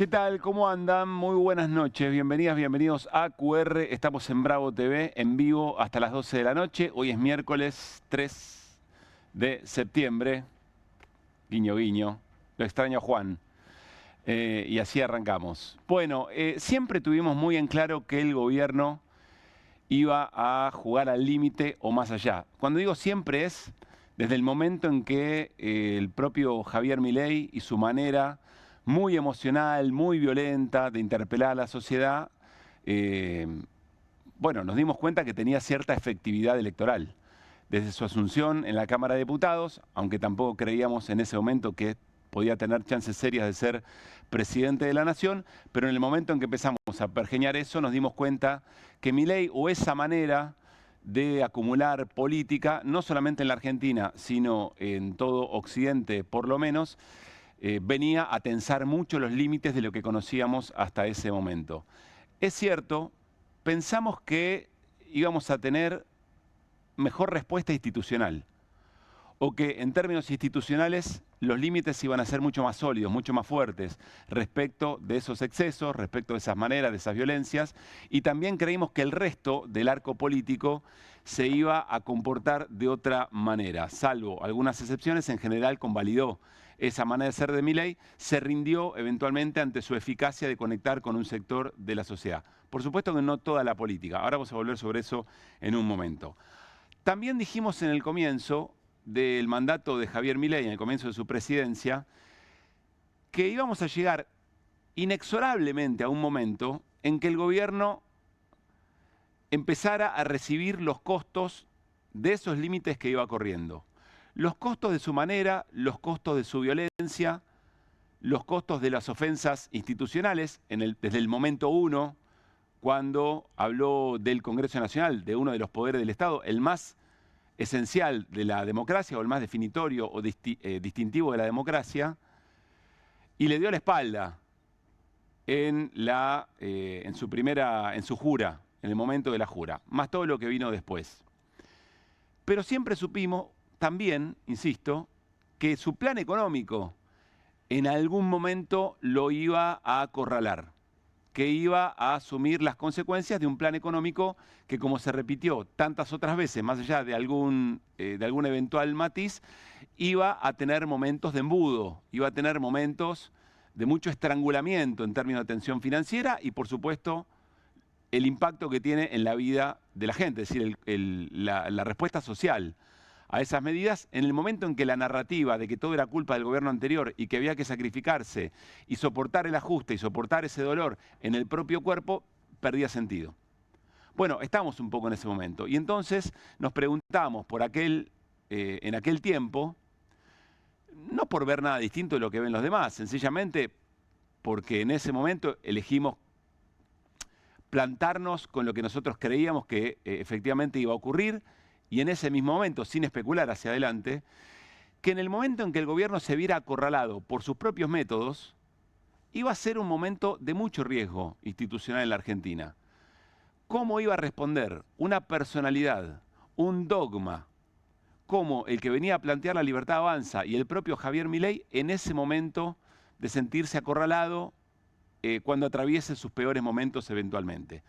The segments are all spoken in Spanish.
¿Qué tal? ¿Cómo andan? Muy buenas noches. Bienvenidas, bienvenidos a QR. Estamos en Bravo TV, en vivo hasta las 12 de la noche. Hoy es miércoles 3 de septiembre. Guiño, guiño. Lo extraño a Juan. Y así arrancamos. Bueno, siempre tuvimos muy en claro que el gobierno iba a jugar al límite o más allá. Cuando digo siempre es desde el momento en que el propio Javier Milei y su manera muy emocional, muy violenta de interpelar a la sociedad, bueno, nos dimos cuenta que tenía cierta efectividad electoral. Desde su asunción en la Cámara de Diputados, aunque tampoco creíamos en ese momento que podía tener chances serias de ser presidente de la nación, pero en el momento en que empezamos a pergeñar eso, nos dimos cuenta que Milei o esa manera de acumular política, no solamente en la Argentina, sino en todo Occidente por lo menos, venía a tensar mucho los límites de lo que conocíamos hasta ese momento. Es cierto, pensamos que íbamos a tener mejor respuesta institucional, o que en términos institucionales los límites iban a ser mucho más sólidos, mucho más fuertes respecto de esos excesos, respecto de esas maneras, de esas violencias, y también creímos que el resto del arco político se iba a comportar de otra manera, salvo algunas excepciones. En general convalidó esa manera de ser de Milei, se rindió eventualmente ante su eficacia de conectar con un sector de la sociedad. Por supuesto que no toda la política, ahora vamos a volver sobre eso en un momento. También dijimos en el comienzo del mandato de Javier Milei, en el comienzo de su presidencia, que íbamos a llegar inexorablemente a un momento en que el gobierno empezara a recibir los costos de esos límites que iba corriendo. Los costos de su manera, los costos de su violencia, los costos de las ofensas institucionales, desde el momento uno, cuando habló del Congreso Nacional, de uno de los poderes del Estado, el más esencial de la democracia o el más definitorio o distintivo de la democracia, y le dio la espalda en su jura, en el momento de la jura, más todo lo que vino después. Pero siempre supimos también, insisto, que su plan económico en algún momento lo iba a acorralar, que iba a asumir las consecuencias de un plan económico que, como se repitió tantas otras veces, más allá de algún eventual matiz, iba a tener momentos de embudo, iba a tener momentos de mucho estrangulamiento en términos de tensión financiera y, por supuesto, el impacto que tiene en la vida de la gente, es decir, la respuesta social a esas medidas, en el momento en que la narrativa de que todo era culpa del gobierno anterior y que había que sacrificarse y soportar el ajuste y soportar ese dolor en el propio cuerpo, perdía sentido. Bueno, estamos un poco en ese momento. Y entonces nos preguntamos en aquel tiempo, no por ver nada distinto de lo que ven los demás, sencillamente porque en ese momento elegimos plantarnos con lo que nosotros creíamos que efectivamente iba a ocurrir, y en ese mismo momento, sin especular hacia adelante, que en el momento en que el gobierno se viera acorralado por sus propios métodos, iba a ser un momento de mucho riesgo institucional en la Argentina. ¿Cómo iba a responder una personalidad, un dogma, como el que venía a plantear La Libertad Avanza y el propio Javier Milei en ese momento de sentirse acorralado cuando atraviese sus peores momentos eventualmente?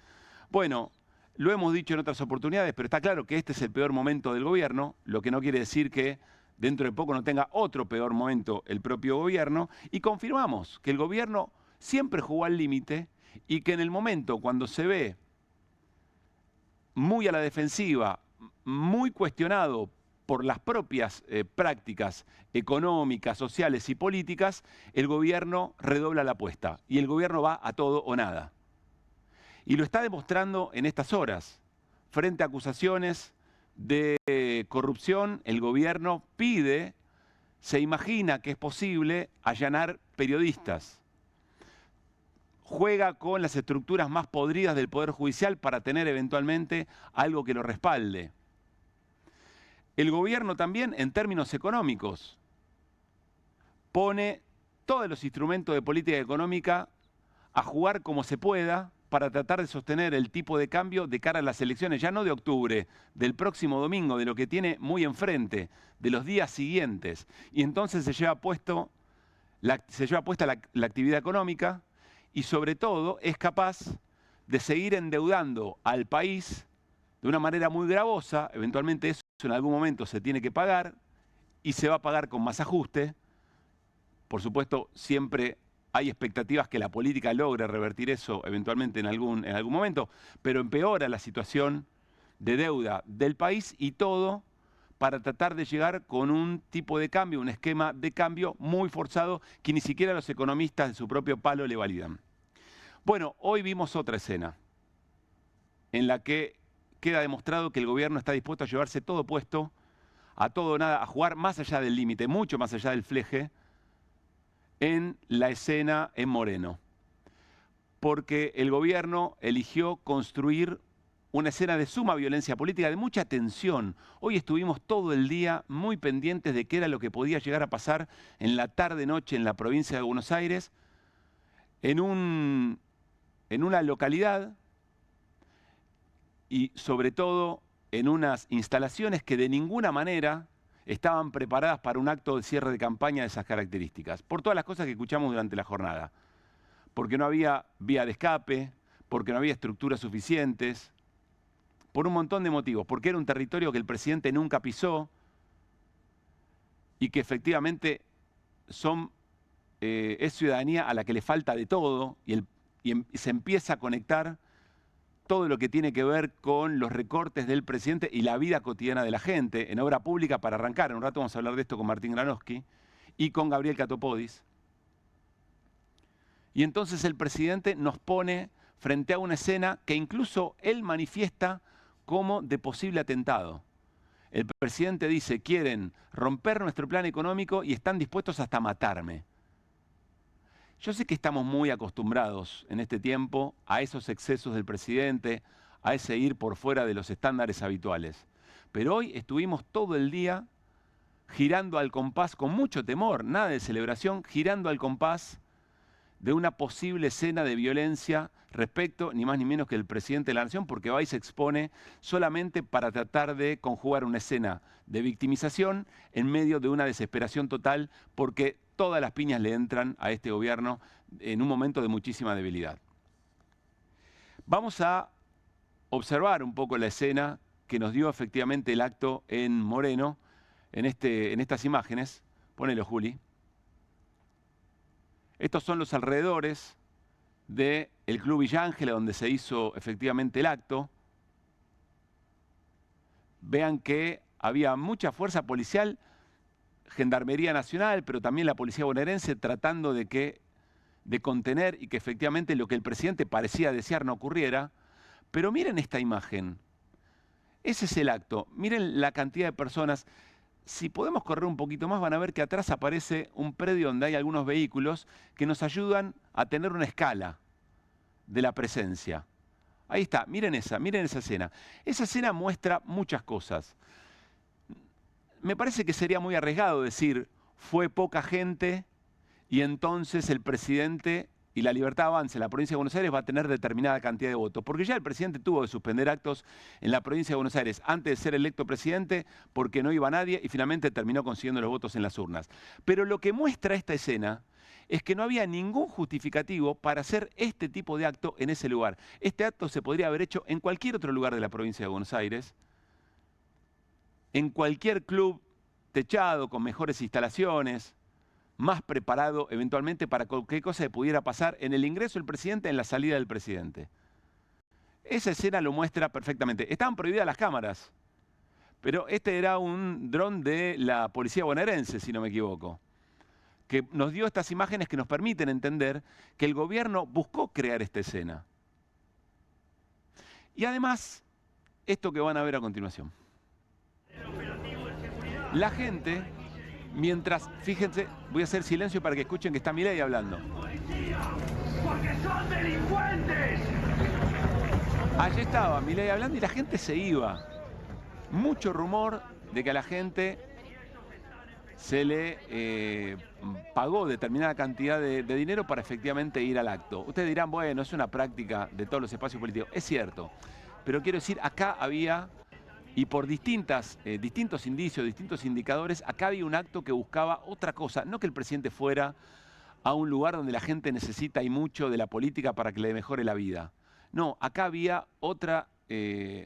Bueno, lo hemos dicho en otras oportunidades, pero está claro que este es el peor momento del gobierno, lo que no quiere decir que dentro de poco no tenga otro peor momento el propio gobierno, y confirmamos que el gobierno siempre jugó al límite y que en el momento cuando se ve muy a la defensiva, muy cuestionado por las propias prácticas económicas, sociales y políticas, el gobierno redobla la apuesta y el gobierno va a todo o nada. Y lo está demostrando en estas horas. Frente a acusaciones de corrupción, el gobierno se imagina que es posible allanar periodistas. Juega con las estructuras más podridas del Poder Judicial para tener eventualmente algo que lo respalde. El gobierno también, en términos económicos, pone todos los instrumentos de política económica a jugar como se pueda para tratar de sostener el tipo de cambio de cara a las elecciones, ya no de octubre, del próximo domingo, de lo que tiene muy enfrente, de los días siguientes. Y entonces se lleva puesta la actividad económica, y sobre todo es capaz de seguir endeudando al país de una manera muy gravosa. Eventualmente eso en algún momento se tiene que pagar y se va a pagar con más ajuste. Por supuesto, siempre hay expectativas que la política logre revertir eso eventualmente en algún momento, pero empeora la situación de deuda del país, y todo para tratar de llegar con un tipo de cambio, un esquema de cambio muy forzado que ni siquiera los economistas de su propio palo le validan. Bueno, hoy vimos otra escena en la que queda demostrado que el gobierno está dispuesto a llevarse todo puesto, a todo o nada, a jugar más allá del límite, mucho más allá del fleje, en la escena en Moreno. Porque el gobierno eligió construir una escena de suma violencia política, de mucha tensión. Hoy estuvimos todo el día muy pendientes de qué era lo que podía llegar a pasar en la tarde-noche en la provincia de Buenos Aires, en una localidad y sobre todo en unas instalaciones que de ninguna manera estaban preparadas para un acto de cierre de campaña de esas características, por todas las cosas que escuchamos durante la jornada. Porque no había vía de escape, porque no había estructuras suficientes, por un montón de motivos, porque era un territorio que el presidente nunca pisó y que efectivamente es ciudadanía a la que le falta de todo, y se empieza a conectar todo lo que tiene que ver con los recortes del presidente y la vida cotidiana de la gente en obra pública. Para arrancar, en un rato vamos a hablar de esto con Martín Granowski y con Gabriel Catopodis. Y entonces el presidente nos pone frente a una escena que incluso él manifiesta como de posible atentado. El presidente dice: quieren romper nuestro plan económico y están dispuestos hasta matarme. Yo sé que estamos muy acostumbrados en este tiempo a esos excesos del presidente, a ese ir por fuera de los estándares habituales. Pero hoy estuvimos todo el día girando al compás, con mucho temor, nada de celebración, girando al compás de una posible escena de violencia respecto, ni más ni menos que el presidente de la Nación, porque va y se expone solamente para tratar de conjugar una escena de victimización en medio de una desesperación total, porque todas las piñas le entran a este gobierno en un momento de muchísima debilidad. Vamos a observar un poco la escena que nos dio efectivamente el acto en Moreno, en estas imágenes. Ponelo, Juli. Estos son los alrededores del Club Villa Ángela, donde se hizo efectivamente el acto. Vean que había mucha fuerza policial, Gendarmería Nacional, pero también la Policía Bonaerense, tratando de contener y que efectivamente lo que el presidente parecía desear no ocurriera. Pero miren esta imagen. Ese es el acto. Miren la cantidad de personas. Si podemos correr un poquito más, van a ver que atrás aparece un predio donde hay algunos vehículos que nos ayudan a tener una escala de la presencia. Ahí está, miren esa escena. Esa escena muestra muchas cosas. Me parece que sería muy arriesgado decir, fue poca gente y entonces el presidente y la Libertad Avanza en la provincia de Buenos Aires va a tener determinada cantidad de votos. Porque ya el presidente tuvo que suspender actos en la provincia de Buenos Aires antes de ser electo presidente porque no iba nadie y finalmente terminó consiguiendo los votos en las urnas. Pero lo que muestra esta escena es que no había ningún justificativo para hacer este tipo de acto en ese lugar. Este acto se podría haber hecho en cualquier otro lugar de la provincia de Buenos Aires, en cualquier club techado, con mejores instalaciones, más preparado eventualmente para cualquier cosa que pudiera pasar en el ingreso del presidente, en la salida del presidente. Esa escena lo muestra perfectamente. Estaban prohibidas las cámaras, pero este era un dron de la policía bonaerense, si no me equivoco, que nos dio estas imágenes que nos permiten entender que el gobierno buscó crear esta escena. Y además, esto que van a ver a continuación. La gente, mientras, fíjense, voy a hacer silencio para que escuchen que está Milei hablando. ¡Porque son delincuentes! Allí estaba Milei hablando y la gente se iba. Mucho rumor de que a la gente se le pagó determinada cantidad de dinero para efectivamente ir al acto. Ustedes dirán, bueno, es una práctica de todos los espacios políticos. Es cierto, pero quiero decir, acá había, y por distintos indicios, distintos indicadores, acá había un acto que buscaba otra cosa. No que el presidente fuera a un lugar donde la gente necesita y mucho de la política para que le mejore la vida. No, acá había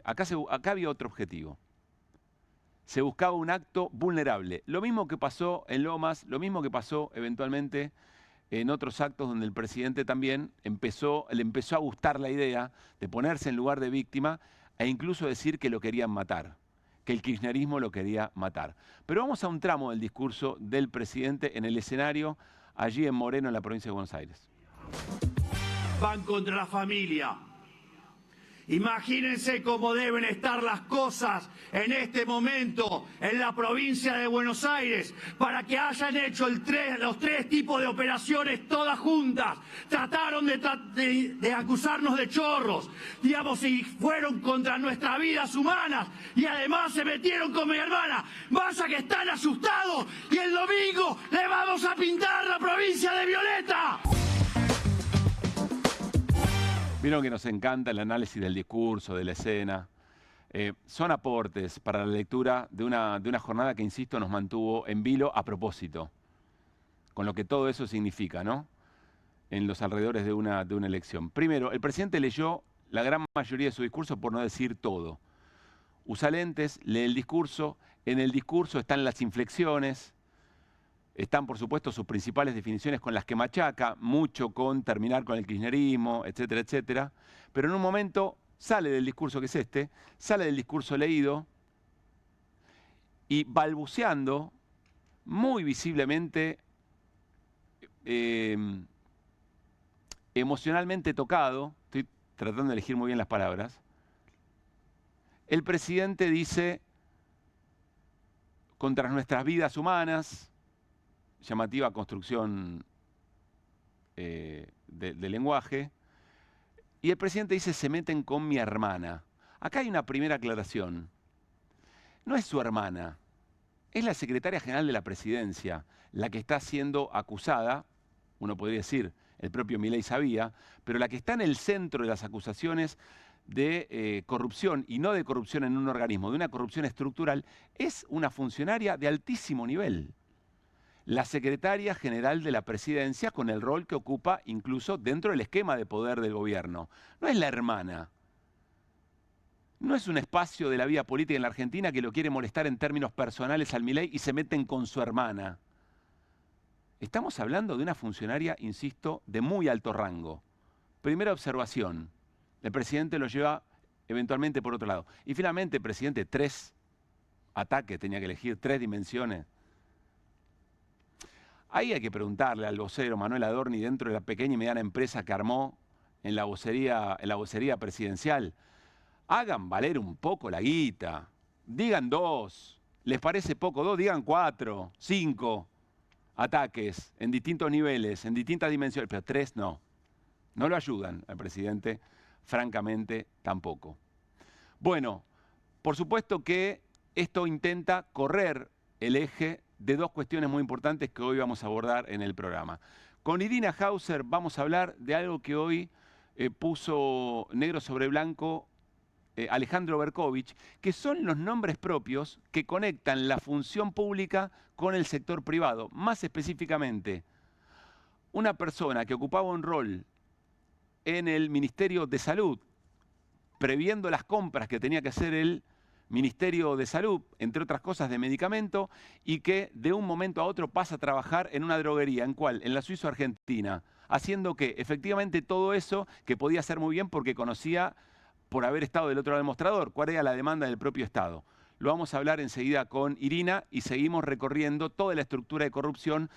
acá había otro objetivo. Se buscaba un acto vulnerable. Lo mismo que pasó en Lomas, lo mismo que pasó eventualmente en otros actos donde el presidente también le empezó a gustar la idea de ponerse en lugar de víctima e incluso decir que lo querían matar, que el kirchnerismo lo quería matar. Pero vamos a un tramo del discurso del presidente en el escenario, allí en Moreno, en la provincia de Buenos Aires. Van contra la familia. Imagínense cómo deben estar las cosas en este momento en la provincia de Buenos Aires para que hayan hecho los tres tipos de operaciones todas juntas. Trataron de acusarnos de chorros, digamos, y fueron contra nuestras vidas humanas y además se metieron con mi hermana. Vaya que están asustados y el domingo le vamos a pintar la provincia de violeta. Vieron que nos encanta el análisis del discurso, de la escena. Son aportes para la lectura de una jornada que, insisto, nos mantuvo en vilo a propósito, con lo que todo eso significa, ¿no? En los alrededores de una elección. Primero, el presidente leyó la gran mayoría de su discurso, por no decir todo. Usa lentes, lee el discurso, en el discurso están las inflexiones, están, por supuesto, sus principales definiciones con las que machaca, mucho con terminar con el kirchnerismo, etcétera, etcétera. Pero en un momento sale del discurso que es este, sale del discurso leído y balbuceando muy visiblemente, emocionalmente tocado, estoy tratando de elegir muy bien las palabras, el presidente dice: contra nuestras vidas humanas, llamativa construcción de lenguaje, y el presidente dice: se meten con mi hermana. Acá hay una primera aclaración. No es su hermana, es la secretaria general de la presidencia la que está siendo acusada, uno podría decir, el propio Milei sabía, pero la que está en el centro de las acusaciones de corrupción, y no de corrupción en un organismo, de una corrupción estructural, es una funcionaria de altísimo nivel. La secretaria general de la presidencia, con el rol que ocupa incluso dentro del esquema de poder del gobierno. No es la hermana. No es un espacio de la vida política en la Argentina que lo quiere molestar en términos personales al Milei y se meten con su hermana. Estamos hablando de una funcionaria, insisto, de muy alto rango. Primera observación. El presidente lo lleva eventualmente por otro lado. Y finalmente, presidente, 3 ataques, tenía que elegir 3 dimensiones. Ahí hay que preguntarle al vocero Manuel Adorni, dentro de la pequeña y mediana empresa que armó en la vocería presidencial, hagan valer un poco la guita. Digan 2. ¿Les parece poco 2? Digan 4, 5 ataques en distintos niveles, en distintas dimensiones, pero 3 no. No lo ayudan al presidente, francamente tampoco. Bueno, por supuesto que esto intenta correr el eje de 2 cuestiones muy importantes que hoy vamos a abordar en el programa. Con Irina Hauser vamos a hablar de algo que hoy puso negro sobre blanco Alejandro Berkovich, que son los nombres propios que conectan la función pública con el sector privado. Más específicamente, una persona que ocupaba un rol en el Ministerio de Salud, previendo las compras que tenía que hacer el Ministerio de Salud, entre otras cosas de medicamento, y que de un momento a otro pasa a trabajar en una droguería. ¿En cuál? En la Suizo-Argentina. Haciendo que efectivamente todo eso que podía hacer muy bien porque conocía, por haber estado del otro lado del mostrador, cuál era la demanda del propio Estado. Lo vamos a hablar enseguida con Irina y seguimos recorriendo toda la estructura de corrupción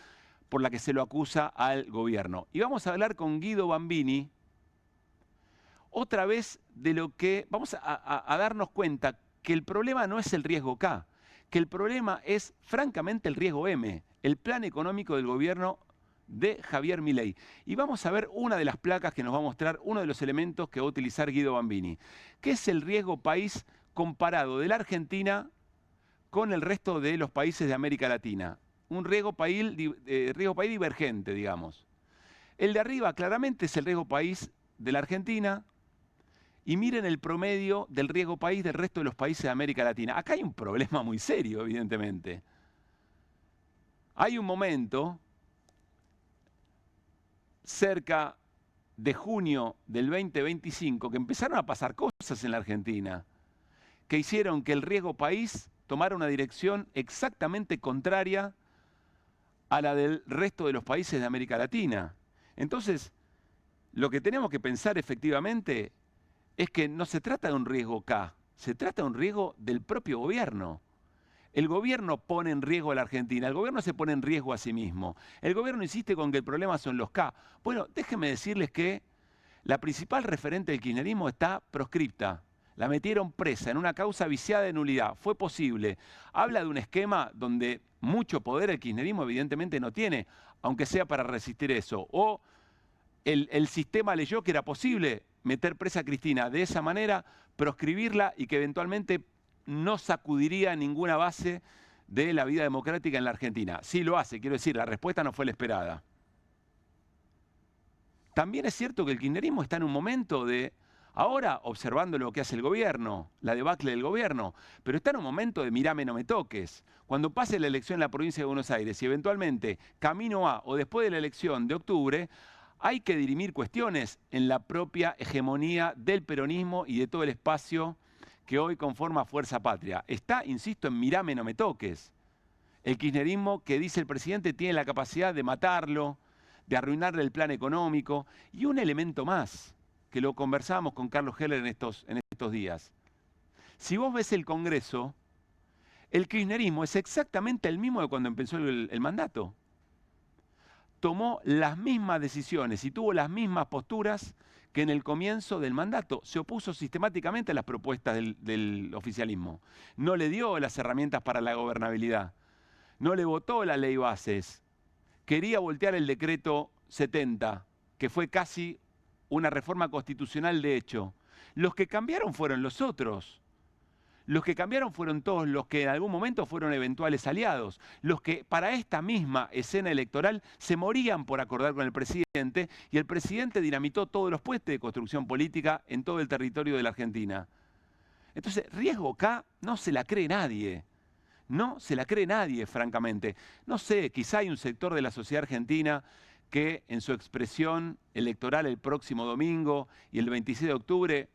por la que se lo acusa al gobierno. Y vamos a hablar con Guido Bambini, otra vez de lo que vamos a darnos cuenta que el problema no es el riesgo K, que el problema es francamente el riesgo M, el plan económico del gobierno de Javier Milei. Y vamos a ver una de las placas que nos va a mostrar uno de los elementos que va a utilizar Guido Bambini, que es el riesgo país comparado de la Argentina con el resto de los países de América Latina. Un riesgo país divergente, digamos. El de arriba claramente es el riesgo país de la Argentina, y miren el promedio del riesgo país del resto de los países de América Latina. Acá hay un problema muy serio, evidentemente. Hay un momento cerca de junio del 2025 que empezaron a pasar cosas en la Argentina que hicieron que el riesgo país tomara una dirección exactamente contraria a la del resto de los países de América Latina. Entonces, lo que tenemos que pensar efectivamente es que no se trata de un riesgo K, se trata de un riesgo del propio gobierno. El gobierno pone en riesgo a la Argentina, el gobierno se pone en riesgo a sí mismo. El gobierno insiste con que el problema son los K. Bueno, déjenme decirles que la principal referente del kirchnerismo está proscripta. La metieron presa en una causa viciada de nulidad. Fue posible. Habla de un esquema donde mucho poder el kirchnerismo evidentemente no tiene, aunque sea para resistir eso. O el sistema leyó que era posible meter presa a Cristina de esa manera, proscribirla y que eventualmente no sacudiría ninguna base de la vida democrática en la Argentina. Sí lo hace, quiero decir, la respuesta no fue la esperada. También es cierto que el kirchnerismo está en un momento de, ahora observando lo que hace el gobierno, la debacle del gobierno, pero está en un momento de mirame, no me toques. Cuando pase la elección en la provincia de Buenos Aires y eventualmente camino a o después de la elección de octubre, hay que dirimir cuestiones en la propia hegemonía del peronismo y de todo el espacio que hoy conforma Fuerza Patria. Está, insisto, en mirame, no me toques. El kirchnerismo que dice el presidente tiene la capacidad de matarlo, de arruinarle el plan económico. Y un elemento más, que lo conversábamos con Carlos Heller en estos días. Si vos ves el Congreso, el kirchnerismo es exactamente el mismo de cuando empezó el mandato. Tomó las mismas decisiones y tuvo las mismas posturas que en el comienzo del mandato. Se opuso sistemáticamente a las propuestas del oficialismo. No le dio las herramientas para la gobernabilidad. No le votó la ley bases. Quería voltear el decreto 70, que fue casi una reforma constitucional de hecho. Los que cambiaron fueron los otros. Los que cambiaron fueron todos los que en algún momento fueron eventuales aliados. Los que para esta misma escena electoral se morían por acordar con el presidente y el presidente dinamitó todos los puestos de construcción política en todo el territorio de la Argentina. Entonces, riesgo K no se la cree nadie. No se la cree nadie, francamente. No sé, quizá hay un sector de la sociedad argentina que en su expresión electoral el próximo domingo y el 26 de octubre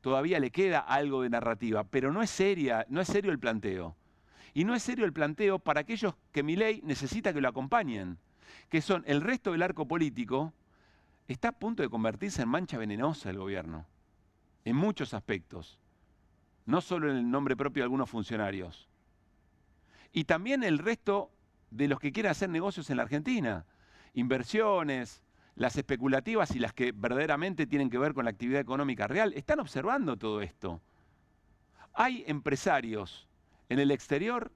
todavía le queda algo de narrativa, pero no es serio el planteo. Y no es serio el planteo para aquellos que Milei necesita que lo acompañen, que son el resto del arco político. Está a punto de convertirse en mancha venenosa el gobierno, en muchos aspectos, no solo en el nombre propio de algunos funcionarios. Y también el resto de los que quieren hacer negocios en la Argentina, inversiones, las especulativas y las que verdaderamente tienen que ver con la actividad económica real, están observando todo esto. Hay empresarios en el exterior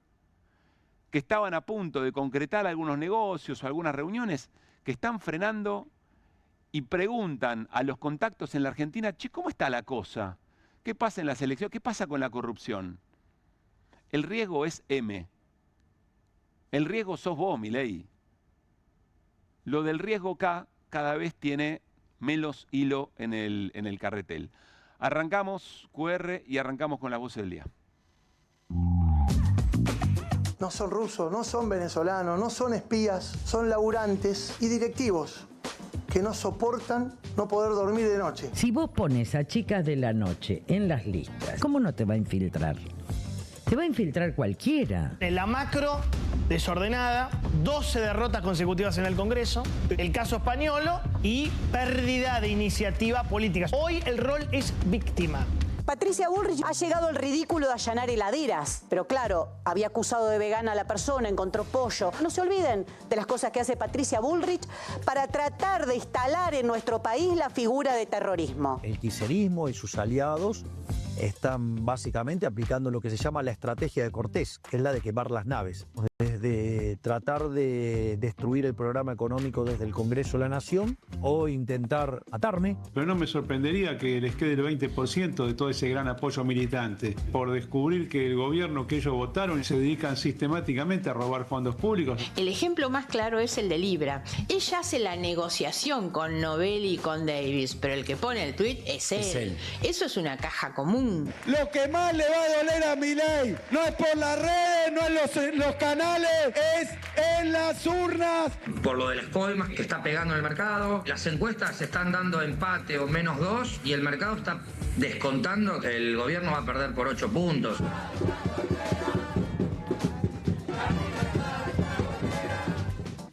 que estaban a punto de concretar algunos negocios o algunas reuniones que están frenando y preguntan a los contactos en la Argentina, che, ¿cómo está la cosa? ¿Qué pasa en las elecciones? ¿Qué pasa con la corrupción? El riesgo es M. El riesgo sos vos, Milei. Lo del riesgo K cada vez tiene menos hilo en el carretel. Arrancamos QR y arrancamos con la voz del día. No son rusos, no son venezolanos, no son espías, son laburantes y directivos que no soportan no poder dormir de noche. Si vos pones a chicas de la noche en las listas, ¿cómo no te va a infiltrar? Te va a infiltrar cualquiera. En la macro desordenada, 12 derrotas consecutivas en el Congreso, el caso Españolo y pérdida de iniciativa política. Hoy el rol es víctima. Patricia Bullrich ha llegado al ridículo de allanar heladeras. Pero claro, había acusado de vegana a la persona, encontró pollo. No se olviden de las cosas que hace Patricia Bullrich para tratar de instalar en nuestro país la figura de terrorismo. El kirchnerismo y sus aliados están básicamente aplicando lo que se llama la estrategia de Cortés, que es la de quemar las naves. Desde tratar de destruir el programa económico desde el Congreso de la Nación o intentar atarme. Pero no me sorprendería que les quede el 20% de todo ese gran apoyo militante por descubrir que el gobierno que ellos votaron se dedican sistemáticamente a robar fondos públicos. El ejemplo más claro es el de Libra. Ella hace la negociación con Novelli y con Davis, pero el que pone el tuit es él. Eso es una caja común. Lo que más le va a doler a Milei no es por las redes, no es los canales nacionales es en las urnas. Por lo de las coimas que está pegando en el mercado, las encuestas se están dando empate o -2 y el mercado está descontando que el gobierno va a perder por 8 puntos.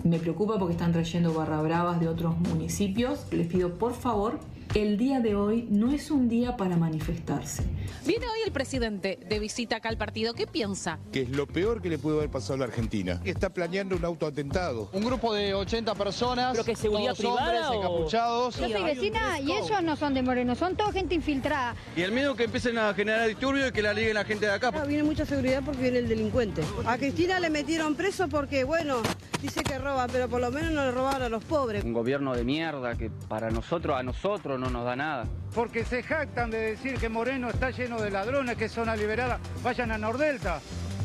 Me preocupa porque están trayendo barra bravas de otros municipios. Les pido, por favor, el día de hoy no es un día para manifestarse. Viene hoy el presidente de visita acá al partido. ¿Qué piensa? Que es lo peor que le pudo haber pasado a la Argentina. Está planeando un autoatentado. Un grupo de 80 personas, ¿pero que seguridad privada hombres encapuchados? Yo soy vecina y ellos no son de Moreno, son toda gente infiltrada. Y el miedo que empiecen a generar disturbios y que la liguen la gente de acá. Viene mucha seguridad porque viene el delincuente. A Cristina le metieron preso porque, bueno, dice que roba, pero por lo menos no le robaron a los pobres. Un gobierno de mierda que para nosotros, a nosotros no nos da nada. Porque se jactan de decir que Moreno está lleno de ladrones, que es zona liberada. Vayan a Nordelta,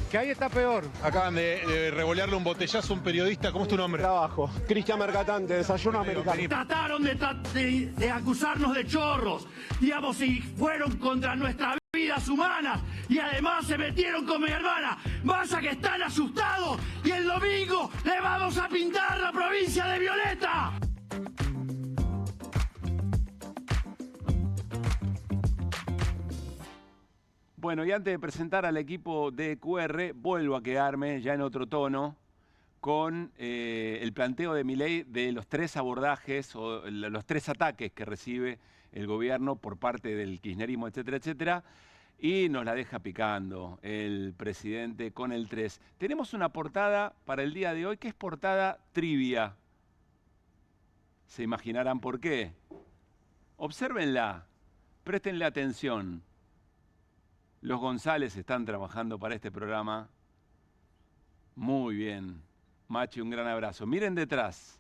que ahí está peor. Acaban de revolearle un botellazo a un periodista. ¿Cómo es tu nombre? Trabajo. Cristian Mercatante, Desayuno Americano. Trataron de acusarnos de chorros, digamos, y fueron contra nuestras vidas humanas y además se metieron con mi hermana. Vaya que están asustados y el domingo le vamos a pintar la provincia de violeta. Bueno, y antes de presentar al equipo de QR, vuelvo a quedarme ya en otro tono con el planteo de Milei de los 3 abordajes o los 3 ataques que recibe el gobierno por parte del kirchnerismo, etcétera, etcétera, y nos la deja picando el presidente con el 3. Tenemos una portada para el día de hoy que es portada trivia. Se imaginarán por qué. Obsérvenla, préstenle atención. Los González están trabajando para este programa. Muy bien. Machi, un gran abrazo. Miren detrás.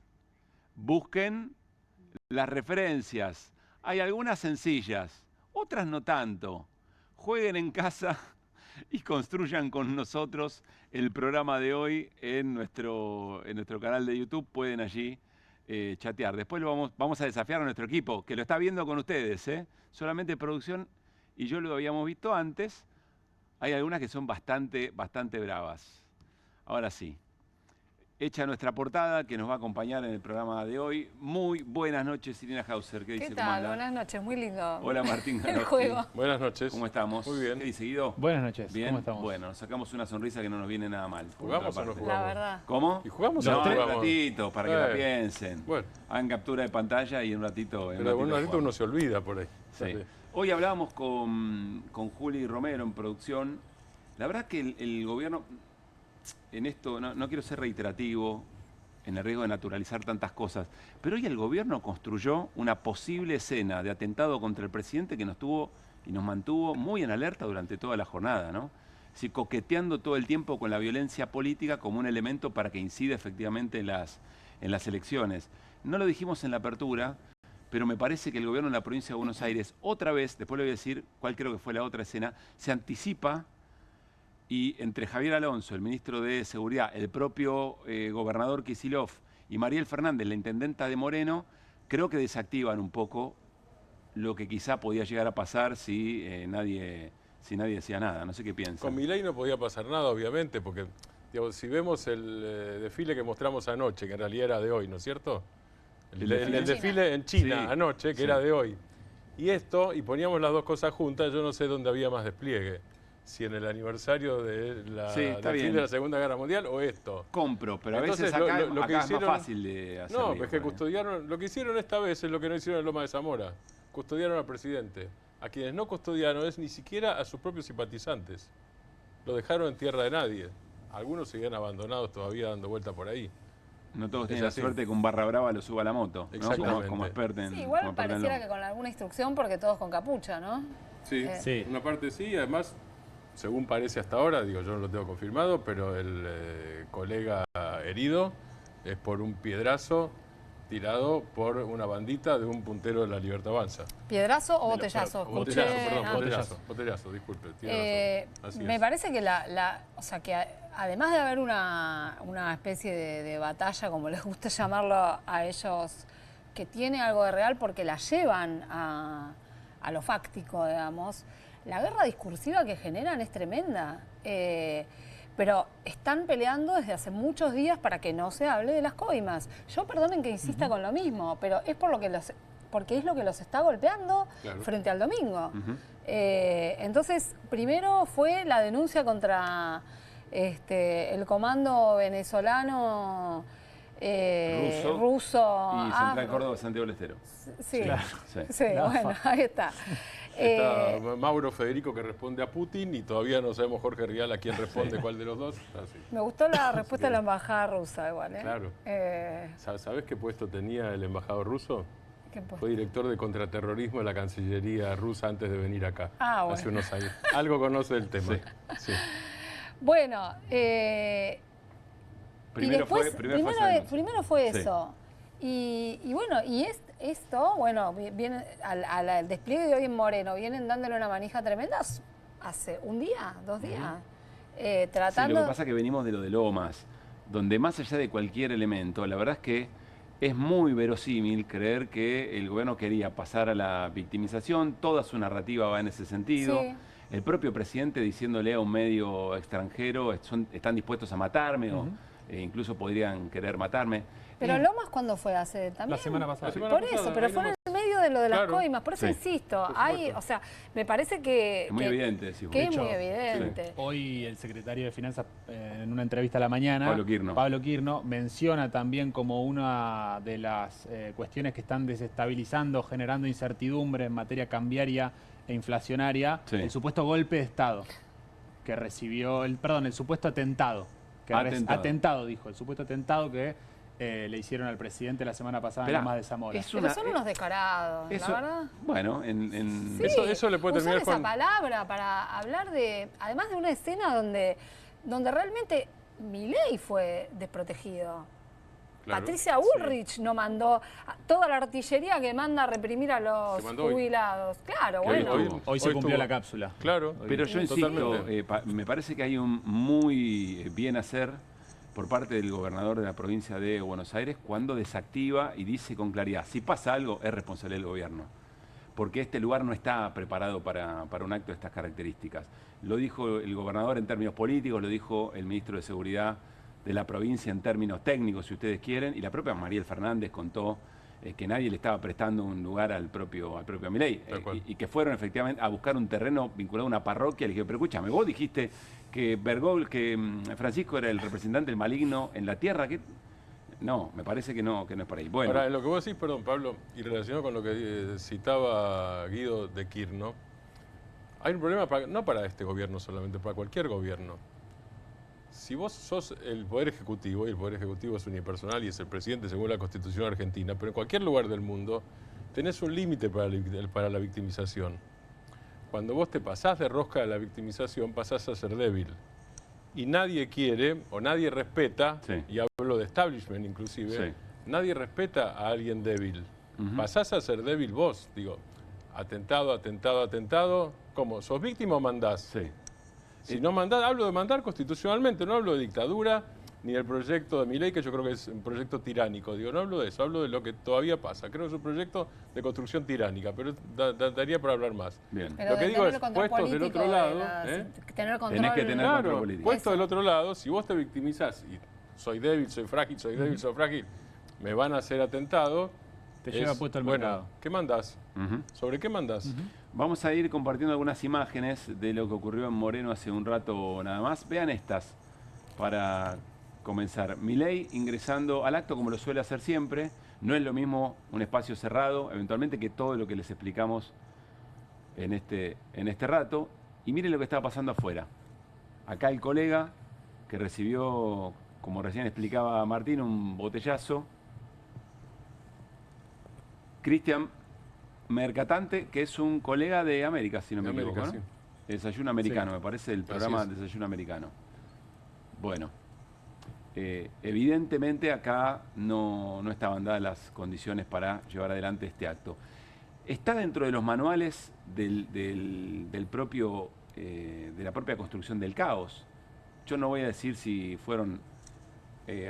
Busquen las referencias. Hay algunas sencillas, otras no tanto. Jueguen en casa y construyan con nosotros el programa de hoy en nuestro canal de YouTube. Pueden allí chatear. Después vamos a desafiar a nuestro equipo, que lo está viendo con ustedes. Solamente producción. Y yo lo habíamos visto antes, hay algunas que son bastante bravas. Ahora sí, hecha nuestra portada que nos va a acompañar en el programa de hoy. Muy buenas noches, Irina Hauser. ¿Qué dice? ¿Qué tal? Buenas noches, muy lindo. Hola, Martín. El juego. Buenas noches. ¿Cómo estamos? Muy bien. ¿Qué dice, Guido? Buenas noches. ¿Bien? ¿Cómo estamos? Bueno, nos sacamos una sonrisa que no nos viene nada mal. ¿Jugamos o no jugamos? La verdad. ¿Cómo? ¿Y jugamos no, o no jugamos? Un ratito, para que la piensen. Bueno. Hagan captura de pantalla y en un ratito... Pero en un ratito uno se olvida por ahí. Sí. Hoy hablábamos con Juli Romero en producción. La verdad que el gobierno, en esto, no quiero ser reiterativo, en el riesgo de naturalizar tantas cosas, pero hoy el gobierno construyó una posible escena de atentado contra el presidente que nos tuvo y nos mantuvo muy en alerta durante toda la jornada, ¿no? Sí, coqueteando todo el tiempo con la violencia política como un elemento para que incida efectivamente en las elecciones. No lo dijimos en la apertura, pero me parece que el gobierno de la provincia de Buenos Aires, otra vez, después le voy a decir cuál creo que fue la otra escena, se anticipa y entre Javier Alonso, el ministro de Seguridad, el propio gobernador Kicillof y Mariel Fernández, la intendenta de Moreno, creo que desactivan un poco lo que quizá podía llegar a pasar si nadie decía nada. No sé qué piensan. Con Milei no podía pasar nada, obviamente, porque digamos, si vemos el desfile que mostramos anoche, que en realidad era de hoy, ¿no es cierto? El desfile en China sí, anoche, que era de hoy. Y esto, y poníamos las dos cosas juntas, yo no sé dónde había más despliegue. Si en el aniversario de la, del fin de la Segunda Guerra Mundial o esto. Compro, pero entonces, a veces acá, lo que acá hicieron, es más fácil de hacer. No, es que custodiaron, lo que hicieron esta vez es lo que no hicieron en Loma de Zamora. Custodiaron al presidente. A quienes no custodiaron es ni siquiera a sus propios simpatizantes. Lo dejaron en tierra de nadie. Algunos seguían abandonados todavía dando vuelta por ahí. No todos tienen la suerte que un barra brava lo suba a la moto, ¿no? Como experto en... Sí, igual pareciera que con alguna instrucción porque todos con capucha, ¿no? Sí, una parte sí, además, según parece hasta ahora, digo, yo no lo tengo confirmado, pero el colega herido es por un piedrazo tirado por una bandita de un puntero de la Libertad Avanza. ¿Piedrazo o botellazo? Botellazo, perdón, botellazo, disculpe. Me parece que o sea, que además de haber una especie de batalla, como les gusta llamarlo a ellos, que tiene algo de real porque la llevan a lo fáctico, digamos, la guerra discursiva que generan es tremenda. pero están peleando desde hace muchos días para que no se hable de las coimas. Yo perdonen que insista con lo mismo, pero es porque es lo que los está golpeando frente al domingo. Entonces, primero fue la denuncia contra el comando venezolano ruso y Central Córdoba, Santiago del Estero. Sí, bueno, ahí está. Está Mauro Federico, que responde a Putin, y todavía no sabemos Jorge Rial a quién responde, cuál de los dos. Me gustó la respuesta de la embajada rusa igual. Claro. ¿Sabés qué puesto tenía el embajador ruso? Fue director de contraterrorismo de la Cancillería rusa antes de venir acá, hace unos años. Algo conoce del tema. Sí. Bueno, primero fue eso. Y bueno, esto, bueno, viene al despliegue de hoy en Moreno, vienen dándole una manija tremenda hace un día, 2 días, tratando... Sí, lo que pasa es que venimos de lo de Lomas, donde más allá de cualquier elemento, la verdad es que es muy verosímil creer que el gobierno quería pasar a la victimización, toda su narrativa va en ese sentido. Sí. El propio presidente diciéndole a un medio extranjero, están dispuestos a matarme o incluso podrían querer matarme. Pero Lomas, ¿cuándo fue? ¿Hace también? La semana pasada. Por eso, pero fue en el medio de lo de las coimas. Por eso insisto, o sea, me parece que... Es muy evidente, decimos. Que es muy evidente. Hoy el secretario de Finanzas, en una entrevista a la mañana, Pablo Quirno, menciona también como una de las cuestiones que están desestabilizando, generando incertidumbre en materia cambiaria e inflacionaria, el supuesto golpe de Estado que recibió, el supuesto atentado. Atentado, dijo, el supuesto atentado que le hicieron al presidente la semana pasada en Lomas de Zamora. Pero son unos descarados, la verdad. Bueno, sí, eso le puede terminar esa palabra para hablar de, además de una escena donde realmente Milei fue desprotegido. Claro. Patricia Bullrich no mandó toda la artillería que manda a reprimir a los jubilados. Claro, bueno. Hoy se cumplió la cápsula. Claro. Pero yo insisto, me parece que hay un muy bien hacer por parte del gobernador de la provincia de Buenos Aires cuando desactiva y dice con claridad, si pasa algo es responsabilidad del gobierno, porque este lugar no está preparado para un acto de estas características. Lo dijo el gobernador en términos políticos, lo dijo el ministro de Seguridad de la provincia en términos técnicos, si ustedes quieren, y la propia Mariel Fernández contó que nadie le estaba prestando un lugar al propio Milei, y que fueron efectivamente a buscar un terreno vinculado a una parroquia. Le dije, pero escúchame, vos dijiste que Francisco era el representante del maligno en la tierra, que no, me parece que no es por ahí. Bueno. Ahora, lo que vos decís, perdón, Pablo, y relacionado con lo que citaba Guido de Quirno, hay un problema no para este gobierno solamente, para cualquier gobierno. Si vos sos el Poder Ejecutivo, y el Poder Ejecutivo es unipersonal y es el presidente según la Constitución argentina, pero en cualquier lugar del mundo tenés un límite para la victimización. Cuando vos te pasás de rosca de la victimización, pasás a ser débil. Y nadie quiere, o nadie respeta, y hablo de establishment inclusive, nadie respeta a alguien débil. Pasás a ser débil vos, digo, atentado, ¿cómo? ¿Sos víctima o mandás? Si no mandás, hablo de mandar constitucionalmente, no hablo de dictadura, ni del proyecto de Milei, que yo creo que es un proyecto tiránico. Digo, no hablo de eso, hablo de lo que todavía pasa. Creo que es un proyecto de construcción tiránica, pero daría para hablar más. Bien. Pero lo que digo es, puestos del otro lado... Tener control. Tenés que tener control político. Puesto del otro lado, si vos te victimizás y soy débil, soy frágil, me van a hacer atentado... Te lleva puesto el mercado. Bueno, ¿qué mandás? ¿Sobre qué mandás? Vamos a ir compartiendo algunas imágenes de lo que ocurrió en Moreno hace un rato nada más. Vean estas para comenzar. Milei ingresando al acto como lo suele hacer siempre. No es lo mismo un espacio cerrado, eventualmente, que todo lo que les explicamos en este rato. Y miren lo que está pasando afuera. Acá el colega que recibió, como recién explicaba Martín, un botellazo. Cristian Mercatante, que es un colega de América, si no me equivoco, ¿no? Desayuno Americano, me parece, el programa Desayuno Americano. Bueno, evidentemente acá no estaban dadas las condiciones para llevar adelante este acto. Está dentro de los manuales de la propia construcción del caos. Yo no voy a decir si fueron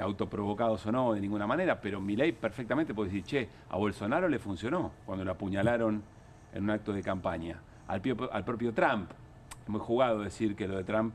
autoprovocados o no, de ninguna manera, pero Milei perfectamente puede decir, che, a Bolsonaro le funcionó cuando lo apuñalaron en un acto de campaña. Al propio Trump, es muy jugado decir que lo de Trump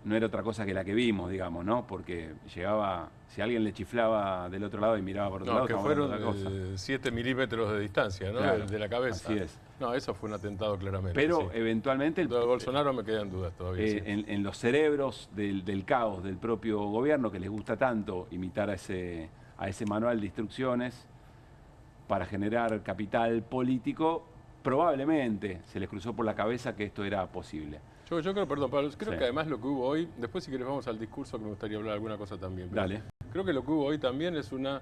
no era otra cosa que la que vimos, digamos, ¿no? Porque llegaba, si alguien le chiflaba del otro lado y miraba por otro lado, que fueron 7 milímetros de distancia, ¿no? Claro, de la cabeza. así es. No, eso fue un atentado claramente. Pero eventualmente... Lo de Bolsonaro me quedan dudas todavía. En los cerebros del caos del propio gobierno, que les gusta tanto imitar a ese manual de instrucciones para generar capital político, probablemente se les cruzó por la cabeza que esto era posible. Yo creo, perdón, Pablo, creo que además lo que hubo hoy, después si querés vamos al discurso, que me gustaría hablar alguna cosa también. Dale. Creo que lo que hubo hoy también es una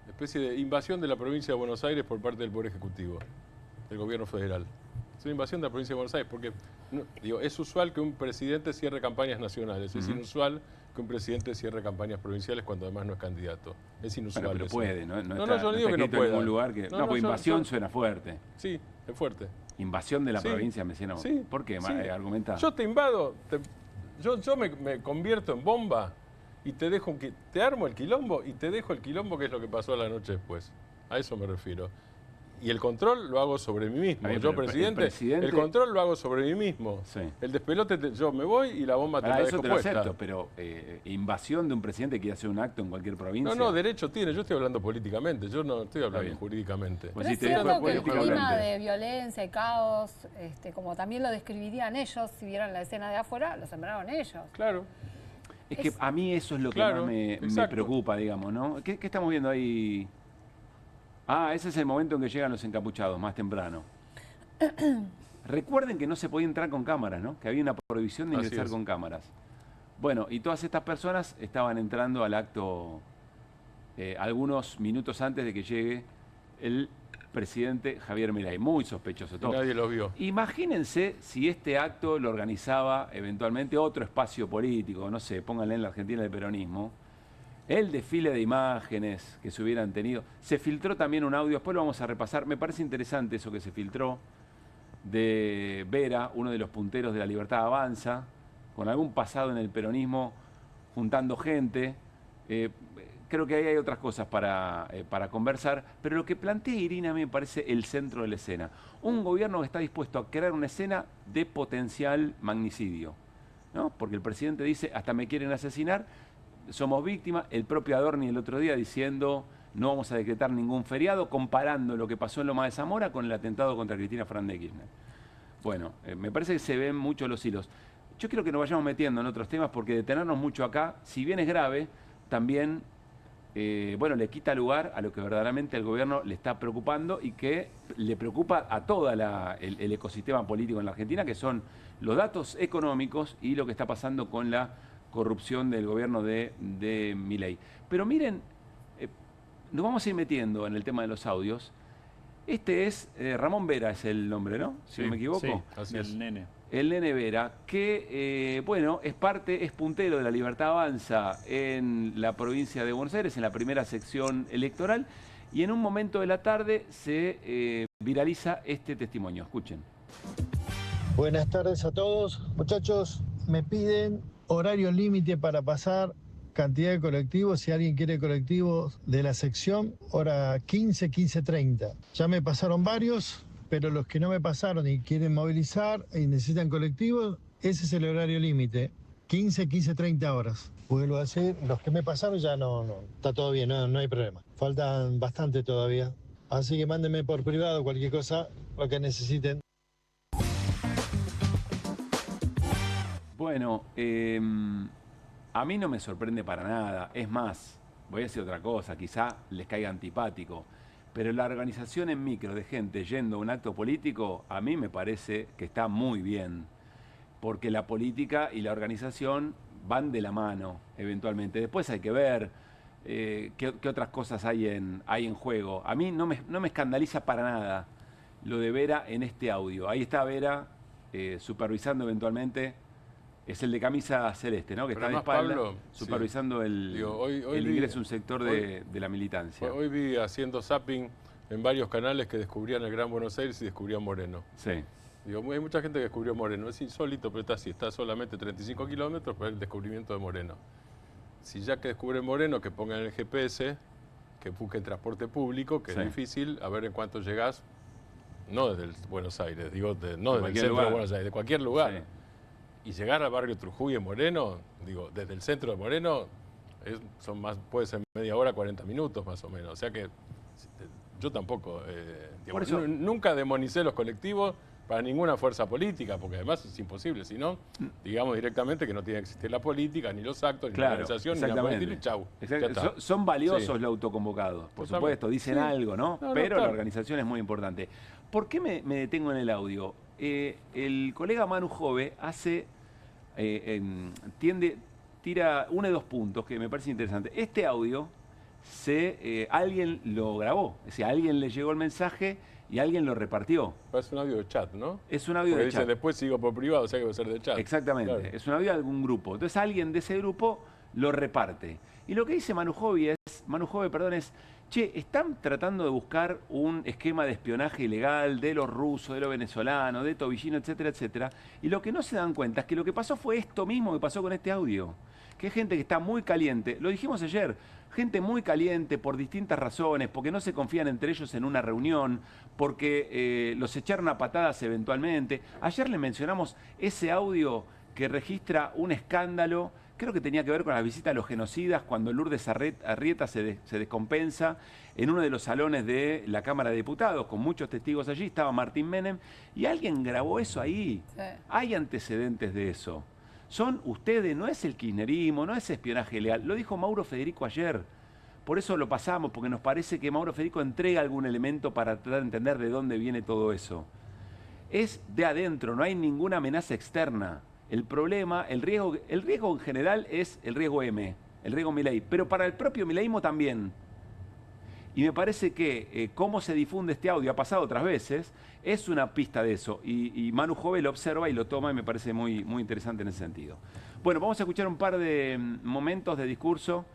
especie de invasión de la provincia de Buenos Aires por parte del Poder Ejecutivo, del gobierno federal. Es una invasión de la provincia de Buenos Aires, porque es usual que un presidente cierre campañas nacionales, es inusual que un presidente cierre campañas provinciales cuando además no es candidato. Es inusual. Bueno, pero eso. Puede, ¿no? Yo digo que no puede. En ningún lugar que... No, pues invasión suena fuerte. Sí, es fuerte. Invasión de la provincia me suena. Sí. ¿Por qué? Argumenta. Yo te invado, yo me convierto en bomba y te armo el quilombo y te dejo el quilombo, que es lo que pasó la noche después. A eso me refiero. Y el control lo hago sobre mí mismo. Yo, presidente, el control lo hago sobre mí mismo. Sí. El despelote, yo me voy y la bomba te la dejo puesta. Acepto, pero invasión de un presidente que quiere hacer un acto en cualquier provincia. No, derecho tiene. Yo estoy hablando políticamente, yo no estoy hablando jurídicamente. Pero es cierto que el clima de violencia y caos, como también lo describirían ellos, si vieran la escena de afuera, lo sembraron ellos. Claro. Es que a mí eso es lo que más me preocupa, digamos, ¿no? ¿Qué estamos viendo ahí? Ah, ese es el momento en que llegan los encapuchados, más temprano. Recuerden que no se podía entrar con cámaras, ¿no? Que había una prohibición de ingresar con cámaras. Bueno, y todas estas personas estaban entrando al acto algunos minutos antes de que llegue el presidente Javier Milei. Muy sospechoso todo. Nadie lo vio. Imagínense si este acto lo organizaba eventualmente otro espacio político, no sé, pónganle en la Argentina el peronismo. El desfile de imágenes que se hubieran tenido. Se filtró también un audio, después lo vamos a repasar. Me parece interesante eso que se filtró de Vera, uno de los punteros de La Libertad Avanza, con algún pasado en el peronismo, juntando gente. Creo que ahí hay otras cosas para conversar, pero lo que plantea Irina me parece el centro de la escena. Un gobierno que está dispuesto a crear una escena de potencial magnicidio, ¿no? Porque el presidente dice, hasta me quieren asesinar, somos víctimas. El propio Adorni el otro día diciendo, no vamos a decretar ningún feriado, comparando lo que pasó en Loma de Zamora con el atentado contra Cristina Fernández de Kirchner. Bueno, me parece que se ven mucho los hilos. Yo quiero que nos vayamos metiendo en otros temas, porque detenernos mucho acá, si bien es grave, también le quita lugar a lo que verdaderamente el gobierno le está preocupando y que le preocupa a todo el ecosistema político en la Argentina, que son los datos económicos y lo que está pasando con la corrupción del gobierno de Milei. Pero miren, nos vamos a ir metiendo en el tema de los audios. Este es Ramón Vera, es el nombre, ¿no? Si no me equivoco. Sí, así es. El nene. El nene Vera, que, es puntero de La Libertad Avanza en la provincia de Buenos Aires, en la primera sección electoral, y en un momento de la tarde se viraliza este testimonio. Escuchen. Buenas tardes a todos. Muchachos, me piden horario límite para pasar, cantidad de colectivos. Si alguien quiere colectivos de la sección, hora 15, 15:30. Ya me pasaron varios, pero los que no me pasaron y quieren movilizar y necesitan colectivos, ese es el horario límite, 15, 15:30 horas. Vuelvo a decir, los que me pasaron ya no, está todo bien, no hay problema. Faltan bastante todavía. Así que mándenme por privado cualquier cosa, lo que necesiten. Bueno, a mí no me sorprende para nada. Es más, voy a decir otra cosa, quizá les caiga antipático, pero la organización en micro de gente yendo a un acto político, a mí me parece que está muy bien, porque la política y la organización van de la mano, eventualmente. Después hay que ver qué otras cosas hay en juego. A mí no me escandaliza para nada lo de Vera en este audio. Ahí está Vera supervisando eventualmente. Es el de camisa celeste, ¿no? Que pero está de espalda, Pablo, supervisando el ingreso a un sector de la militancia. Hoy vi haciendo zapping en varios canales que descubrían el Gran Buenos Aires y descubrían Moreno. Sí. Hay mucha gente que descubrió Moreno. Es insólito, pero está así. Está solamente 35 kilómetros para el descubrimiento de Moreno. Si ya que descubren Moreno, que pongan el GPS, que busquen transporte público, que es difícil, a ver en cuánto llegás, no desde Buenos Aires, no desde el centro de Buenos Aires, de cualquier lugar. Sí. Y llegar al barrio Trujillo en Moreno, digo, desde el centro de Moreno, puede ser media hora, 40 minutos más o menos. O sea que yo tampoco, digamos, nunca demonicé los colectivos para ninguna fuerza política, porque además es imposible, si no, digamos directamente que no tiene que existir la política, ni los actos, ni la organización, ni la política, y chau. Son valiosos los autoconvocados, por supuesto, dicen algo, ¿no? Pero la organización es muy importante. ¿Por qué me detengo en el audio? El colega Manu Jove tira uno de dos puntos que me parece interesante. Este audio alguien lo grabó, es decir, a alguien le llegó el mensaje y alguien lo repartió. Es un audio de chat, ¿no? Es un audio porque de chat. Dice, después sigo por privado, o sea que va a ser de chat. Exactamente, claro. Es un audio de algún grupo. Entonces alguien de ese grupo lo reparte. Y lo que dice Manu Jove es, che, están tratando de buscar un esquema de espionaje ilegal de los rusos, de los venezolanos, de Tobillino, etcétera, etcétera. Y lo que no se dan cuenta es que lo que pasó fue esto mismo que pasó con este audio. Que es gente que está muy caliente, lo dijimos ayer, gente muy caliente por distintas razones, porque no se confían entre ellos en una reunión, porque los echaron a patadas eventualmente. Ayer le mencionamos ese audio que registra un escándalo, creo que tenía que ver con la visita a los genocidas, cuando Lourdes Arrieta se descompensa en uno de los salones de la Cámara de Diputados, con muchos testigos allí, estaba Martín Menem, y alguien grabó eso ahí. Sí. Hay antecedentes de eso. Son ustedes, no es el kirchnerismo, no es espionaje ilegal. Lo dijo Mauro Federico ayer. Por eso lo pasamos, porque nos parece que Mauro Federico entrega algún elemento para tratar de entender de dónde viene todo eso. Es de adentro, no hay ninguna amenaza externa. El problema, el riesgo en general es el riesgo M, el riesgo Milei, pero para el propio mileísmo también. Y me parece que cómo se difunde este audio, ha pasado otras veces, es una pista de eso. Y Manu Jove lo observa y lo toma y me parece muy, muy interesante en ese sentido. Bueno, vamos a escuchar un par de momentos de discurso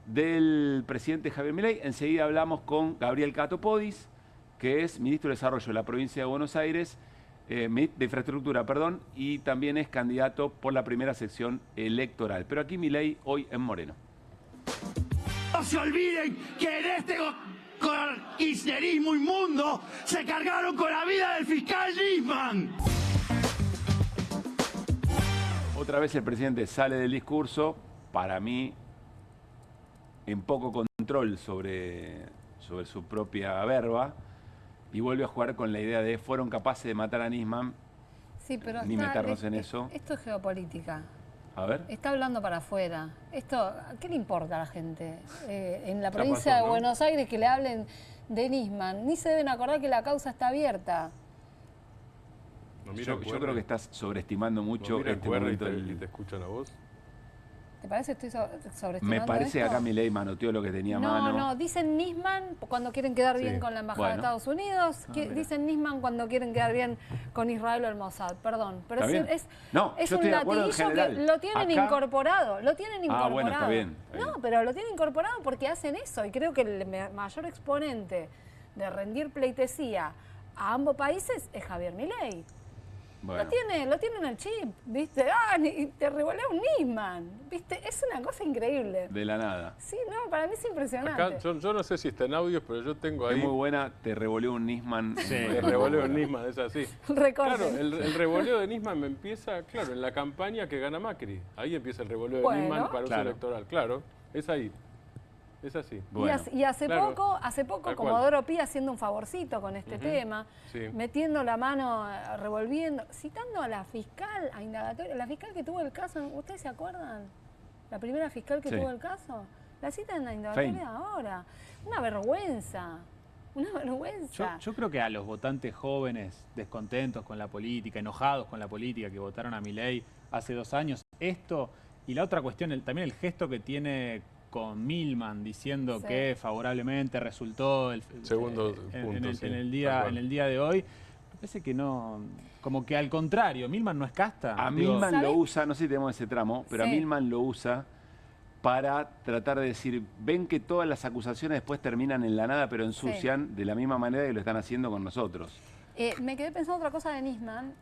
del presidente Javier Milei. Enseguida hablamos con Gabriel Catto Podis, que es ministro de Desarrollo de la provincia de Buenos Aires, de Infraestructura, perdón, y también es candidato por la primera sección electoral. Pero aquí Milei hoy en Moreno. No se olviden que en este kirchnerismo inmundo se cargaron con la vida del fiscal Nisman. Otra vez el presidente sale del discurso, para mí, en poco control sobre su propia verba, y vuelve a jugar con la idea de fueron capaces de matar a Nisman, sí, pero ni meternos en eso. Esto es geopolítica. A ver. Está hablando para afuera. Esto, ¿qué le importa a la gente? En la provincia de Buenos Aires que le hablen de Nisman, ni se deben acordar que la causa está abierta. Yo creo que estás sobreestimando mucho este momento. ¿Y te escuchan a vos? ¿Te parece que estoy sobreestimando Me parece esto? que acá Milei manoteó lo que tenía a mano. No, dicen Nisman cuando quieren quedar bien con la Embajada de Estados Unidos, dicen Nisman cuando quieren quedar bien con Israel o el Mossad, perdón. Pero es un latiguillo que lo tienen incorporado, Ah, bueno, está bien. No, pero lo tienen incorporado porque hacen eso, y creo que el mayor exponente de rendir pleitesía a ambos países es Javier Milei. Bueno. Lo tiene en el chip, ¿viste? Te revolea un Nisman, ¿viste? Es una cosa increíble. De la nada. Sí, no, para mí es impresionante. Acá, yo no sé si está en audios, pero yo tengo ahí... Es muy buena, te revoleó un Nisman. Sí, te revoleo un Nisman, es así. Claro, el revoleo de Nisman me empieza, claro, en la campaña que gana Macri. Ahí empieza el revoleo de Nisman para uso electoral. Claro, es ahí. Es así. Bueno, y hace poco Comodoro Pi haciendo un favorcito con este tema, metiendo la mano, revolviendo, citando a la fiscal, a indagatoria, la fiscal que tuvo el caso, ¿ustedes se acuerdan? La primera fiscal que tuvo el caso, la cita en la indagatoria ahora. Una vergüenza. Una vergüenza. Yo creo que a los votantes jóvenes, descontentos con la política, enojados con la política, que votaron a Milei hace 2 años, esto, y la otra cuestión, también el gesto que tiene con Milman diciendo que favorablemente resultó el segundo punto, en el día de hoy, me parece que no, como que al contrario, Milman no es casta. A Milman lo usa, no sé si tenemos ese tramo, pero a Milman lo usa para tratar de decir, ven que todas las acusaciones después terminan en la nada, pero ensucian de la misma manera que lo están haciendo con nosotros. Me quedé pensando otra cosa de Nisman.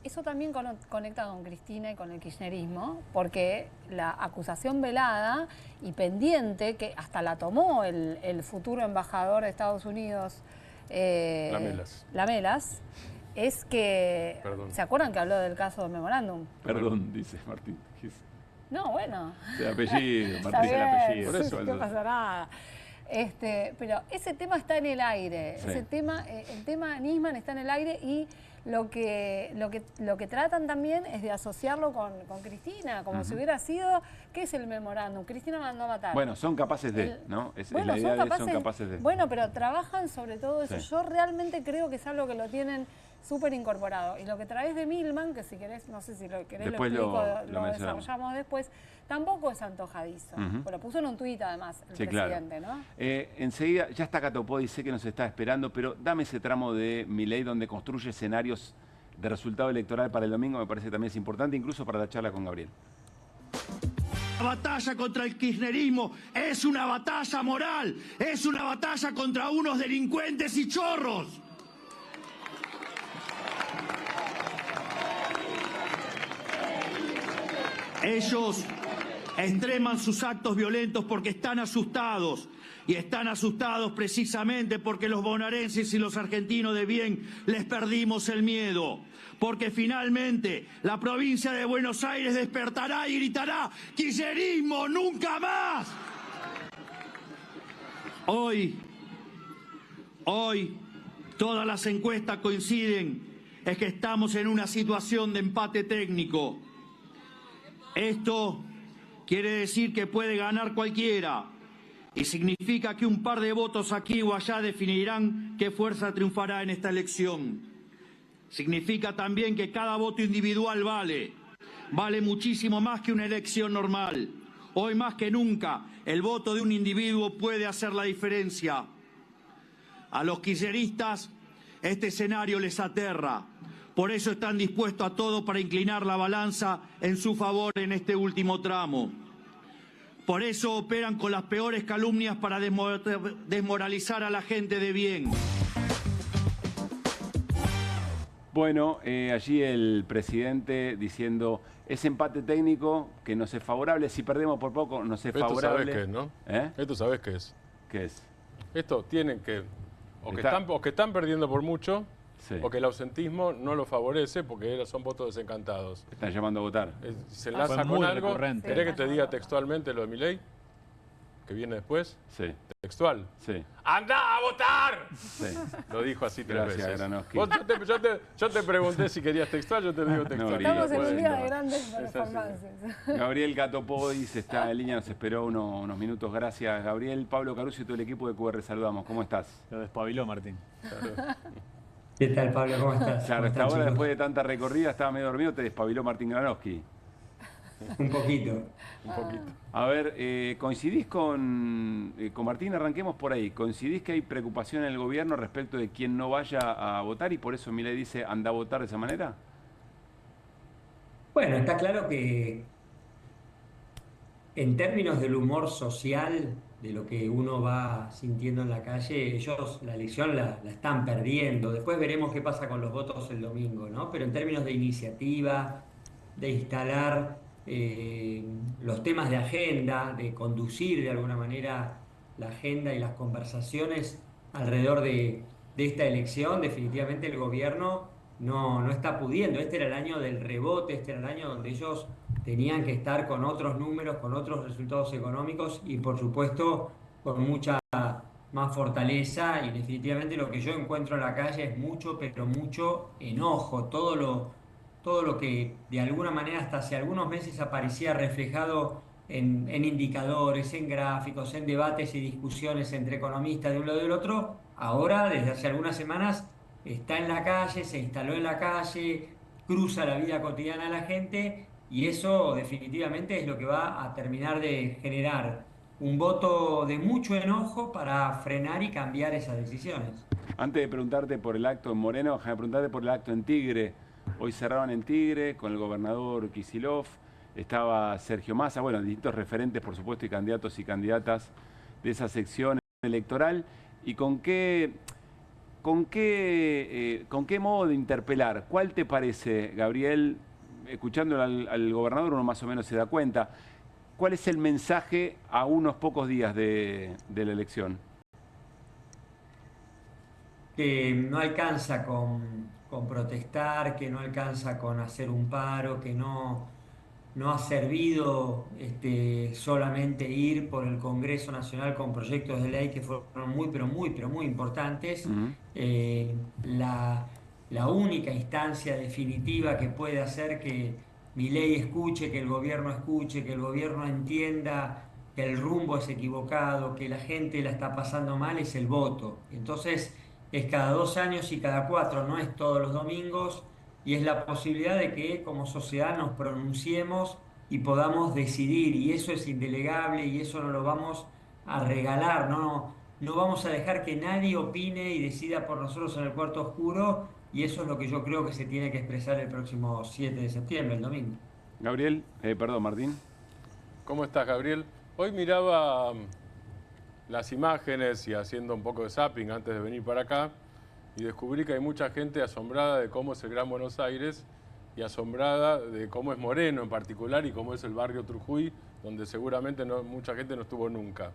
Eso también conecta con Cristina y con el kirchnerismo, porque la acusación velada y pendiente, que hasta la tomó el futuro embajador de Estados Unidos, Lamelas, es que... Perdón. ¿Se acuerdan que habló del caso del memorándum? Perdón, dice Martín. No, bueno. El apellido, Martín, el apellido. Por eso, no pasa nada. Pero ese tema está en el aire. Sí. Ese tema, el tema Nisman está en el aire y lo que tratan también es de asociarlo con Cristina, como si hubiera sido, ¿qué es el memorándum? Cristina mandó a matar. Bueno, son capaces de, ¿no? Bueno, la idea son capaces de. Bueno, pero trabajan sobre todo eso. Sí. Yo realmente creo que es algo que lo tienen súper incorporado. Y lo que traes de Milman, que si querés, no sé si lo querés, después lo desarrollamos después, tampoco es antojadizo. Lo puso en un tuit además el presidente, claro. ¿no? Enseguida, ya está Catopodi, sé que nos está esperando, pero dame ese tramo de Milei donde construye escenarios de resultado electoral para el domingo, me parece que también es importante, incluso para la charla con Gabriel. La batalla contra el kirchnerismo es una batalla moral, es una batalla contra unos delincuentes y chorros. Ellos extreman sus actos violentos porque están asustados. Y están asustados precisamente porque los bonaerenses y los argentinos de bien les perdimos el miedo. Porque finalmente la provincia de Buenos Aires despertará y gritará: ¡kirchnerismo nunca más! Hoy, todas las encuestas coinciden en que estamos en una situación de empate técnico. Esto quiere decir que puede ganar cualquiera y significa que un par de votos aquí o allá definirán qué fuerza triunfará en esta elección. Significa también que cada voto individual vale muchísimo más que una elección normal. Hoy más que nunca, el voto de un individuo puede hacer la diferencia. A los kirchneristas este escenario les aterra. Por eso están dispuestos a todo para inclinar la balanza en su favor en este último tramo. Por eso operan con las peores calumnias para desmoralizar a la gente de bien. Bueno, allí el presidente diciendo, ese empate técnico que nos es favorable, si perdemos por poco nos es favorable. Esto sabés qué es, ¿no? Esto sabés qué es. ¿Qué es? Esto tienen que, o que están perdiendo por mucho, o que el ausentismo no lo favorece porque son votos desencantados. Están llamando a votar. Se enlaza con algo. ¿Querés que te diga textualmente lo de Milei? ¿Que viene después? Sí. ¿Textual? Sí. ¡Anda a votar! Sí. Lo dijo así 3 Gracias, veces. Granoski. Yo te pregunté si querías textual, yo te digo textual. Estamos en un día de grandes performances. Gabriel Catopodis está en línea, nos esperó unos minutos. Gracias, Gabriel. Pablo Caruso y todo el equipo de QR, saludamos. ¿Cómo estás? Lo despabiló, Martín. Claro. ¿Qué tal, Pablo? ¿Cómo estás? Claro, ¿Cómo hasta ahora, chicos? después de tanta recorrida, estaba medio dormido, te despabiló Martín Granoski. Un poquito. Un poquito. A ver, ¿coincidís con Martín? Arranquemos por ahí. ¿Coincidís que hay preocupación en el gobierno respecto de quién no vaya a votar y por eso Milei dice anda a votar de esa manera? Bueno, está claro que en términos del humor social, de lo que uno va sintiendo en la calle, ellos la elección la están perdiendo. Después veremos qué pasa con los votos el domingo, ¿no? Pero en términos de iniciativa, de instalar los temas de agenda, de conducir de alguna manera la agenda y las conversaciones alrededor de esta elección, definitivamente el gobierno no está pudiendo. Este era el año del rebote, este era el año donde ellos tenían que estar con otros números, con otros resultados económicos y por supuesto con mucha más fortaleza, y definitivamente lo que yo encuentro en la calle es mucho, pero mucho enojo. Todo lo que de alguna manera hasta hace algunos meses aparecía reflejado en indicadores, en gráficos, en debates y discusiones entre economistas de un lado y del otro, ahora desde hace algunas semanas está en la calle, se instaló en la calle, cruza la vida cotidiana de la gente, y eso definitivamente es lo que va a terminar de generar un voto de mucho enojo para frenar y cambiar esas decisiones. Antes de preguntarte por el acto en Moreno, déjame preguntarte por el acto en Tigre. Hoy cerraban en Tigre con el gobernador Kicillof, estaba Sergio Massa, bueno, distintos referentes, por supuesto, y candidatos y candidatas de esa sección electoral. ¿Y con qué modo de interpelar? ¿Cuál te parece, Gabriel? Escuchando al gobernador uno más o menos se da cuenta. ¿Cuál es el mensaje a unos pocos días de la elección? Que no alcanza con protestar, que no alcanza con hacer un paro, que no ha servido solamente ir por el Congreso Nacional con proyectos de ley que fueron muy importantes. La única instancia definitiva que puede hacer que Milei escuche, que el gobierno escuche, que el gobierno entienda que el rumbo es equivocado, que la gente la está pasando mal, es el voto. Entonces es cada 2 años y cada 4, no es todos los domingos, y es la posibilidad de que como sociedad nos pronunciemos y podamos decidir, y eso es indelegable y eso no lo vamos a regalar, no vamos a dejar que nadie opine y decida por nosotros en el cuarto oscuro, y eso es lo que yo creo que se tiene que expresar el próximo 7 de septiembre, el domingo. Gabriel, Martín. ¿Cómo estás, Gabriel? Hoy miraba las imágenes y haciendo un poco de zapping antes de venir para acá, y descubrí que hay mucha gente asombrada de cómo es el Gran Buenos Aires y asombrada de cómo es Moreno en particular y cómo es el barrio Trujuy, donde seguramente mucha gente no estuvo nunca.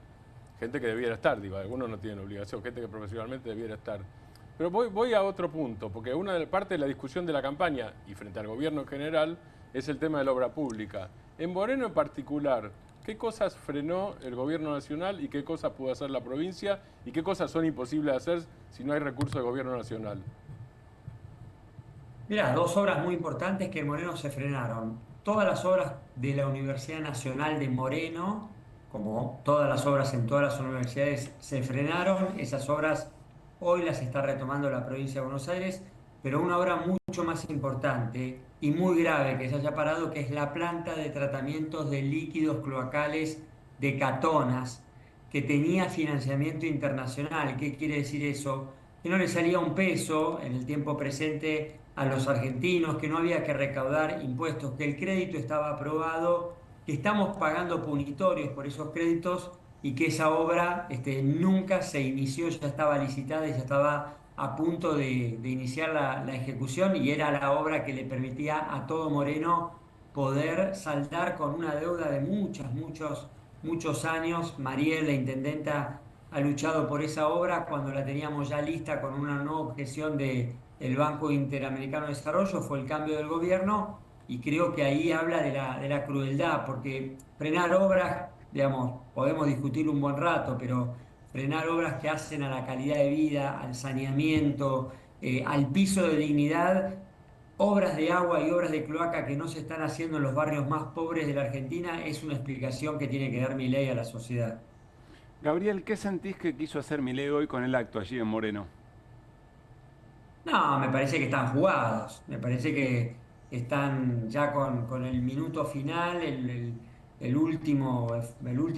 Gente que debiera estar, digo, algunos no tienen obligación, gente que profesionalmente debiera estar. Pero voy a otro punto, porque una parte de la discusión de la campaña y frente al gobierno en general es el tema de la obra pública. En Moreno en particular, ¿qué cosas frenó el gobierno nacional y qué cosas pudo hacer la provincia y qué cosas son imposibles de hacer si no hay recursos del gobierno nacional? Mirá, 2 obras muy importantes que en Moreno se frenaron. Todas las obras de la Universidad Nacional de Moreno, como todas las obras en todas las universidades, se frenaron. Esas obras hoy las está retomando la provincia de Buenos Aires, pero una obra mucho más importante y muy grave que se haya parado, que es la planta de tratamientos de líquidos cloacales de Catonas, que tenía financiamiento internacional. ¿Qué quiere decir eso? Que no le salía un peso en el tiempo presente a los argentinos, que no había que recaudar impuestos, que el crédito estaba aprobado, que estamos pagando punitorios por esos créditos y que esa obra nunca se inició, ya estaba licitada y ya estaba a punto de iniciar la ejecución, y era la obra que le permitía a todo Moreno poder saldar con una deuda de muchos años. Mariel, la intendenta, ha luchado por esa obra cuando la teníamos ya lista con una nueva objeción del Banco Interamericano de Desarrollo. Fue el cambio del gobierno y creo que ahí habla de la crueldad, porque frenar obras, digamos, podemos discutir un buen rato, pero frenar obras que hacen a la calidad de vida, al saneamiento, al piso de dignidad, obras de agua y obras de cloaca que no se están haciendo en los barrios más pobres de la Argentina, es una explicación que tiene que dar Milei a la sociedad. Gabriel, ¿qué sentís que quiso hacer Milei hoy con el acto allí en Moreno? No, me parece que están jugados, me parece que están ya con el minuto final, el último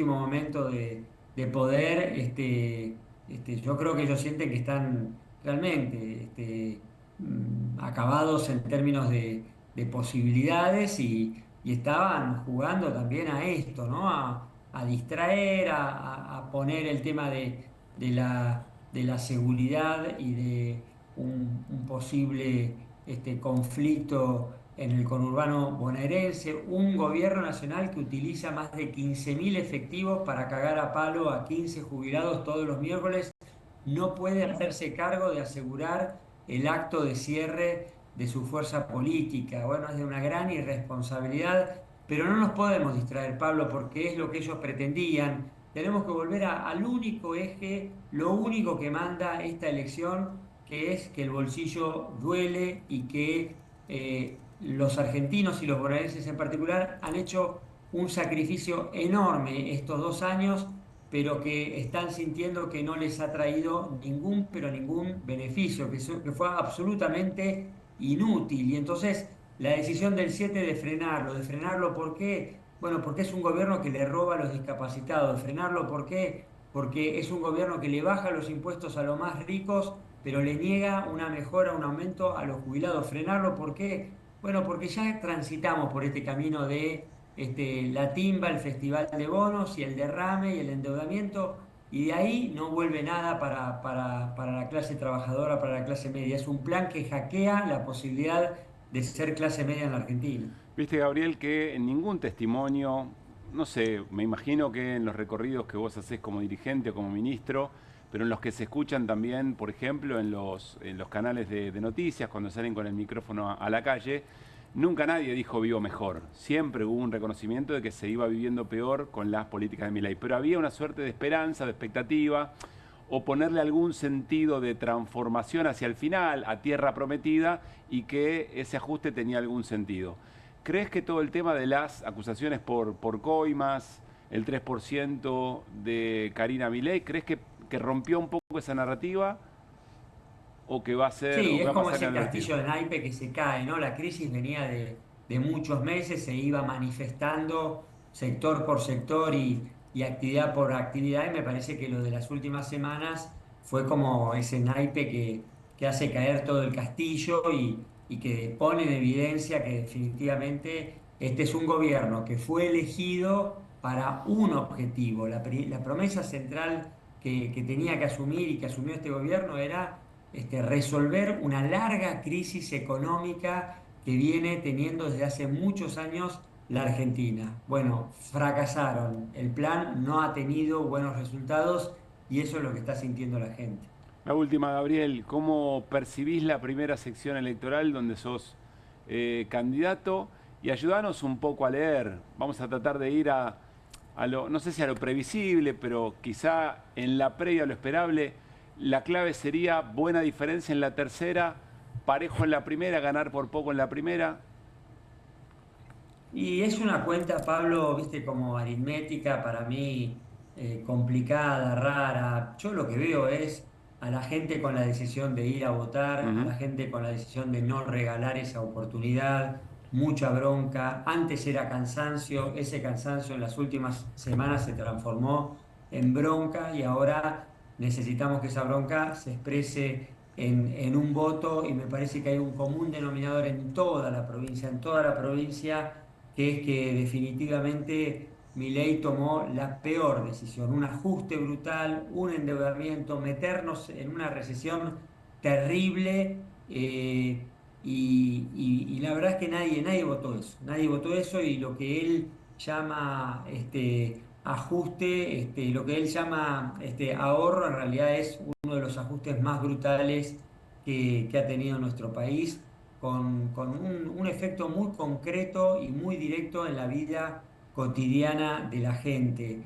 momento de poder. Yo creo que ellos sienten que están realmente acabados en términos de posibilidades y estaban jugando también a esto, ¿no? A distraer, a poner el tema de la seguridad y de un posible conflicto en el conurbano bonaerense, un gobierno nacional que utiliza más de 15.000 efectivos para cagar a palo a 15 jubilados todos los miércoles, no puede hacerse cargo de asegurar el acto de cierre de su fuerza política. Bueno, es de una gran irresponsabilidad, pero no nos podemos distraer, Pablo, porque es lo que ellos pretendían. Tenemos que volver al único eje, lo único que manda esta elección, que es que el bolsillo duele y que los argentinos y los bonaerenses en particular han hecho un sacrificio enorme estos 2 años, pero que están sintiendo que no les ha traído ningún beneficio, que fue absolutamente inútil. Y entonces la decisión del 7 de frenarlo, ¿por qué? Bueno, porque es un gobierno que le roba a los discapacitados. Frenarlo, ¿por qué? Porque es un gobierno que le baja los impuestos a los más ricos, pero le niega una mejora, un aumento a los jubilados. Frenarlo, ¿por qué? Bueno, porque ya transitamos por este camino de la timba, el festival de bonos y el derrame y el endeudamiento, y de ahí no vuelve nada para la clase trabajadora, para la clase media. Es un plan que hackea la posibilidad de ser clase media en la Argentina. Viste, Gabriel, que en ningún testimonio, no sé, me imagino que en los recorridos que vos hacés como dirigente o como ministro, pero en los que se escuchan también, por ejemplo, en los canales de noticias, cuando salen con el micrófono a la calle, nunca nadie dijo vivo mejor. Siempre hubo un reconocimiento de que se iba viviendo peor con las políticas de Milei. Pero había una suerte de esperanza, de expectativa, o ponerle algún sentido de transformación hacia el final, a tierra prometida, y que ese ajuste tenía algún sentido. ¿Crees que todo el tema de las acusaciones por coimas, el 3% de Karina Milei, crees que rompió un poco esa narrativa? ¿O que va a ser? Sí, es como ese castillo castillo de naipe que se cae, ¿no? La crisis venía de muchos meses, se iba manifestando sector por sector y actividad por actividad, y me parece que lo de las últimas semanas fue como ese naipe que hace caer todo el castillo y que pone en evidencia que definitivamente este es un gobierno que fue elegido para un objetivo. La promesa central que tenía que asumir y que asumió este gobierno era resolver una larga crisis económica que viene teniendo desde hace muchos años la Argentina. Bueno, fracasaron. El plan no ha tenido buenos resultados y eso es lo que está sintiendo la gente. La última, Gabriel, ¿cómo percibís la primera sección electoral donde sos candidato? Y ayúdanos un poco a leer. Vamos a tratar de ir a lo, no sé si a lo previsible, pero quizá en la previa a lo esperable. La clave sería buena diferencia en la tercera, parejo en la primera, ganar por poco en la primera. Y es una cuenta, Pablo, viste, como aritmética, para mí complicada, rara. Yo lo que veo es a la gente con la decisión de ir a votar, a la gente con la decisión de no regalar esa oportunidad, mucha bronca. Antes era cansancio, ese cansancio en las últimas semanas se transformó en bronca y ahora necesitamos que esa bronca se exprese en un voto, y me parece que hay un común denominador en toda la provincia, que es que definitivamente Milei tomó la peor decisión, un ajuste brutal, un endeudamiento, meternos en una recesión terrible, y la verdad es que nadie votó eso, y lo que él llama ajuste, lo que él llama ahorro, en realidad es uno de los ajustes más brutales que ha tenido nuestro país, con un efecto muy concreto y muy directo en la vida cotidiana de la gente.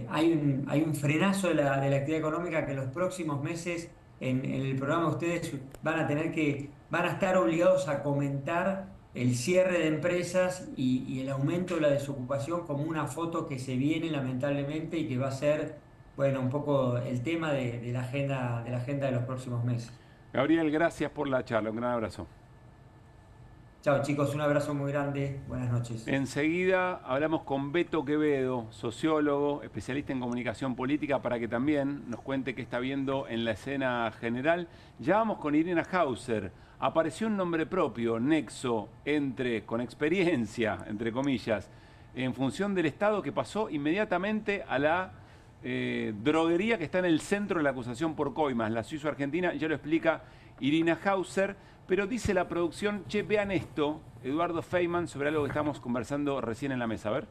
Hay un frenazo de la actividad económica que en los próximos meses en el programa ustedes van a estar obligados a comentar el cierre de empresas y el aumento de la desocupación como una foto que se viene lamentablemente y que va a ser, bueno, un poco el tema de la agenda de los próximos meses. Gabriel, gracias por la charla, un gran abrazo. Chao chicos, un abrazo muy grande, buenas noches. Enseguida hablamos con Beto Quevedo, sociólogo, especialista en comunicación política, para que también nos cuente qué está viendo en la escena general. Ya vamos con Irina Hauser. Apareció un nombre propio, nexo, con experiencia, entre comillas, en función del Estado, que pasó inmediatamente a la droguería que está en el centro de la acusación por coimas, la suizo-argentina. Ya lo explica Irina Hauser. Pero dice la producción, che, vean esto, Eduardo Feynman, sobre algo que estamos conversando recién en la mesa. A ver.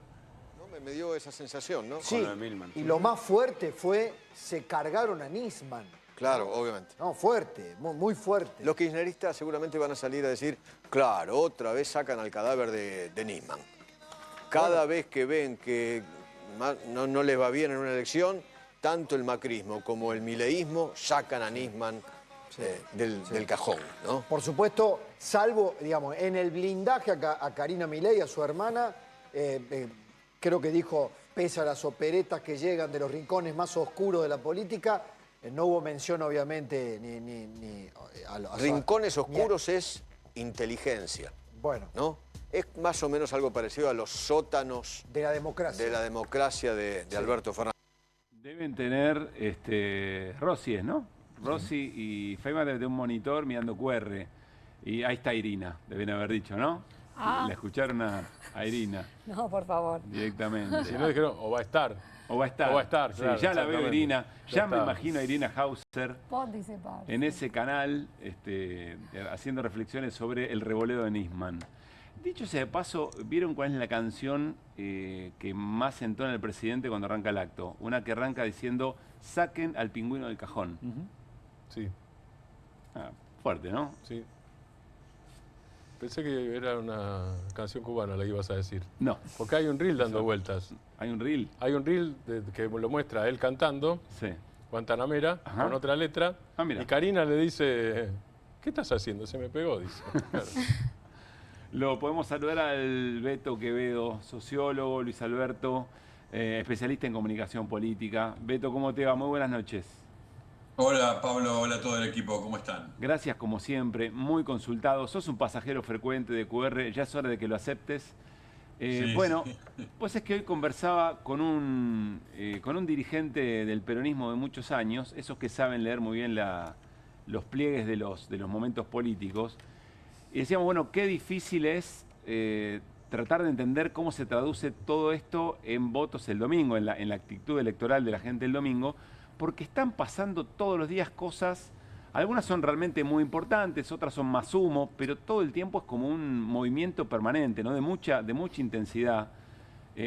No, me dio esa sensación, ¿no? Sí, y lo más fuerte fue, se cargaron a Nisman. Claro, obviamente. No, fuerte, muy fuerte. Los kirchneristas seguramente van a salir a decir, claro, otra vez sacan al cadáver de Nisman. Cada vez que ven que no les va bien en una elección, tanto el macrismo como el mileísmo sacan a Nisman del cajón, ¿no? Por supuesto, salvo, digamos, en el blindaje a Karina Milei, a su hermana, creo que dijo, pese a las operetas que llegan de los rincones más oscuros de la política, no hubo mención, obviamente, ni a rincones oscuros es inteligencia. Bueno. ¿No? Es más o menos algo parecido a los sótanos de la democracia. De la democracia de Alberto Fernández. Deben tener Rossi, ¿no? Rossi y Feynman deben tener un monitor mirando QR. Y ahí está Irina, deben haber dicho, ¿no? Ah. Le escucharon a Irina. No, por favor. Directamente. Si no dijeron, o va a estar. O va a estar. O va a estar, sí, claro, ya la veo Irina. Ya me está. imagino a Irina Hauser Participar. en ese canal haciendo reflexiones sobre el revoleo de Nisman. Dicho sea de paso, ¿vieron cuál es la canción que más entona el presidente cuando arranca el acto? Una que arranca diciendo, saquen al pingüino del cajón. Sí. Fuerte, ¿no? Sí. Pensé que era una canción cubana la que ibas a decir. No. Porque hay un reel dando vueltas. ¿Hay un reel? Hay un reel que lo muestra él cantando, Guantanamera, con otra letra. Y Karina le dice, ¿qué estás haciendo? Se me pegó, dice. Claro. Lo podemos saludar al Beto Quevedo, sociólogo, Luis Alberto, especialista en comunicación política. Beto, ¿cómo te va? Muy buenas noches. Hola Pablo, hola a todo el equipo, ¿cómo están? Gracias como siempre, muy consultado. Sos un pasajero frecuente de QR, ya es hora de que lo aceptes. Bueno, pues es que hoy conversaba con un dirigente del peronismo de muchos años, esos que saben leer muy bien los pliegues de los momentos políticos. Y decíamos, bueno, qué difícil es tratar de entender cómo se traduce todo esto en votos el domingo, en la actitud electoral de la gente el domingo, porque están pasando todos los días cosas, algunas son realmente muy importantes, otras son más humo, pero todo el tiempo es como un movimiento permanente, ¿no? de mucha intensidad.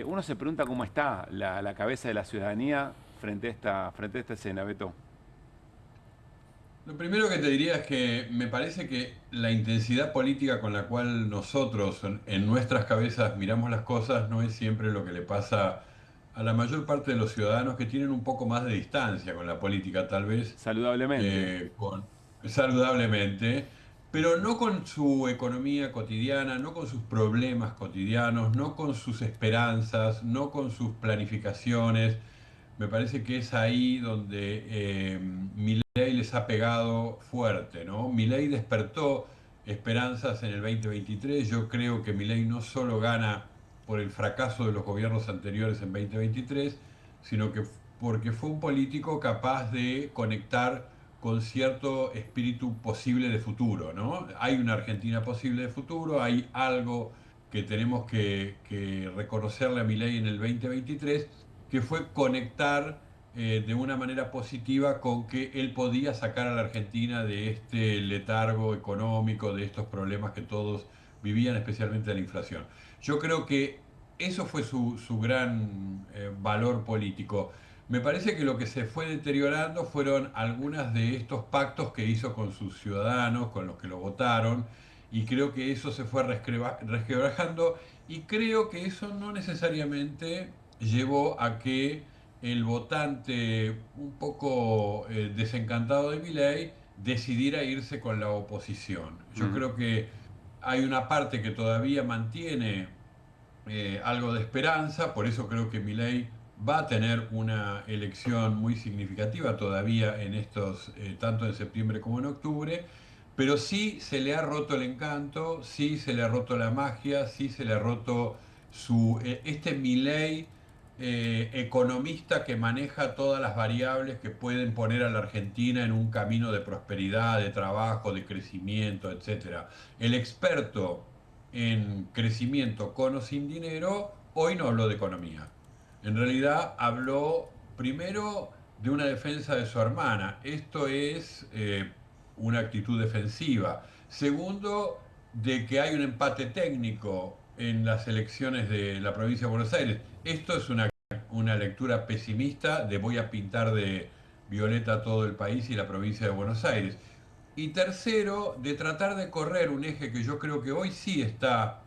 Uno se pregunta cómo está la cabeza de la ciudadanía frente a esta escena, Beto. Lo primero que te diría es que me parece que la intensidad política con la cual nosotros en nuestras cabezas miramos las cosas no es siempre lo que le pasa a la mayor parte de los ciudadanos que tienen un poco más de distancia con la política, tal vez. Saludablemente. Saludablemente, pero no con su economía cotidiana, no con sus problemas cotidianos, no con sus esperanzas, no con sus planificaciones. Me parece que es ahí donde Milei les ha pegado fuerte, ¿no? Milei despertó esperanzas en el 2023. Yo creo que Milei no solo gana por el fracaso de los gobiernos anteriores en 2023, sino que porque fue un político capaz de conectar con cierto espíritu posible de futuro, ¿no? Hay una Argentina posible de futuro, hay algo que tenemos que reconocerle a Milei en el 2023, que fue conectar de una manera positiva con que él podía sacar a la Argentina de este letargo económico, de estos problemas que todos vivían, especialmente la inflación. Yo creo que eso fue su gran valor político. Me parece que lo que se fue deteriorando fueron algunos de estos pactos que hizo con sus ciudadanos, con los que lo votaron, y creo que eso se fue resquebrajando, y creo que eso no necesariamente llevó a que el votante un poco desencantado de Milei decidiera irse con la oposición. Yo creo que hay una parte que todavía mantiene algo de esperanza, por eso creo que Milei va a tener una elección muy significativa todavía en estos, tanto en septiembre como en octubre, pero sí se le ha roto el encanto, sí se le ha roto la magia, sí se le ha roto este Milei economista que maneja todas las variables que pueden poner a la Argentina en un camino de prosperidad, de trabajo, de crecimiento, etc. El experto en crecimiento con o sin dinero hoy no habló de economía. En realidad habló primero de una defensa de su hermana. Esto es una actitud defensiva. Segundo, de que hay un empate técnico en las elecciones de la provincia de Buenos Aires. Esto es una lectura pesimista de voy a pintar de violeta todo el país y la provincia de Buenos Aires. Y tercero, de tratar de correr un eje que yo creo que hoy sí está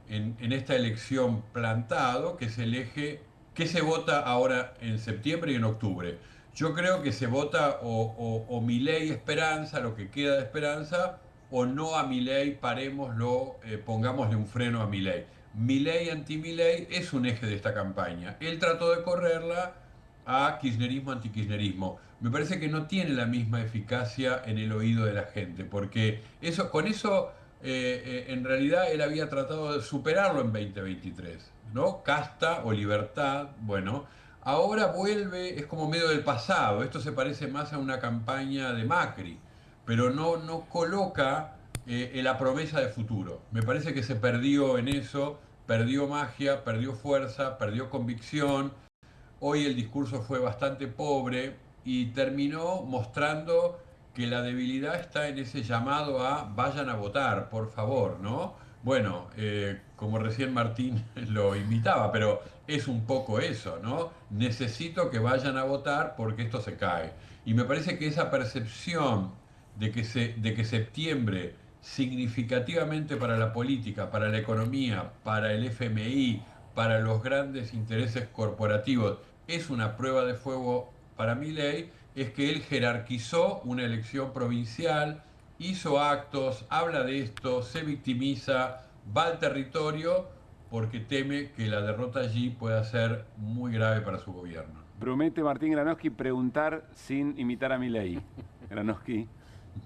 en esta elección plantado, que es el eje que se vota ahora en septiembre y en octubre. Yo creo que se vota o Milei Esperanza, lo que queda de Esperanza, o no a Milei, parémoslo, pongámosle un freno a Milei. Milei anti-Milei es un eje de esta campaña. Él trató de correrla a kirchnerismo anti-kirchnerismo. Me parece que no tiene la misma eficacia en el oído de la gente, porque con eso en realidad él había tratado de superarlo en 2023, ¿no? Casta o libertad, bueno, ahora vuelve, es como medio del pasado. Esto se parece más a una campaña de Macri, pero no coloca la promesa de futuro. Me parece que se perdió en eso, perdió magia, perdió fuerza, perdió convicción. Hoy el discurso fue bastante pobre y terminó mostrando que la debilidad está en ese llamado a vayan a votar, por favor, ¿no? bueno, como recién Martín lo invitaba, pero es un poco eso, ¿no? Necesito que vayan a votar porque esto se cae. Y me parece que esa percepción de que septiembre significativamente para la política, para la economía, para el FMI, para los grandes intereses corporativos, es una prueba de fuego para Milei, es que él jerarquizó una elección provincial, hizo actos, habla de esto, se victimiza, va al territorio porque teme que la derrota allí pueda ser muy grave para su gobierno. Promete Martín Granowski preguntar sin imitar a Milei. Granowski.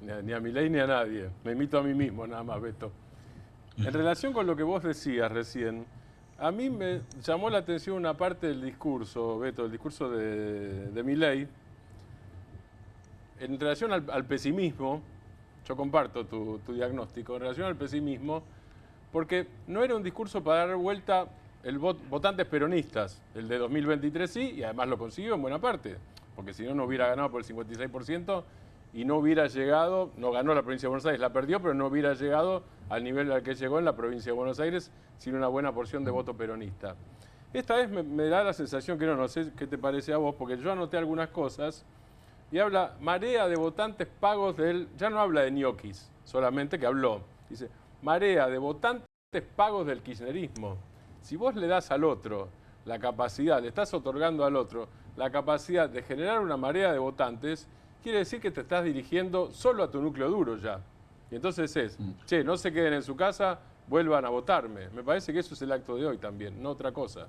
Ni a Milei ni a nadie. Me imito a mí mismo nada más, Beto. En relación con lo que vos decías recién, a mí me llamó la atención una parte del discurso, Beto, el discurso de Milei. En relación al pesimismo, yo comparto tu diagnóstico, en relación al pesimismo, porque no era un discurso para dar vuelta votantes peronistas. El de 2023 sí, y además lo consiguió en buena parte, porque si no, no hubiera ganado por el 56% y no hubiera llegado, no ganó la provincia de Buenos Aires, la perdió, pero no hubiera llegado al nivel al que llegó en la provincia de Buenos Aires sin una buena porción de voto peronista. Esta vez me da la sensación que no sé qué te parece a vos, porque yo anoté algunas cosas y habla marea de votantes pagos ya no habla de ñoquis solamente, que habló, dice marea de votantes pagos del kirchnerismo. Si vos le das al otro la capacidad, le estás otorgando al otro la capacidad de generar una marea de votantes, quiere decir que te estás dirigiendo solo a tu núcleo duro ya. Y entonces che, no se queden en su casa, vuelvan a votarme. Me parece que eso es el acto de hoy también, no otra cosa.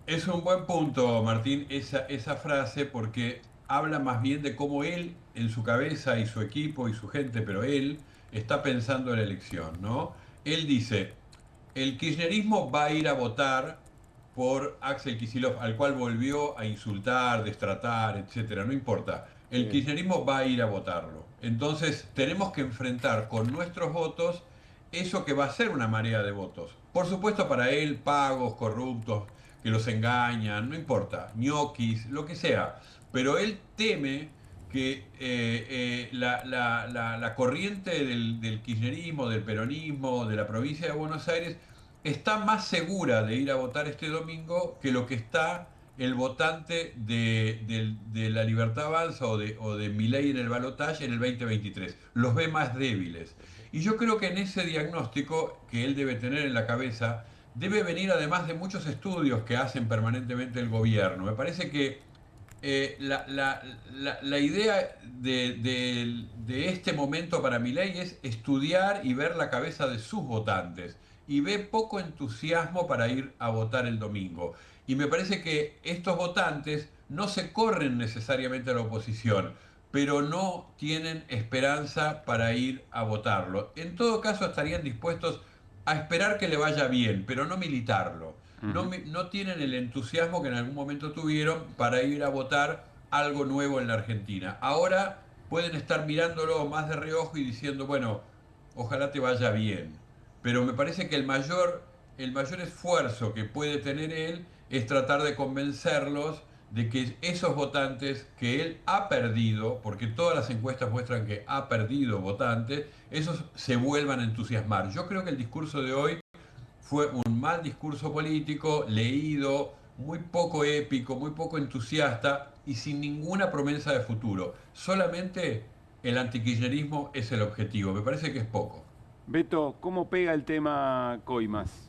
Es un buen punto, Martín, esa frase, porque habla más bien de cómo él, en su cabeza y su equipo y su gente, pero él está pensando en la elección, ¿no? Él dice, el kirchnerismo va a ir a votar por Axel Kicillof, al cual volvió a insultar, destratar, etcétera, no importa. El kirchnerismo va a ir a votarlo. Entonces tenemos que enfrentar con nuestros votos eso que va a ser una marea de votos. Por supuesto para él, pagos, corruptos, que los engañan, no importa, ñoquis, lo que sea. Pero él teme que la corriente del kirchnerismo, del peronismo, de la provincia de Buenos Aires, está más segura de ir a votar este domingo que lo que está el votante de la Libertad Avanza o de Milei en el balotaje en el 2023. Los ve más débiles. Y yo creo que en ese diagnóstico que él debe tener en la cabeza, debe venir además de muchos estudios que hacen permanentemente el gobierno. Me parece que la idea de este momento para Milei es estudiar y ver la cabeza de sus votantes. Y ve poco entusiasmo para ir a votar el domingo. Y me parece que estos votantes no se corren necesariamente a la oposición, pero no tienen esperanza para ir a votarlo. En todo caso estarían dispuestos a esperar que le vaya bien, pero no militarlo. No tienen el entusiasmo que en algún momento tuvieron para ir a votar algo nuevo en la Argentina. Ahora pueden estar mirándolo más de reojo y diciendo, bueno, ojalá te vaya bien. Pero me parece que el mayor esfuerzo que puede tener él es tratar de convencerlos de que esos votantes que él ha perdido, porque todas las encuestas muestran que ha perdido votantes, esos se vuelvan a entusiasmar. Yo creo que el discurso de hoy fue un mal discurso político, leído, muy poco épico, muy poco entusiasta y sin ninguna promesa de futuro. Solamente el antikirchnerismo es el objetivo. Me parece que es poco. Beto, ¿cómo pega el tema Coimas?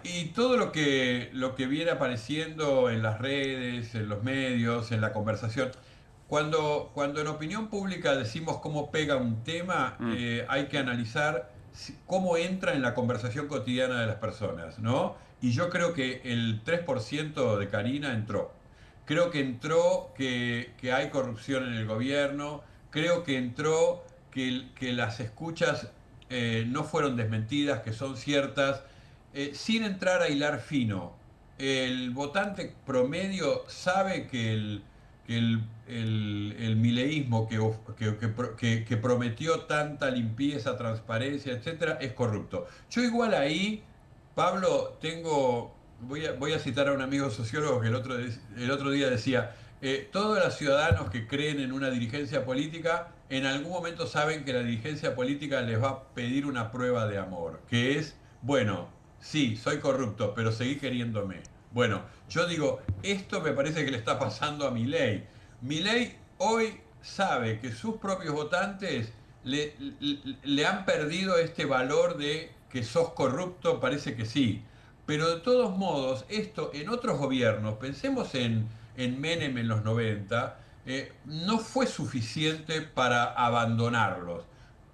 Y todo lo que viene apareciendo en las redes, en los medios, en la conversación. Cuando en opinión pública decimos cómo pega un tema, hay que analizar cómo entra en la conversación cotidiana de las personas, ¿no? Y yo creo que el 3% de Karina entró. Creo que entró que hay corrupción en el gobierno, creo que entró que las escuchas no fueron desmentidas, que son ciertas, sin entrar a hilar fino. El votante promedio sabe que el mileísmo que prometió tanta limpieza, transparencia, etcétera, es corrupto. Yo igual ahí, Pablo, voy a citar a un amigo sociólogo que el otro día decía todos los ciudadanos que creen en una dirigencia política, en algún momento saben que la dirigencia política les va a pedir una prueba de amor, que es, bueno, sí, soy corrupto, pero seguí queriéndome. Bueno, yo digo, esto me parece que le está pasando a Milei. Milei hoy sabe que sus propios votantes le han perdido este valor de que sos corrupto, parece que sí. Pero de todos modos, esto en otros gobiernos, pensemos en Menem en los 90, no fue suficiente para abandonarlos.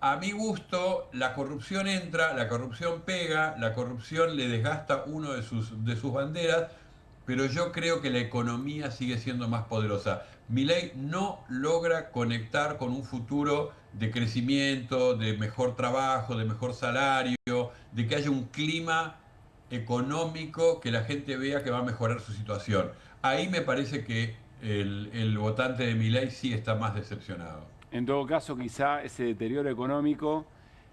A mi gusto, la corrupción entra, la corrupción pega, la corrupción le desgasta uno de sus banderas, pero yo creo que la economía sigue siendo más poderosa. Milei no logra conectar con un futuro de crecimiento, de mejor trabajo, de mejor salario, de que haya un clima económico que la gente vea que va a mejorar su situación. Ahí me parece que el votante de Milei sí está más decepcionado. En todo caso, quizá ese deterioro económico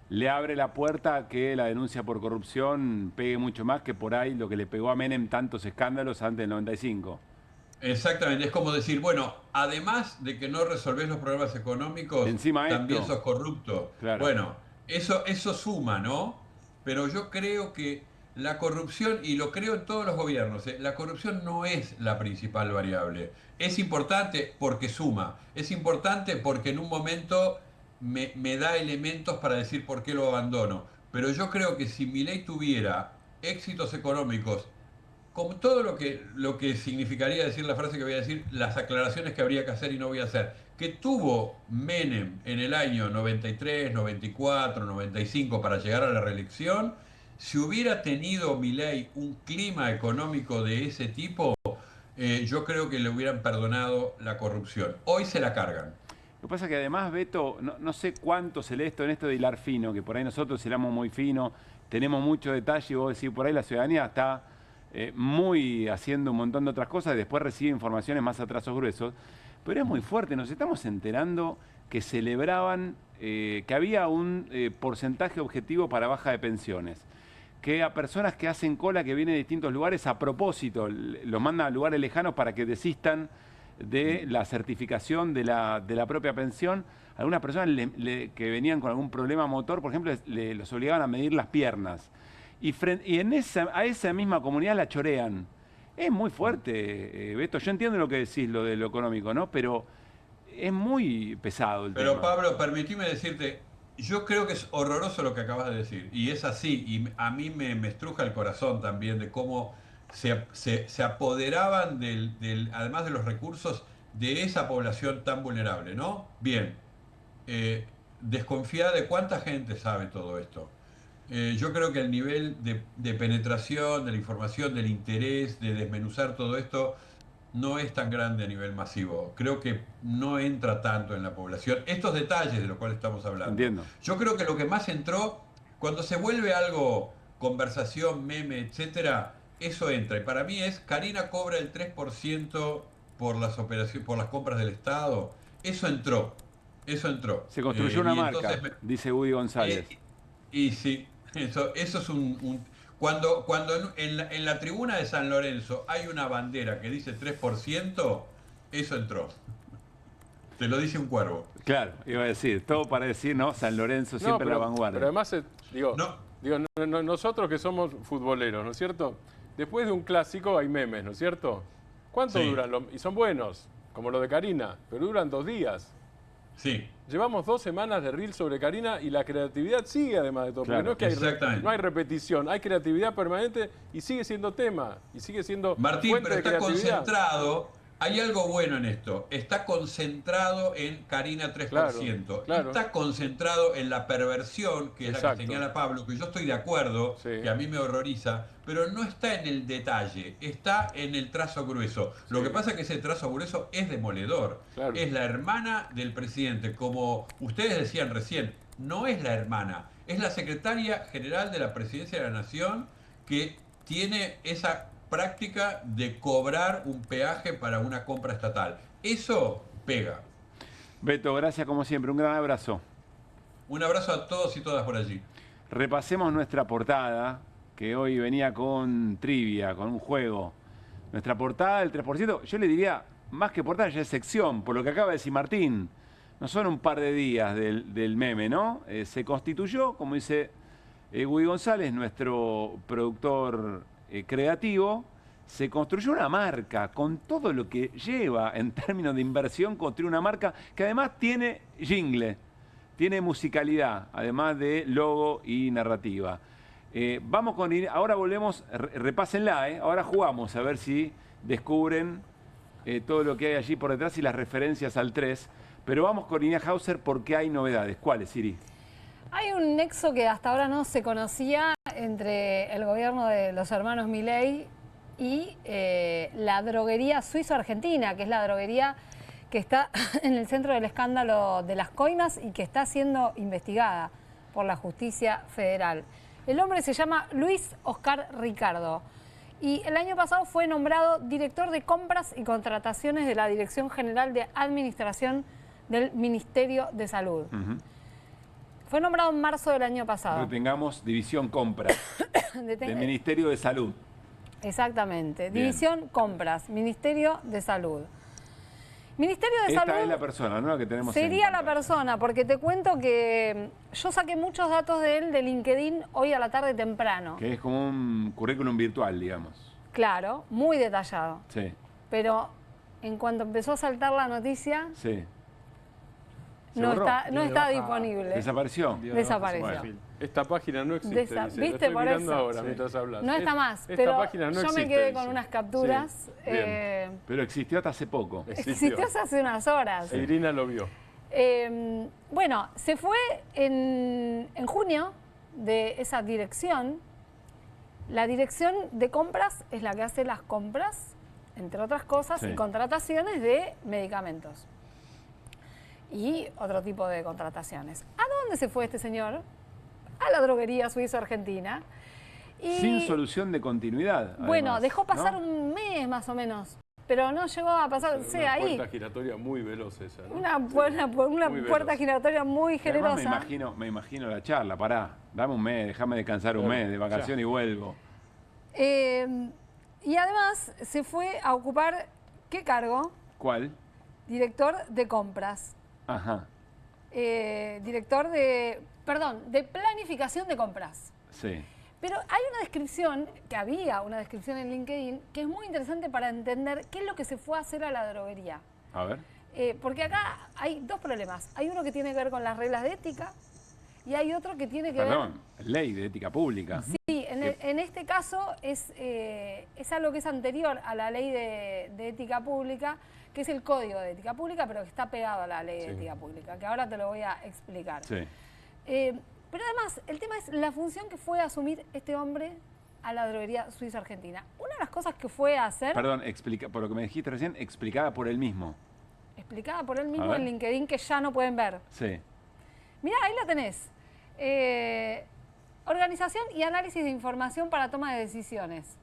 le abre la puerta a que la denuncia por corrupción pegue mucho más que por ahí lo que le pegó a Menem tantos escándalos antes del 95. Exactamente, es como decir, bueno, además de que no resolvés los problemas económicos, encima también sos corrupto. Claro. Bueno, eso suma, ¿no? Pero yo creo que la corrupción, y lo creo en todos los gobiernos, la corrupción no es la principal variable. Es importante porque suma, es importante porque en un momento me da elementos para decir por qué lo abandono. Pero yo creo que si Milei tuviera éxitos económicos, con todo lo que significaría decir la frase que voy a decir, las aclaraciones que habría que hacer y no voy a hacer, que tuvo Menem en el año 93, 94, 95 para llegar a la reelección, si hubiera tenido Milei un clima económico de ese tipo, yo creo que le hubieran perdonado la corrupción. Hoy se la cargan. Lo que pasa es que además, Beto, no sé cuánto se lee en esto de hilar fino, que por ahí nosotros hilamos muy fino, tenemos mucho detalle, y vos decís, por ahí la ciudadanía está muy haciendo un montón de otras cosas y después recibe informaciones más a trazos gruesos, pero es muy fuerte, nos estamos enterando que celebraban que había un porcentaje objetivo para baja de pensiones, que a personas que hacen cola, que vienen de distintos lugares, a propósito, los mandan a lugares lejanos para que desistan de la certificación de la propia pensión. Algunas personas que venían con algún problema motor, por ejemplo, los obligaban a medir las piernas. Y a esa misma comunidad la chorean. Es muy fuerte, Beto. Yo entiendo lo que decís, lo de lo económico, ¿no? Pero es muy pesado el tema. Pero Pablo, permitime decirte, yo creo que es horroroso lo que acabas de decir. Y es así. Y a mí me estruja el corazón también de cómo se apoderaban además de los recursos de esa población tan vulnerable, ¿no? Bien. Desconfiada de cuánta gente sabe todo esto. Yo creo que el nivel de penetración, de la información, del interés, de desmenuzar todo esto, no es tan grande a nivel masivo. Creo que no entra tanto en la población. Estos detalles de los cuales estamos hablando. Entiendo. Yo creo que lo que más entró, cuando se vuelve algo, conversación, meme, etcétera, eso entra. Y para mí es, Karina cobra el 3% por las operaciones, por las compras del Estado. Eso entró. Eso entró. Se construyó una marca, dice Woody González. Y sí. Eso es cuando en la tribuna de San Lorenzo hay una bandera que dice 3%, eso entró. Te lo dice un cuervo. Claro, iba a decir, todo para decir, ¿no? San Lorenzo siempre la vanguardia. Pero además, nosotros que somos futboleros, ¿no es cierto? Después de un clásico hay memes, ¿no es cierto? ¿Cuánto duran? Y son buenos, como los de Karina, pero duran 2 días. Sí. Llevamos 2 semanas de reel sobre Karina y la creatividad sigue además de todo. Claro, porque no es que no hay repetición, hay creatividad permanente y sigue siendo tema. Y sigue siendo Martín, fuente pero de está creatividad. concentrado. Hay algo bueno en esto. Está concentrado en Karina 3%. Claro. Está concentrado en la perversión, que es la que señala Pablo, que yo estoy de acuerdo, que a mí me horroriza, pero no está en el detalle, está en el trazo grueso. Lo que pasa es que ese trazo grueso es demoledor. Claro. Es la hermana del presidente, como ustedes decían recién, no es la hermana, es la secretaria general de la Presidencia de la Nación que tiene esa práctica de cobrar un peaje para una compra estatal. Eso pega. Beto, gracias como siempre. Un gran abrazo. Un abrazo a todos y todas por allí. Repasemos nuestra portada, que hoy venía con trivia, con un juego. Nuestra portada del 3%, yo le diría más que portada, ya es sección, por lo que acaba de decir Martín. No son un par de días del meme, ¿no? Se constituyó, como dice Guy González, nuestro productor creativo, se construyó una marca con todo lo que lleva en términos de inversión, construir una marca que además tiene jingle, tiene musicalidad, además de logo y narrativa. Vamos con... Ahora volvemos, repásenla, ahora jugamos a ver si descubren todo lo que hay allí por detrás y las referencias al 3. Pero vamos con Irina Hauser porque hay novedades. ¿Cuáles, Iri? Hay un nexo que hasta ahora no se conocía entre el gobierno de los hermanos Milei y la droguería suizo-argentina, que es la droguería que está en el centro del escándalo de las coimas y que está siendo investigada por la justicia federal. El hombre se llama Luis Oscar Ricardo y el año pasado fue nombrado director de compras y contrataciones de la Dirección General de Administración del Ministerio de Salud. Fue nombrado en marzo del año pasado. Tengamos División Compras del Ministerio de Salud. Exactamente. Bien. División Compras, Ministerio de Salud. Ministerio de Salud... Esta es la persona, ¿no? La que tenemos sería la persona, porque te cuento que yo saqué muchos datos de él de LinkedIn hoy a la tarde temprano. Que es como un currículum virtual, digamos. Claro, muy detallado. Sí. Pero en cuanto empezó a saltar la noticia... Sí. No está disponible. ¿Desapareció? Desapareció. Bueno, esta página no existe. ¿Viste por eso? Ahora, mientras hablas. No está más, pero página no existe, yo me quedé con unas capturas. Sí. Pero existió hasta hace poco. Existió hace unas horas. Irina lo vio. Bueno, se fue en junio de esa dirección. La dirección de compras es la que hace las compras, entre otras cosas, y contrataciones de medicamentos. Y otro tipo de contrataciones. ¿A dónde se fue este señor? A la droguería suizo-argentina. Sin solución de continuidad. Además, bueno, dejó pasar un mes más o menos, pero no llegó a pasar, ahí. Una puerta giratoria muy veloz esa, ¿no? Una puerta giratoria muy generosa. Me imagino la charla, pará, dame un mes, déjame descansar un mes de vacación y vuelvo. Y además se fue a ocupar, ¿qué cargo? ¿Cuál? Director de compras. Ajá. Director de planificación de compras. Sí. Pero hay una descripción, había una descripción en LinkedIn, que es muy interesante para entender qué es lo que se fue a hacer a la droguería. A ver. Porque acá hay dos problemas. Hay uno que tiene que ver con las reglas de ética y hay otro que tiene que ver... Ley de ética pública. Sí, en este caso es algo que es anterior a la ley de ética pública, que es el Código de Ética Pública, pero que está pegado a la Ley de Ética Pública, que ahora te lo voy a explicar. Sí. Pero además, el tema es la función que fue a asumir este hombre a la droguería suizo-argentina. Una de las cosas que fue a hacer... Perdón, por lo que me dijiste recién, explicada por él mismo. Explicada por él mismo en LinkedIn, que ya no pueden ver. Sí. Mirá, ahí la tenés. Organización y análisis de información para toma de decisiones.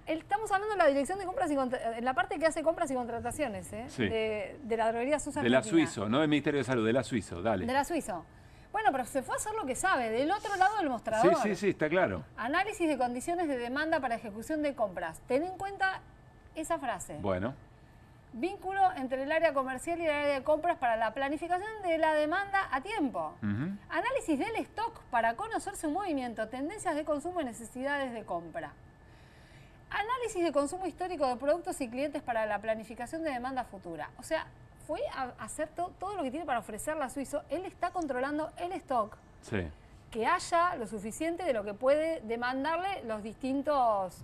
Estamos hablando de la dirección de compras y la parte que hace compras y contrataciones de la droguería suizo-argentina. De la Suizo, no del Ministerio de Salud, de la Suizo, dale. De la Suizo. Bueno, pero se fue a hacer lo que sabe, del otro lado del mostrador. Sí, está claro. Análisis de condiciones de demanda para ejecución de compras. Ten en cuenta esa frase. Bueno. Vínculo entre el área comercial y el área de compras para la planificación de la demanda a tiempo. Análisis del stock para conocer su movimiento, tendencias de consumo y necesidades de compra. Análisis de consumo histórico de productos y clientes para la planificación de demanda futura. O sea, fue a hacer todo lo que tiene para ofrecerle a Suizo. Él está controlando el stock. Sí. Que haya lo suficiente de lo que puede demandarle los distintos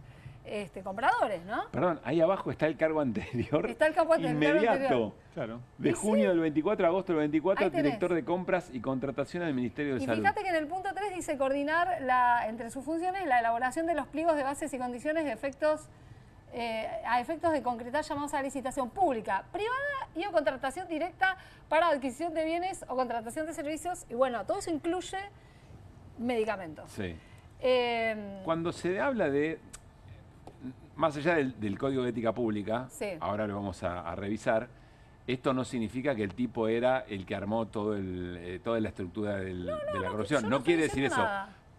compradores, ¿no? Perdón, ahí abajo está el cargo anterior. Está el cargo inmediato. Claro. De junio del 24 a agosto del 24, director de compras y contrataciones del Ministerio de Salud. Y fíjate que en el punto 3 dice coordinar entre sus funciones la elaboración de los pliegos de bases y condiciones de efectos a efectos de concretar llamados a licitación pública, privada y o contratación directa para adquisición de bienes o contratación de servicios. Y bueno, todo eso incluye medicamentos. Sí. Cuando se habla de... Más allá del Código de Ética Pública, ahora lo vamos a revisar, esto no significa que el tipo era el que armó toda la estructura de la corrupción. No quiere decir eso,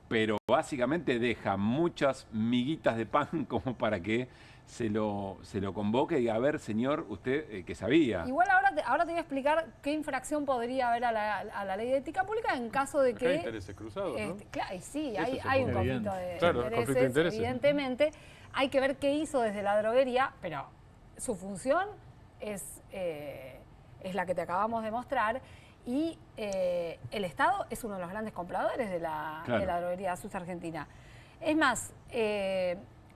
pero básicamente deja muchas miguitas de pan como para que se lo convoque y diga, a ver, señor, usted que sabía. Igual ahora te voy a explicar qué infracción podría haber a la ley de ética pública en caso de que... Hay intereses cruzados, ¿no? Claro, sí, hay un conflicto de intereses, evidentemente. Hay que ver qué hizo desde la droguería, pero su función es la que te acabamos de mostrar. Y el Estado es uno de los grandes compradores de la droguería Suiza Argentina. Es más,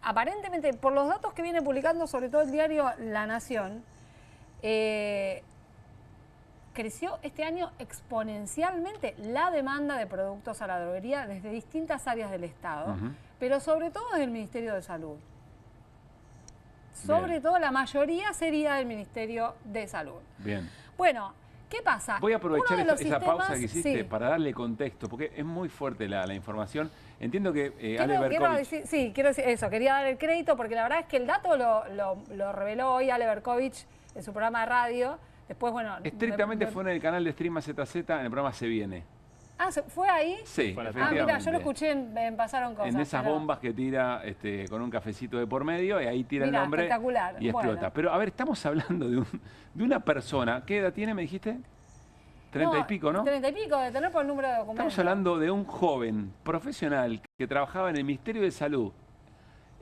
aparentemente, por los datos que viene publicando, sobre todo el diario La Nación, creció este año exponencialmente la demanda de productos a la droguería desde distintas áreas del Estado, pero sobre todo desde el Ministerio de Salud. Sobre todo, la mayoría sería del Ministerio de Salud. Bien. Bueno, ¿qué pasa? Voy a aprovechar esa pausa que hiciste para darle contexto, porque es muy fuerte la información. Entiendo que Ale Berkovich... quiero decir eso, quería dar el crédito, porque la verdad es que el dato lo reveló hoy Ale Berkovich en su programa de radio. Después, bueno... Estrictamente fue en el canal de Stream ZZ, en el programa Se Viene. Ah, ¿fue ahí? Sí, mira, yo lo escuché en Pasaron Cosas. En esas bombas que tira con un cafecito de por medio, y ahí tira el nombre y explota. Bueno. Pero, a ver, estamos hablando de una persona, ¿qué edad tiene, me dijiste? 30 y pico, ¿no? 30 y pico, de tener por el número de documentos. Estamos hablando de un joven profesional que trabajaba en el Ministerio de Salud,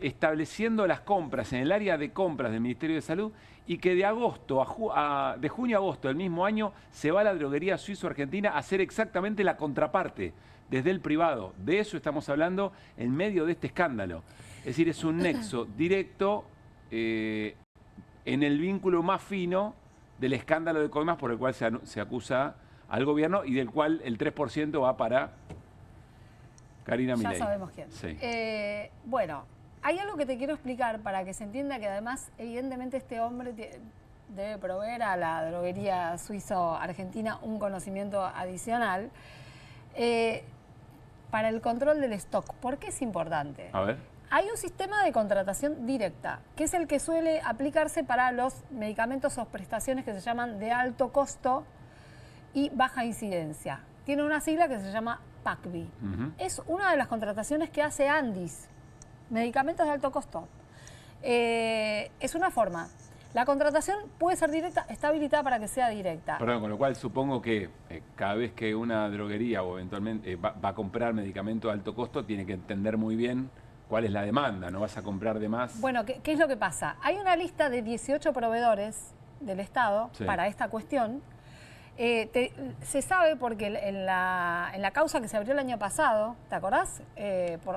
estableciendo las compras en el área de compras del Ministerio de Salud, y que de junio a agosto del mismo año se va a la droguería Suizo-Argentina a hacer exactamente la contraparte, desde el privado. De eso estamos hablando en medio de este escándalo. Es decir, es un nexo directo en el vínculo más fino del escándalo de coimas por el cual se acusa al gobierno y del cual el 3% va para Karina Milei. Ya sabemos quién. Sí. Bueno, hay algo que te quiero explicar para que se entienda que además, evidentemente, este hombre debe proveer a la droguería Suizo-Argentina un conocimiento adicional para el control del stock. ¿Por qué es importante? A ver. Hay un sistema de contratación directa, que es el que suele aplicarse para los medicamentos o prestaciones que se llaman de alto costo y baja incidencia. Tiene una sigla que se llama PACBI. Es una de las contrataciones que hace Andis, medicamentos de alto costo. Es una forma. La contratación puede ser directa, está habilitada para que sea directa. Perdón, con lo cual supongo que cada vez que una droguería o eventualmente va a comprar medicamento de alto costo, tiene que entender muy bien cuál es la demanda, no vas a comprar de más. Bueno, ¿qué es lo que pasa? Hay una lista de 18 proveedores del Estado para esta cuestión. Se sabe porque en la causa que se abrió el año pasado, ¿te acordás?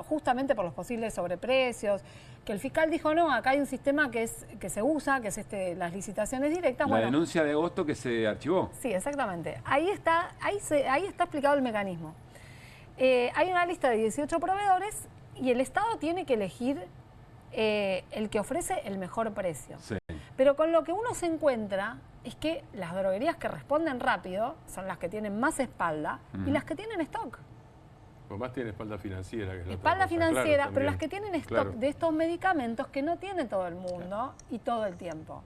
Justamente por los posibles sobreprecios, que el fiscal dijo, no, acá hay un sistema que se usa, que es las licitaciones directas. La denuncia de agosto que se archivó. Sí, exactamente. Ahí está explicado el mecanismo. Hay una lista de 18 proveedores y el Estado tiene que elegir el que ofrece el mejor precio. Sí. Pero con lo que uno se encuentra es que las droguerías que responden rápido son las que tienen más espalda y las que tienen stock. Pues más tiene espalda financiera. Que es espalda financiera, claro, pero las que tienen stock de estos medicamentos que no tiene todo el mundo y todo el tiempo.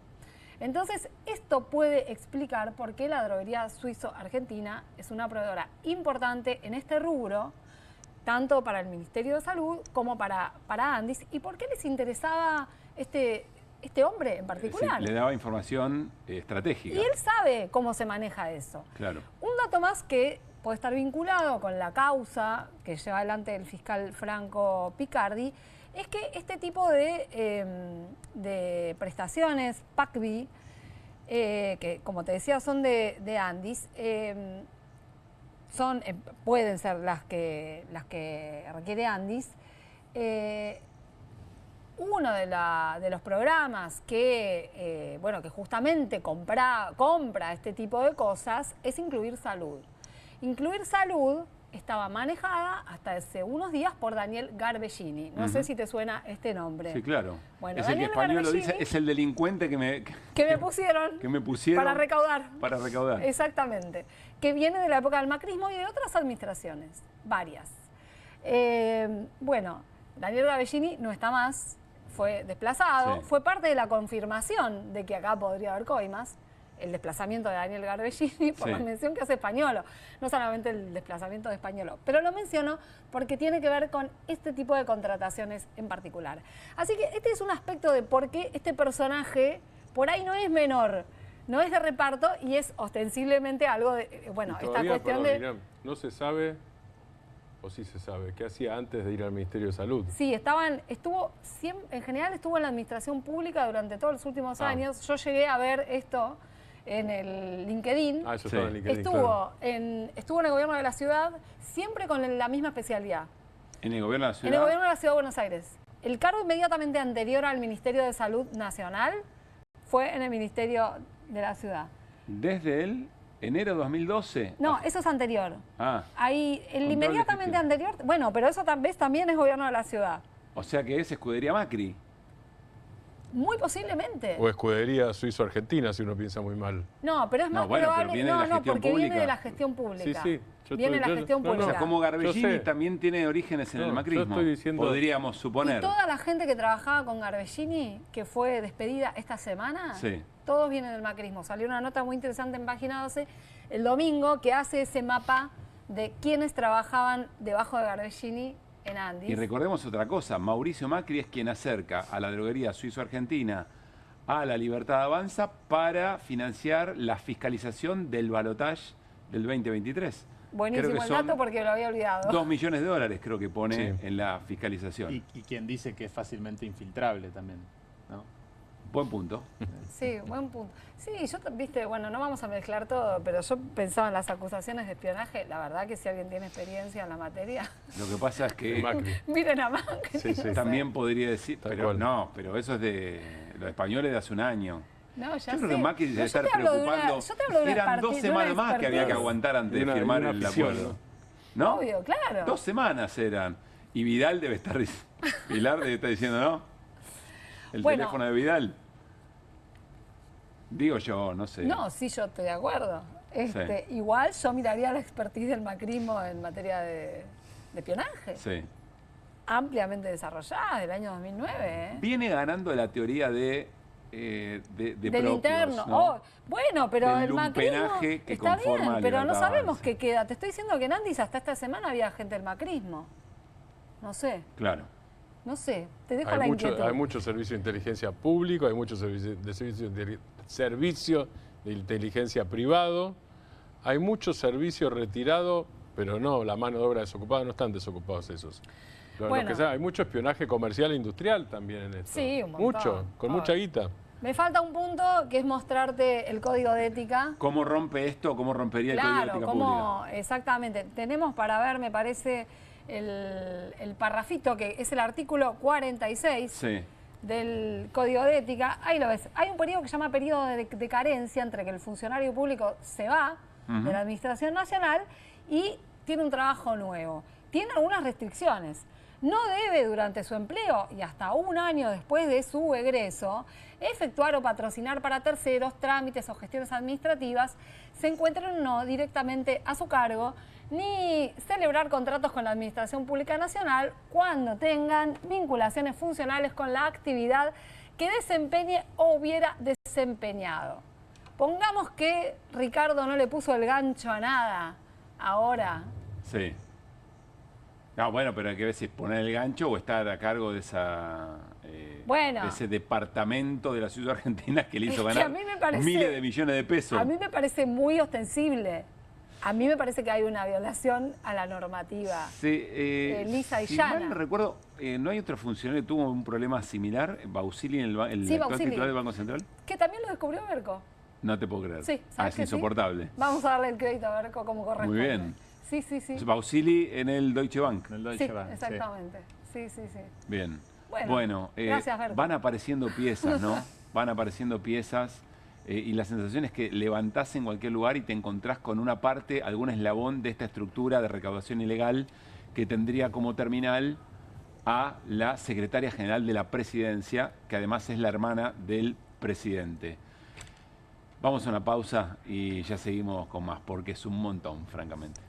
Entonces, esto puede explicar por qué la droguería Suizo-Argentina es una proveedora importante en este rubro, tanto para el Ministerio de Salud como para Andis, y por qué les interesaba este hombre en particular. Sí, le daba información estratégica. Y él sabe cómo se maneja eso. Claro. Un dato más que puede estar vinculado con la causa que lleva adelante el fiscal Franco Picardi, es que este tipo de prestaciones, PACBI, que como te decía son de Andis, pueden ser las que requiere Andis. Uno de los programas que justamente compra este tipo de cosas es Incluir Salud. Incluir Salud estaba manejada hasta hace unos días por Daniel Garbellini. No sé si te suena este nombre. Sí, claro. Bueno, es Daniel el que español lo dice, es el delincuente que me pusieron para recaudar. Para recaudar. Exactamente. Que viene de la época del macrismo y de otras administraciones, varias. Daniel Garbellini no está más, fue desplazado, fue parte de la confirmación de que acá podría haber coimas. el desplazamiento de Daniel Garbellini por la mención que hace Spagnolo, no solamente el desplazamiento de Spagnolo, pero lo menciono porque tiene que ver con este tipo de contrataciones en particular. Así que este es un aspecto de por qué este personaje por ahí no es menor, no es de reparto y es ostensiblemente algo de, bueno, esta cuestión de... Miriam, no se sabe, o sí se sabe, qué hacía antes de ir al Ministerio de Salud. Sí, en general estuvo en la administración pública durante todos los últimos años. Yo llegué a ver esto en el LinkedIn. Eso estaba en LinkedIn, estuvo en el gobierno de la ciudad, siempre con la misma especialidad. ¿En el gobierno de la ciudad? En el gobierno de la ciudad de Buenos Aires. El cargo inmediatamente anterior al Ministerio de Salud Nacional fue en el Ministerio de la ciudad. ¿Desde el enero de 2012? No, eso es anterior. Ahí, el Control inmediatamente anterior, bueno, pero eso también es gobierno de la ciudad. O sea que es escudería Macri. Muy posiblemente. O escudería suizo-argentina, si uno piensa muy mal. No, pero es más probable. No, porque viene de la gestión pública. Sí. Viene de la gestión pública. O sea, como Garbellini también tiene orígenes en el macrismo. Yo estoy diciendo... Podríamos suponer. Y toda la gente que trabajaba con Garbellini, que fue despedida esta semana, todos vienen del macrismo. Salió una nota muy interesante en Página 12 el domingo que hace ese mapa de quienes trabajaban debajo de Garbellini en Andis. Y recordemos otra cosa, Mauricio Macri es quien acerca a la droguería suizo-argentina a la Libertad Avanza para financiar la fiscalización del balotaje del 2023. Buenísimo el dato porque lo había olvidado. 2 millones de dólares creo que pone en la fiscalización. Y quien dice que es fácilmente infiltrable también, ¿no? Buen punto. Sí, buen punto. Sí, viste, bueno, no vamos a mezclar todo, pero yo pensaba en las acusaciones de espionaje. La verdad que si alguien tiene experiencia en la materia... Lo que pasa es que... Miren a Macri. También podría decir, pero no, pero eso es de los españoles de hace un año. No, ya yo creo que Macri debe estar preocupando. Eran 2 semanas más que había que aguantar antes de firmar el acuerdo. ¿No? Obvio, claro. 2 semanas eran. Y Vidal debe estar... Pilar debe estar diciendo, ¿no? El teléfono de Vidal. Digo yo, no sé. No, sí, yo estoy de acuerdo. Igual yo miraría la expertise del macrismo en materia de espionaje. Sí. Ampliamente desarrollada, del año 2009. Viene ganando la teoría del propios, interno. ¿No? Bueno, pero del el macrismo que está bien, pero no sabemos qué queda. Te estoy diciendo que en Andis hasta esta semana había gente del macrismo. No sé. Claro. No sé, te dejo la inquietud. Hay mucho servicio de inteligencia público, hay mucho servicio de inteligencia privado, hay mucho servicio retirado, pero no, la mano de obra desocupada, no están desocupados esos. Hay mucho espionaje comercial e industrial también en esto. Sí, un montón. Mucho, con mucha guita. Me falta un punto que es mostrarte el código de ética. ¿Cómo rompe esto? ¿Cómo rompería el código de ética pública? Exactamente. Tenemos para ver, me parece, el parrafito, que es el artículo 46 del Código de Ética. Ahí lo ves. Hay un periodo que se llama periodo de carencia entre que el funcionario público se va de la Administración Nacional y tiene un trabajo nuevo. Tiene algunas restricciones. No debe durante su empleo y hasta 1 año después de su egreso efectuar o patrocinar para terceros trámites o gestiones administrativas se encuentren no directamente a su cargo, ni celebrar contratos con la Administración Pública Nacional cuando tengan vinculaciones funcionales con la actividad que desempeñe o hubiera desempeñado. Pongamos que Ricardo no le puso el gancho a nada ahora. Sí. No, bueno, pero hay que ver si poner el gancho o estar a cargo de de ese departamento de la ciudad argentina que le hizo ganar miles de millones de pesos. A mí me parece muy ostensible. A mí me parece que hay una violación a la normativa lisa y llana. Si mal recuerdo, ¿no hay otro funcionario que tuvo un problema similar? Bausili, el actual titular del Banco Central. Que también lo descubrió Berco. No te puedo creer. Sí, es insoportable. Vamos a darle el crédito a Berco como corresponde. Muy bien. Sí. Bausili en el Deutsche Bank. Exactamente. Sí. Bien. Bueno, gracias, Berco. Van apareciendo piezas, ¿no? Van apareciendo piezas y la sensación es que levantás en cualquier lugar y te encontrás con una parte, algún eslabón de esta estructura de recaudación ilegal que tendría como terminal a la secretaria general de la presidencia, que además es la hermana del presidente. Vamos a una pausa y ya seguimos con más, porque es un montón, francamente.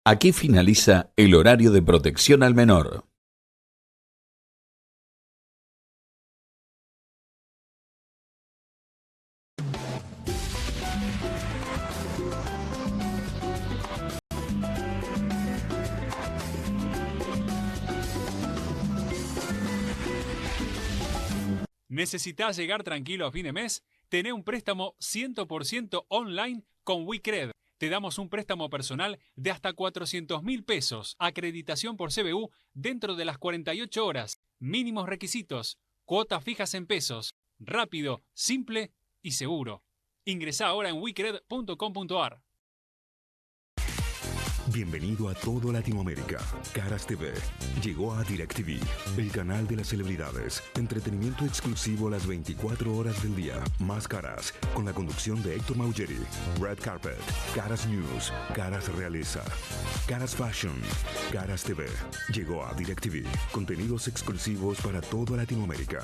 Aquí finaliza el horario de protección al menor. ¿Necesitas llegar tranquilo a fin de mes? Tené un préstamo 100% online con WeCred. Te damos un préstamo personal de hasta 400.000 pesos, acreditación por CBU dentro de las 48 horas, mínimos requisitos, cuotas fijas en pesos, rápido, simple y seguro. Ingresá ahora en wecred.com.ar. Bienvenido a todo Latinoamérica. Caras TV llegó a DirecTV, el canal de las celebridades. Entretenimiento exclusivo las 24 horas del día. Más Caras, con la conducción de Héctor Maugeri. Red Carpet, Caras News, Caras Realeza, Caras Fashion, Caras TV. Llegó a DirecTV. Contenidos exclusivos para toda Latinoamérica.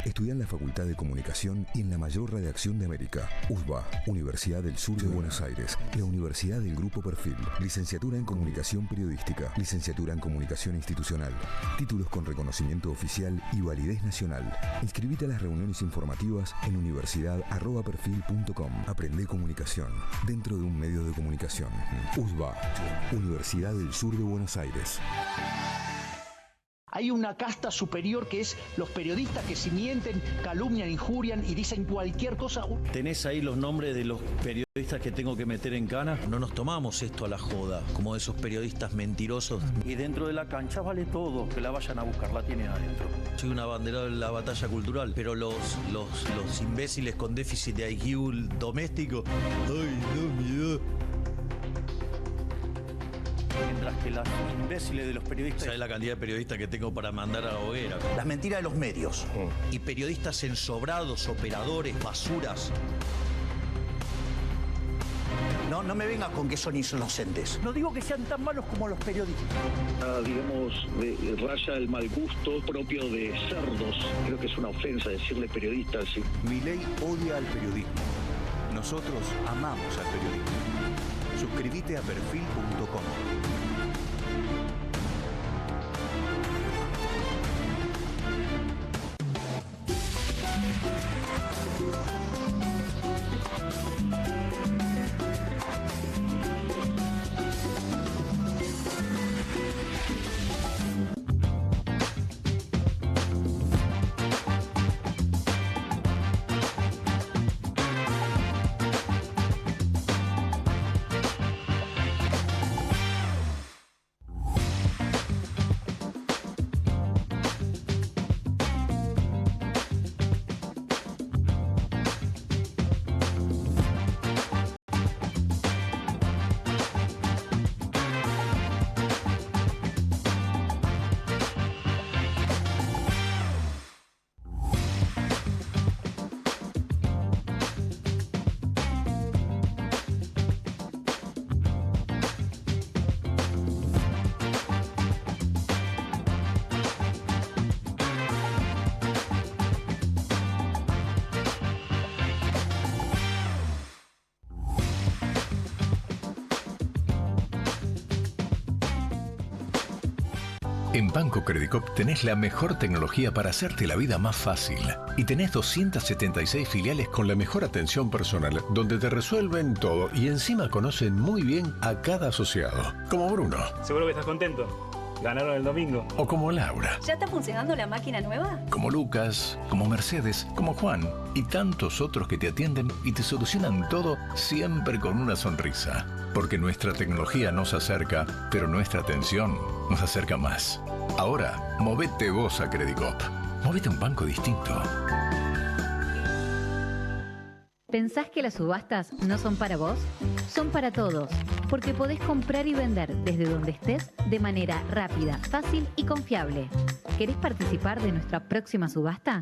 Estudia en la Facultad de Comunicación y en la mayor redacción de América. USBA, Universidad del Sur de Buenos Aires. La Universidad del Grupo Perfil. Licenciatura en Comunicación Periodística. Licenciatura en Comunicación Institucional. Títulos con reconocimiento oficial y validez nacional. Inscribite a las reuniones informativas en universidad@perfil.com. Aprende comunicación dentro de un medio de comunicación. USBA, Universidad del Sur de Buenos Aires. Hay una casta superior que es los periodistas que si mienten, calumnian, injurian y dicen cualquier cosa. ¿Tenés ahí los nombres de los periodistas que tengo que meter en cana? No nos tomamos esto a la joda, como esos periodistas mentirosos. Y dentro de la cancha vale todo, que la vayan a buscar, la tienen adentro. Soy un abanderado de la batalla cultural, pero los imbéciles con déficit de IQ doméstico, ¡ay, no, miedo! Mientras que los imbéciles de los periodistas... ¿Sabes la cantidad de periodistas que tengo para mandar a la hoguera? Las mentiras de los medios. Y periodistas ensobrados, operadores, basuras. No me vengas con que son inocentes. No digo que sean tan malos como los periodistas. Digamos, raya el mal gusto propio de cerdos. Creo que es una ofensa decirle periodistas. ¿Sí? Milei odia al periodismo. Nosotros amamos al periodismo. Suscríbete a perfil.com. En Banco Credicop tenés la mejor tecnología para hacerte la vida más fácil. Y tenés 276 filiales con la mejor atención personal, donde te resuelven todo y encima conocen muy bien a cada asociado. Como Bruno. Seguro que estás contento. Ganaron el domingo. O como Laura. ¿Ya está funcionando la máquina nueva? Como Lucas, como Mercedes, como Juan y tantos otros que te atienden y te solucionan todo siempre con una sonrisa. Porque nuestra tecnología nos acerca, pero nuestra atención nos acerca más. Ahora, movete vos a Credicop. Movete a un banco distinto. ¿Pensás que las subastas no son para vos? Son para todos, porque podés comprar y vender desde donde estés de manera rápida, fácil y confiable. ¿Querés participar de nuestra próxima subasta?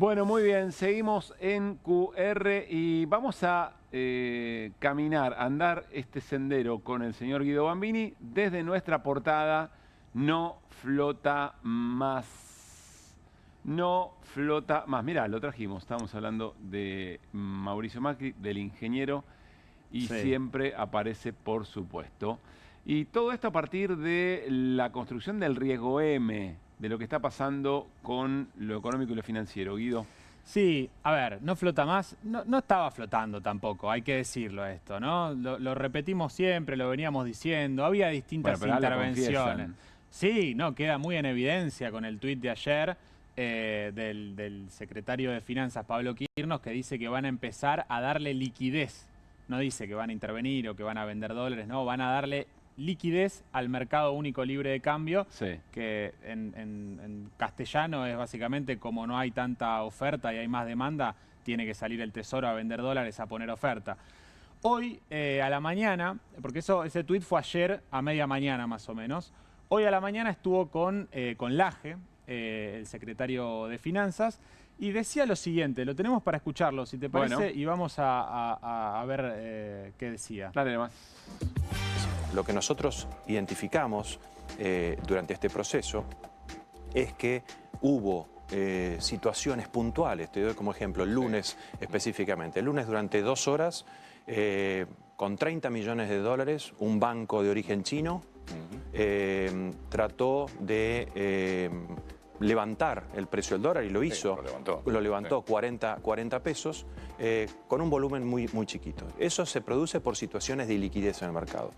Bueno, muy bien, seguimos en QR y vamos a andar este sendero con el señor Guido Bambini desde nuestra portada No Flota Más. No flota más. Mirá, lo trajimos, estábamos hablando de Mauricio Macri, del ingeniero, y siempre aparece, por supuesto. Y todo esto a partir de la construcción del riesgo M, de lo que está pasando con lo económico y lo financiero. Guido. Sí, a ver, no flota más, no estaba flotando tampoco, hay que decirlo esto, ¿no? Lo repetimos siempre, lo veníamos diciendo, había distintas intervenciones. Sí, no, queda muy en evidencia con el tuit de ayer del secretario de Finanzas, Pablo Quirnos, que dice que van a empezar a darle liquidez. No dice que van a intervenir o que van a vender dólares, no, van a darle liquidez al mercado único libre de cambio, que en castellano es básicamente como no hay tanta oferta y hay más demanda, tiene que salir el Tesoro a vender dólares, a poner oferta. Hoy a la mañana, porque ese tuit fue ayer a media mañana más o menos, hoy a la mañana estuvo con Laje, el secretario de Finanzas, y decía lo siguiente, lo tenemos para escucharlo, si te parece, y vamos a ver qué decía. Dale más. Lo que nosotros identificamos durante este proceso es que hubo situaciones puntuales. Te doy como ejemplo el lunes específicamente. El lunes durante 2 horas, con 30 millones de dólares, un banco de origen chino trató de levantar el precio del dólar y lo hizo. Lo levantó 40 pesos con un volumen muy chiquito. Eso se produce por situaciones de liquidez en el mercado.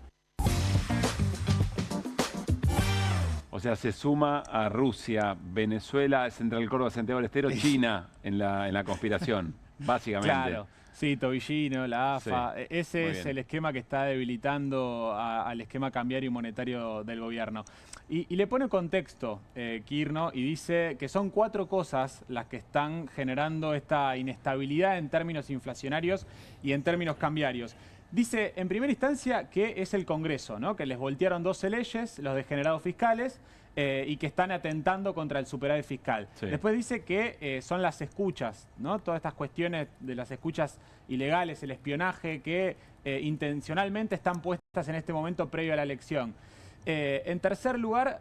O sea, se suma a Rusia, Venezuela, Central Córdoba, Santiago del Estero, China en la conspiración, básicamente. Claro, sí, Tobillino, la AFA. Sí, ese es el esquema que está debilitando al esquema cambiario y monetario del gobierno. Y le pone contexto, Quirno, y dice que son 4 cosas las que están generando esta inestabilidad en términos inflacionarios y en términos cambiarios. Dice, en primera instancia, que es el Congreso, ¿no? Que les voltearon 12 leyes, los degenerados fiscales, y que están atentando contra el superávit fiscal. Sí. Después dice que son las escuchas, ¿no? Todas estas cuestiones de las escuchas ilegales, el espionaje, que intencionalmente están puestas en este momento previo a la elección. En tercer lugar,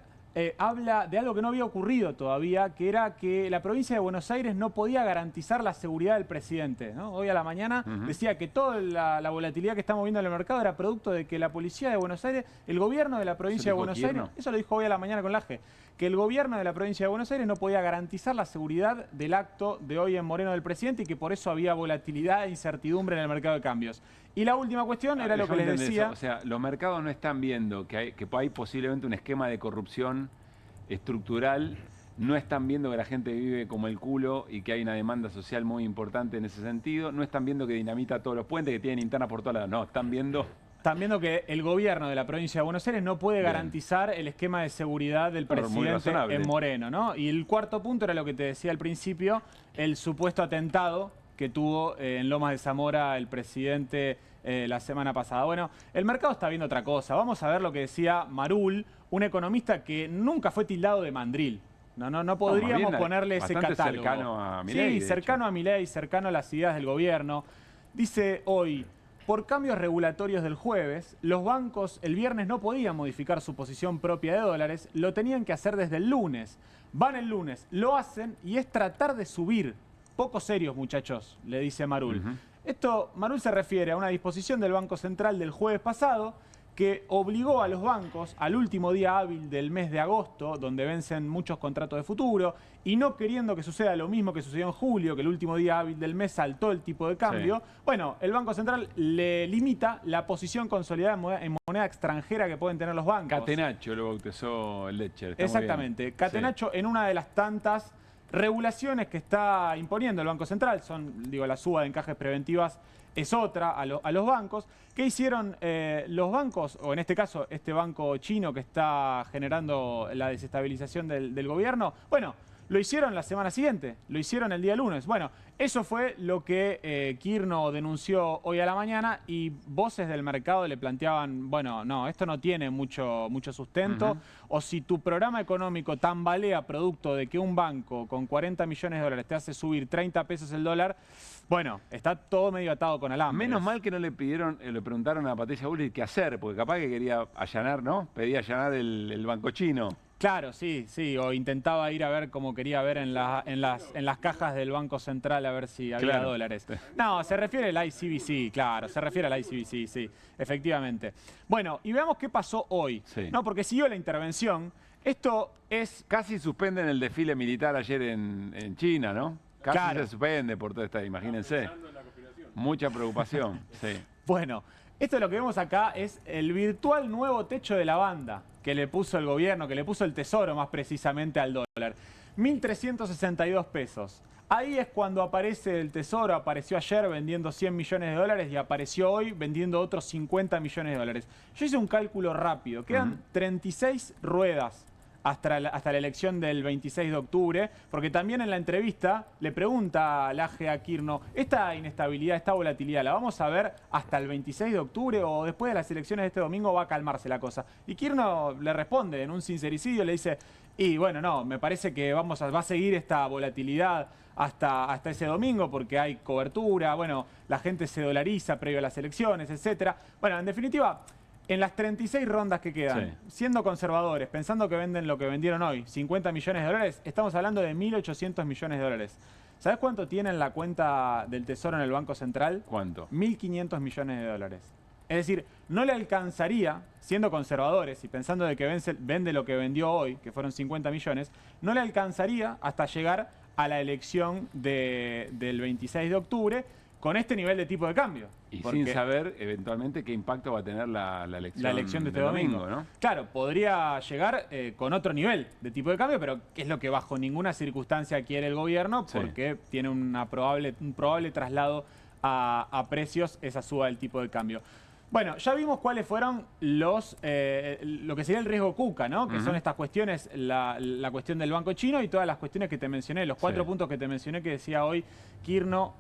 habla de algo que no había ocurrido todavía, que era que la provincia de Buenos Aires no podía garantizar la seguridad del presidente, ¿no? Hoy a la mañana decía que toda la volatilidad que estamos viendo en el mercado era producto de que la policía de Buenos Aires, el gobierno de la provincia de Buenos Aires, eso lo dijo hoy a la mañana con Laje, que el gobierno de la provincia de Buenos Aires no podía garantizar la seguridad del acto de hoy en Moreno del presidente y que por eso había volatilidad e incertidumbre en el mercado de cambios. Y la última cuestión era lo que les decía. Eso. O sea, los mercados no están viendo que hay posiblemente un esquema de corrupción estructural, no están viendo que la gente vive como el culo y que hay una demanda social muy importante en ese sentido, no están viendo que dinamita todos los puentes, que tienen internas por todas lados, no, están viendo que el gobierno de la provincia de Buenos Aires no puede garantizar el esquema de seguridad del presidente en Moreno, ¿no? Y el cuarto punto era lo que te decía al principio, el supuesto atentado que tuvo en Lomas de Zamora el presidente la semana pasada. Bueno, el mercado está viendo otra cosa. Vamos a ver lo que decía Marul, un economista que nunca fue tildado de mandril. No podríamos ponerle ese catálogo. Cercano a Milei, sí, cercano a Milei, cercano a las ideas del gobierno. Dice hoy, por cambios regulatorios del jueves, los bancos el viernes no podían modificar su posición propia de dólares, lo tenían que hacer desde el lunes. Van el lunes, lo hacen y es tratar de subir. Poco serios, muchachos, le dice Marul. Esto, Marul se refiere a una disposición del Banco Central del jueves pasado que obligó a los bancos al último día hábil del mes de agosto, donde vencen muchos contratos de futuro, y no queriendo que suceda lo mismo que sucedió en julio, que el último día hábil del mes saltó el tipo de cambio, bueno, el Banco Central le limita la posición consolidada en moneda extranjera que pueden tener los bancos. Catenaccio lo bautizó el Lecher. Exactamente, Catenaccio en una de las tantas regulaciones que está imponiendo el Banco Central, la suba de encajes preventivas es otra a los bancos. ¿Qué hicieron los bancos, o en este caso este banco chino que está generando la desestabilización del gobierno? Bueno, Lo hicieron la semana siguiente, lo hicieron el día lunes. Bueno, eso fue lo que Kirno denunció hoy a la mañana y voces del mercado le planteaban, bueno, no, esto no tiene mucho sustento, o si tu programa económico tambalea producto de que un banco con 40 millones de dólares te hace subir 30 pesos el dólar, bueno, está todo medio atado con alambre. Menos mal que no le preguntaron a Patricia Bullrich qué hacer, porque capaz que quería allanar, ¿no? Pedía allanar el banco chino. Claro, sí, o intentaba ir a ver como quería ver en las cajas del Banco Central a ver si había dólares. No, se refiere al ICBC, claro, se refiere al ICBC, sí, efectivamente. Bueno, y veamos qué pasó hoy, ¿no? Porque siguió la intervención. Esto es... Casi suspenden el desfile militar ayer en China, ¿no? Casi se suspende por todo esto, imagínense. Mucha preocupación, sí. Bueno, esto lo que vemos acá es el virtual nuevo techo de la banda que le puso el gobierno, que le puso el Tesoro más precisamente al dólar. 1.362 pesos. Ahí es cuando aparece el Tesoro, apareció ayer vendiendo 100 millones de dólares y apareció hoy vendiendo otros 50 millones de dólares. Yo hice un cálculo rápido, quedan 36 ruedas hasta la elección del 26 de octubre, porque también en la entrevista le pregunta Laje a Kirno, ¿esta inestabilidad, esta volatilidad, la vamos a ver hasta el 26 de octubre o después de las elecciones de este domingo va a calmarse la cosa? Y Kirno le responde en un sincericidio, le dice, y bueno, no, me parece que va a seguir esta volatilidad hasta ese domingo porque hay cobertura, bueno, la gente se dolariza previo a las elecciones, etcétera. Bueno, en definitiva... En las 36 rondas que quedan, siendo conservadores, pensando que venden lo que vendieron hoy, 50 millones de dólares, estamos hablando de 1.800 millones de dólares. ¿Sabes cuánto tiene en la cuenta del Tesoro en el Banco Central? ¿Cuánto? 1.500 millones de dólares. Es decir, no le alcanzaría, siendo conservadores y pensando de que vende lo que vendió hoy, que fueron 50 millones, no le alcanzaría hasta llegar a la elección del 26 de octubre, con este nivel de tipo de cambio. Y sin saber eventualmente qué impacto va a tener la elección de este domingo, ¿no? Claro, podría llegar con otro nivel de tipo de cambio, pero que es lo que bajo ninguna circunstancia quiere el gobierno, porque tiene un probable traslado a precios esa suba del tipo de cambio. Bueno, ya vimos cuáles fueron lo que sería el riesgo KUKA, ¿no? Que son estas cuestiones, la cuestión del banco chino y todas las cuestiones que te mencioné, los 4 puntos que te mencioné que decía hoy Kirno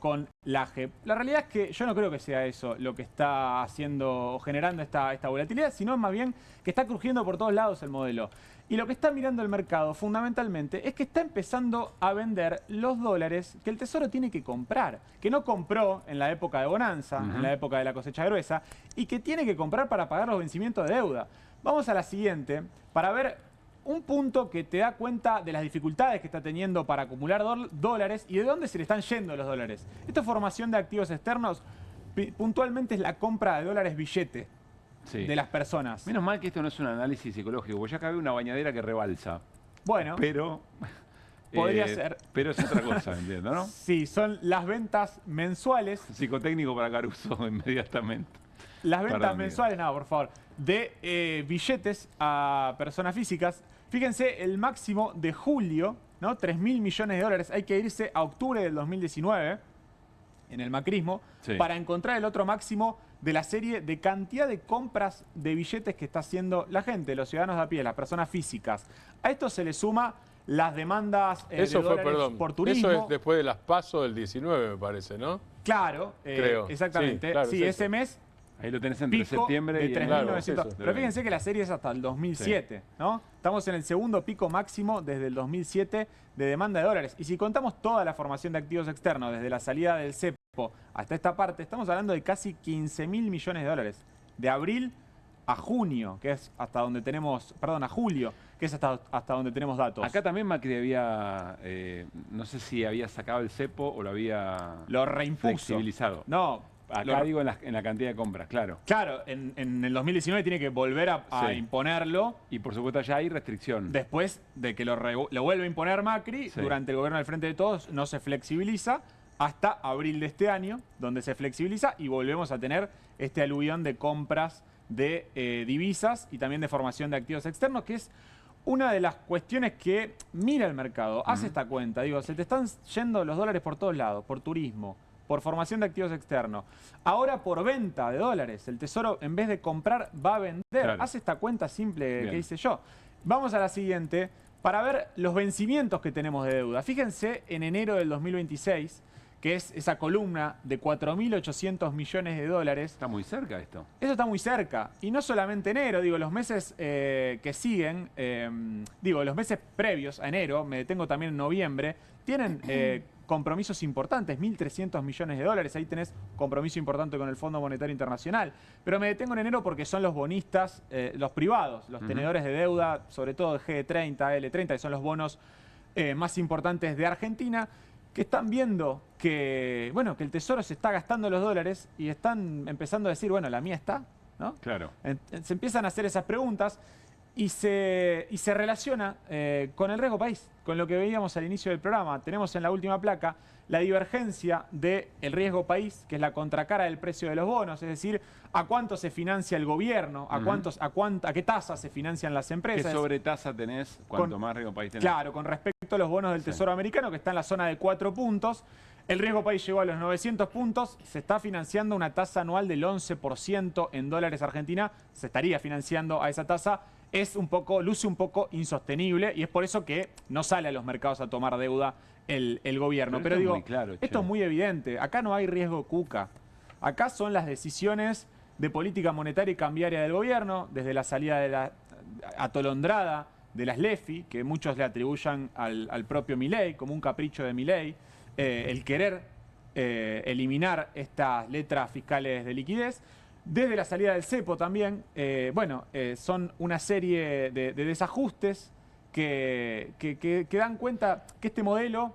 con Laje. La realidad es que yo no creo que sea eso lo que está haciendo o generando esta volatilidad, sino más bien que está crujiendo por todos lados el modelo. Y lo que está mirando el mercado fundamentalmente es que está empezando a vender los dólares que el Tesoro tiene que comprar, que no compró en la época de bonanza, en la época de la cosecha gruesa, y que tiene que comprar para pagar los vencimientos de deuda. Vamos a la siguiente para ver un punto que te da cuenta de las dificultades que está teniendo para acumular dólares y de dónde se le están yendo los dólares. Esta formación de activos externos puntualmente es la compra de dólares billete. De las personas. Menos mal que esto no es un análisis psicológico, porque ya acá veo una bañadera que rebalsa. Bueno. Pero... podría ser. Pero es otra cosa, entiendo, ¿no? Sí, son las ventas mensuales. Psicotécnico para Caruso, inmediatamente. Las ventas mensuales, por favor, de billetes a personas físicas. Fíjense, el máximo de julio, ¿no? 3.000 millones de dólares. Hay que irse a octubre del 2019, en el macrismo, para encontrar el otro máximo de la serie de cantidad de compras de billetes que está haciendo la gente, los ciudadanos de a pie, las personas físicas. A esto se le suma las demandas eso de dólares por turismo. Eso es después de las PASO del 19, me parece, ¿no? Claro, creo. Exactamente. Sí, claro, ese mes... Ahí lo tenés entre septiembre y... 3.900. Pero fíjense que la serie es hasta el 2007, ¿no? Estamos en el segundo pico máximo desde el 2007 de demanda de dólares. Y si contamos toda la formación de activos externos, desde la salida del cepo hasta esta parte, estamos hablando de casi 15.000 millones de dólares. De abril a junio, que es hasta donde tenemos... Perdón, a julio, que es hasta donde tenemos datos. Acá también Macri había... no sé si había sacado el cepo o lo había... Lo reimpuso. Flexibilizado. No... Acá digo en la cantidad de compras, claro. Claro, en el 2019 tiene que volver a imponerlo. Y por supuesto ya hay restricción. Después de que lo vuelve a imponer Macri, durante el gobierno del Frente de Todos no se flexibiliza hasta abril de este año, donde se flexibiliza y volvemos a tener este aluvión de compras de divisas y también de formación de activos externos, que es una de las cuestiones que mira el mercado, hace esta cuenta. Digo, se te están yendo los dólares por todos lados, por turismo, por formación de activos externos. Ahora por venta de dólares. El Tesoro, en vez de comprar, va a vender. Hace esta cuenta simple que hice yo. Vamos a la siguiente para ver los vencimientos que tenemos de deuda. Fíjense en enero del 2026, que es esa columna de 4.800 millones de dólares. Está muy cerca esto. Eso está muy cerca. Y no solamente enero, digo, los meses que siguen, los meses previos a enero, me detengo también en noviembre, tienen compromisos importantes, 1.300 millones de dólares. Ahí tenés compromiso importante con el Fondo Monetario Internacional. Pero me detengo en enero porque son los bonistas, los privados, los tenedores de deuda, sobre todo de G30, L30, que son los bonos más importantes de Argentina, que están viendo que, bueno, que el Tesoro se está gastando los dólares y están empezando a decir, bueno, la mía está, ¿no? Claro. Se empiezan a hacer esas preguntas y se relaciona con el riesgo país, con lo que veíamos al inicio del programa. Tenemos en la última placa la divergencia del riesgo país, que es la contracara del precio de los bonos, es decir, a cuánto se financia el gobierno, a qué tasa se financian las empresas. ¿Qué sobretasa tenés cuanto más riesgo país tenés? Claro, con respecto a los bonos del Tesoro americano, que está en la zona de 4 puntos, el riesgo país llegó a los 900 puntos, se está financiando una tasa anual del 11% en dólares Argentina, se estaría financiando a esa tasa. Luce un poco insostenible y es por eso que no sale a los mercados a tomar deuda el gobierno. Pero digo, esto es muy evidente. Acá no hay riesgo cuca. Acá son las decisiones de política monetaria y cambiaria del gobierno, desde la salida de la atolondrada de las LEFI, que muchos le atribuyan al propio Milei, como un capricho de Milei, el querer eliminar estas letras fiscales de liquidez. Desde la salida del cepo también, son una serie de desajustes que dan cuenta que este modelo,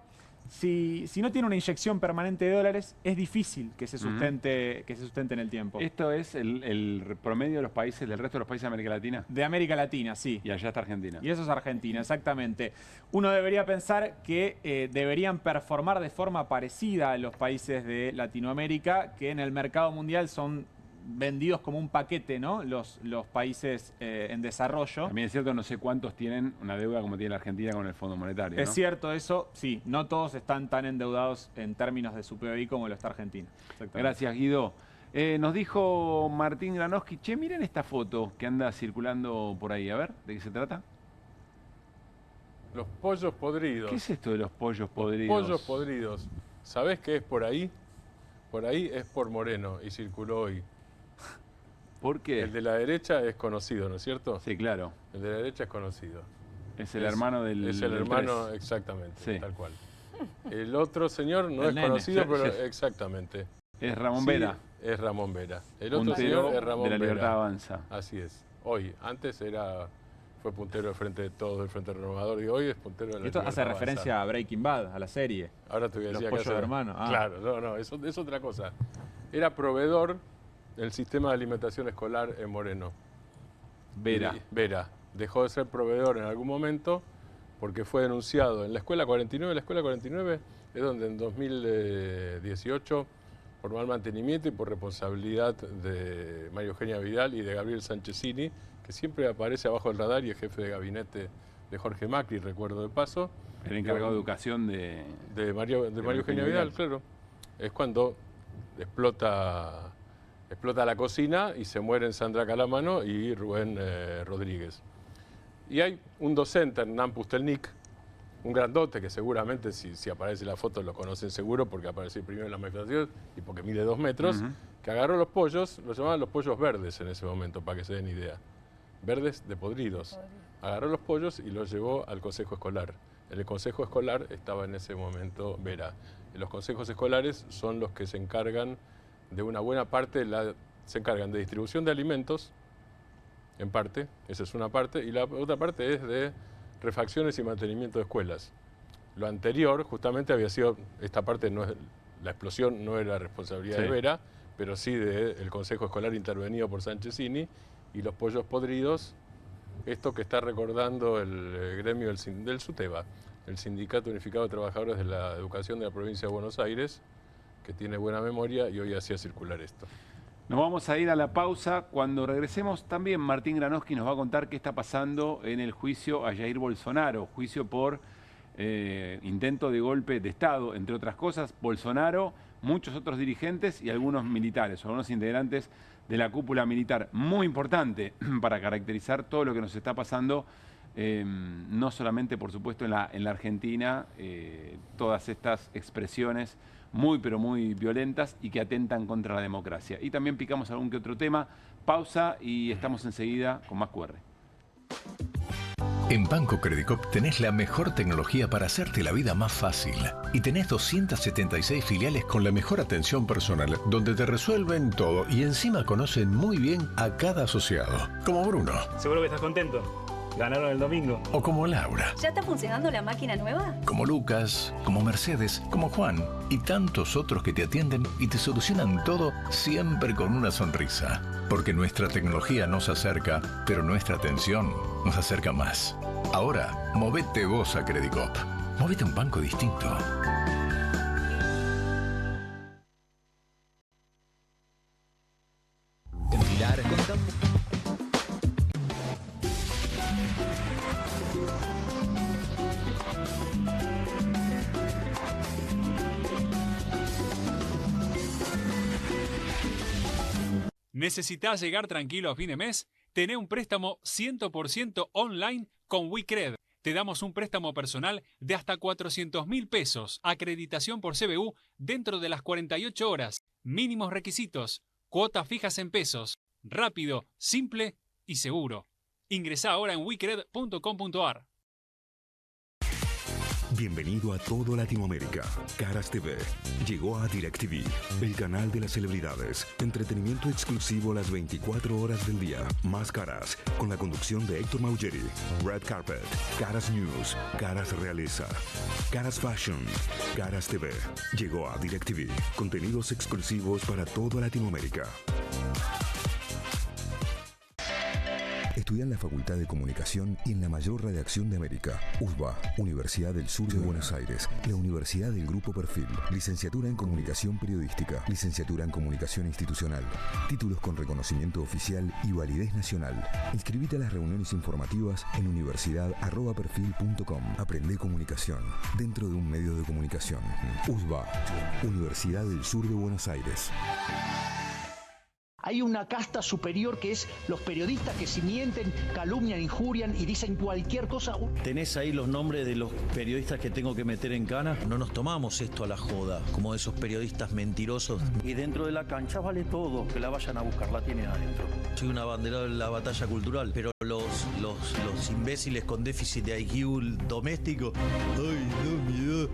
si no tiene una inyección permanente de dólares, es difícil que se sustente, en el tiempo. ¿Esto es el promedio de los países, del resto de los países de América Latina? De América Latina, sí. Y allá está Argentina. Y eso es Argentina, exactamente. Uno debería pensar que deberían performar de forma parecida a los países de Latinoamérica, que en el mercado mundial son vendidos como un paquete, ¿no? Los países en desarrollo. También es cierto, no sé cuántos tienen una deuda como tiene la Argentina con el Fondo Monetario, ¿no? Es cierto eso, sí. No todos están tan endeudados en términos de su PBI como lo está Argentina. Gracias, Guido. Nos dijo Martín Granowski, che, miren esta foto que anda circulando por ahí. A ver, ¿de qué se trata? Los pollos podridos. ¿Qué es esto de los pollos podridos? Pollos podridos. ¿Sabés qué es por ahí? Por ahí es por Moreno y circuló hoy. ¿Por qué? El de la derecha es conocido, ¿no es cierto? Sí, claro. El de la derecha es conocido. Es el hermano del... Es el hermano, exactamente, sí. Tal cual. El otro señor no es conocido, pero exactamente. Es Ramón Vera. Es Ramón Vera. El otro señor es Ramón Vera. De la Libertad Avanza. Así es. Hoy. Antes fue puntero del Frente de Todos, del Frente Renovador, y hoy es puntero de la Libertad Avanza. Esto hace referencia a Breaking Bad, a la serie. Ahora te voy a decir Los pollos de hermano. Claro, no, eso es otra cosa. Era proveedor del sistema de alimentación escolar en Moreno. Vera. Dejó de ser proveedor en algún momento porque fue denunciado en la Escuela 49. La Escuela 49 es donde en 2018, por mal mantenimiento y por responsabilidad de María Eugenia Vidal y de Gabriel Sanchezini, que siempre aparece abajo del radar y es jefe de gabinete de Jorge Macri, recuerdo de paso. El encargado de educación de María Eugenia Vidal, claro. Es cuando explota la cocina y se mueren Sandra Calamano y Rubén Rodríguez. Y hay un docente, Hernán Pustelnik, un grandote que seguramente si aparece la foto lo conocen seguro porque apareció primero en las manifestaciones y porque mide 2 metros, que agarró los pollos, los llamaban los pollos verdes en ese momento, para que se den idea. Verdes de podridos. Agarró los pollos y los llevó al consejo escolar. En el consejo escolar estaba en ese momento Vera. Los consejos escolares son los que se encargan de una buena parte, se encargan de distribución de alimentos, en parte, esa es una parte, y la otra parte es de refacciones y mantenimiento de escuelas. Lo anterior, justamente, había sido, esta parte, la explosión no era responsabilidad de Vera, pero sí del Consejo Escolar intervenido por Sanchezini, y los pollos podridos, esto que está recordando el gremio del SUTEBA, el Sindicato Unificado de Trabajadores de la Educación de la Provincia de Buenos Aires, que tiene buena memoria y hoy hacía circular esto. Nos vamos a ir a la pausa. Cuando regresemos también Martín Granowski nos va a contar qué está pasando en el juicio a Jair Bolsonaro, juicio por intento de golpe de Estado, entre otras cosas. Bolsonaro, muchos otros dirigentes y algunos militares, algunos integrantes de la cúpula militar. Muy importante para caracterizar todo lo que nos está pasando no solamente, por supuesto, en la Argentina, todas estas expresiones muy, pero muy violentas y que atentan contra la democracia. Y también picamos algún que otro tema. Pausa y estamos enseguida con más QR. En Banco Credicop tenés la mejor tecnología para hacerte la vida más fácil. Y tenés 276 filiales con la mejor atención personal, donde te resuelven todo y encima conocen muy bien a cada asociado. Como Bruno. Seguro que estás contento. Ganaron el domingo. O como Laura. ¿Ya está funcionando la máquina nueva? Como Lucas, como Mercedes, como Juan y tantos otros que te atienden y te solucionan todo siempre con una sonrisa. Porque nuestra tecnología nos acerca, pero nuestra atención nos acerca más. Ahora, movete vos a Credicop. Movete a un banco distinto. En Pilar contamos. ¿Necesitas llegar tranquilo a fin de mes? Tené un préstamo 100% online con WeCred. Te damos un préstamo personal de hasta 400.000 pesos. Acreditación por CBU dentro de las 48 horas. Mínimos requisitos. Cuotas fijas en pesos. Rápido, simple y seguro. Ingresá ahora en wecred.com.ar. Bienvenido a todo Latinoamérica. Caras TV llegó a DirecTV, el canal de las celebridades. Entretenimiento exclusivo las 24 horas del día. Más Caras, con la conducción de Héctor Maugeri. Red Carpet, Caras News, Caras Realeza, Caras Fashion, Caras TV. Llegó a DirecTV. Contenidos exclusivos para toda Latinoamérica. Estudia en la Facultad de Comunicación y en la mayor redacción de América. USBA, Universidad del Sur de Buenos Aires. La Universidad del Grupo Perfil. Licenciatura en Comunicación Periodística. Licenciatura en Comunicación Institucional. Títulos con reconocimiento oficial y validez nacional. Inscribite a las reuniones informativas en universidad@perfil.com. Aprende comunicación dentro de un medio de comunicación. USBA, Universidad del Sur de Buenos Aires. Hay una casta superior que es los periodistas que si mienten, calumnian, injurian y dicen cualquier cosa. ¿Tenés ahí los nombres de los periodistas que tengo que meter en cana? No nos tomamos esto a la joda, como esos periodistas mentirosos. Y dentro de la cancha vale todo, que la vayan a buscar, la tienen adentro. Soy un abanderado en la batalla cultural, pero los imbéciles con déficit de IQ doméstico, ¡ay, no, miedo!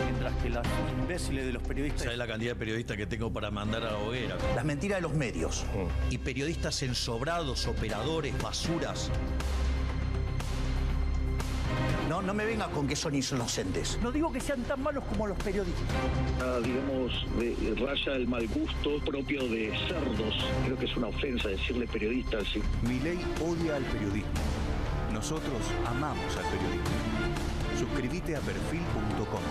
Mientras que los imbéciles de los periodistas... ¿Sabes la cantidad de periodistas que tengo para mandar a la hoguera? Las mentiras de los medios. Y periodistas ensobrados, operadores, basuras. No me vengas con que son inocentes. No digo que sean tan malos como los periodistas. Digamos, raya el mal gusto propio de cerdos. Creo que es una ofensa decirle periodistas. Sí. Milei odia al periodismo. Nosotros amamos al periodismo. Suscríbete a perfil.com.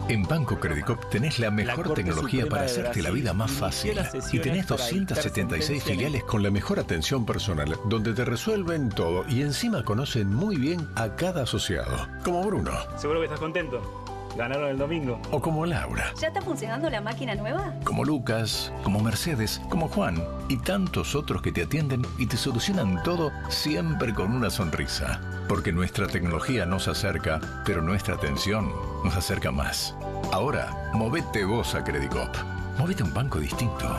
En Banco Credicop tenés la mejor tecnología para hacerte la vida más fácil. Y tenés 276 filiales con la mejor atención personal, donde te resuelven todo y encima conocen muy bien a cada asociado. Como Bruno. Seguro que estás contento. Ganaron el domingo. O como Laura. ¿Ya está funcionando la máquina nueva? Como Lucas, como Mercedes, como Juan y tantos otros que te atienden y te solucionan todo siempre con una sonrisa. Porque nuestra tecnología nos acerca, pero nuestra atención nos acerca más. Ahora, movete vos a Credicop. Movete a un banco distinto.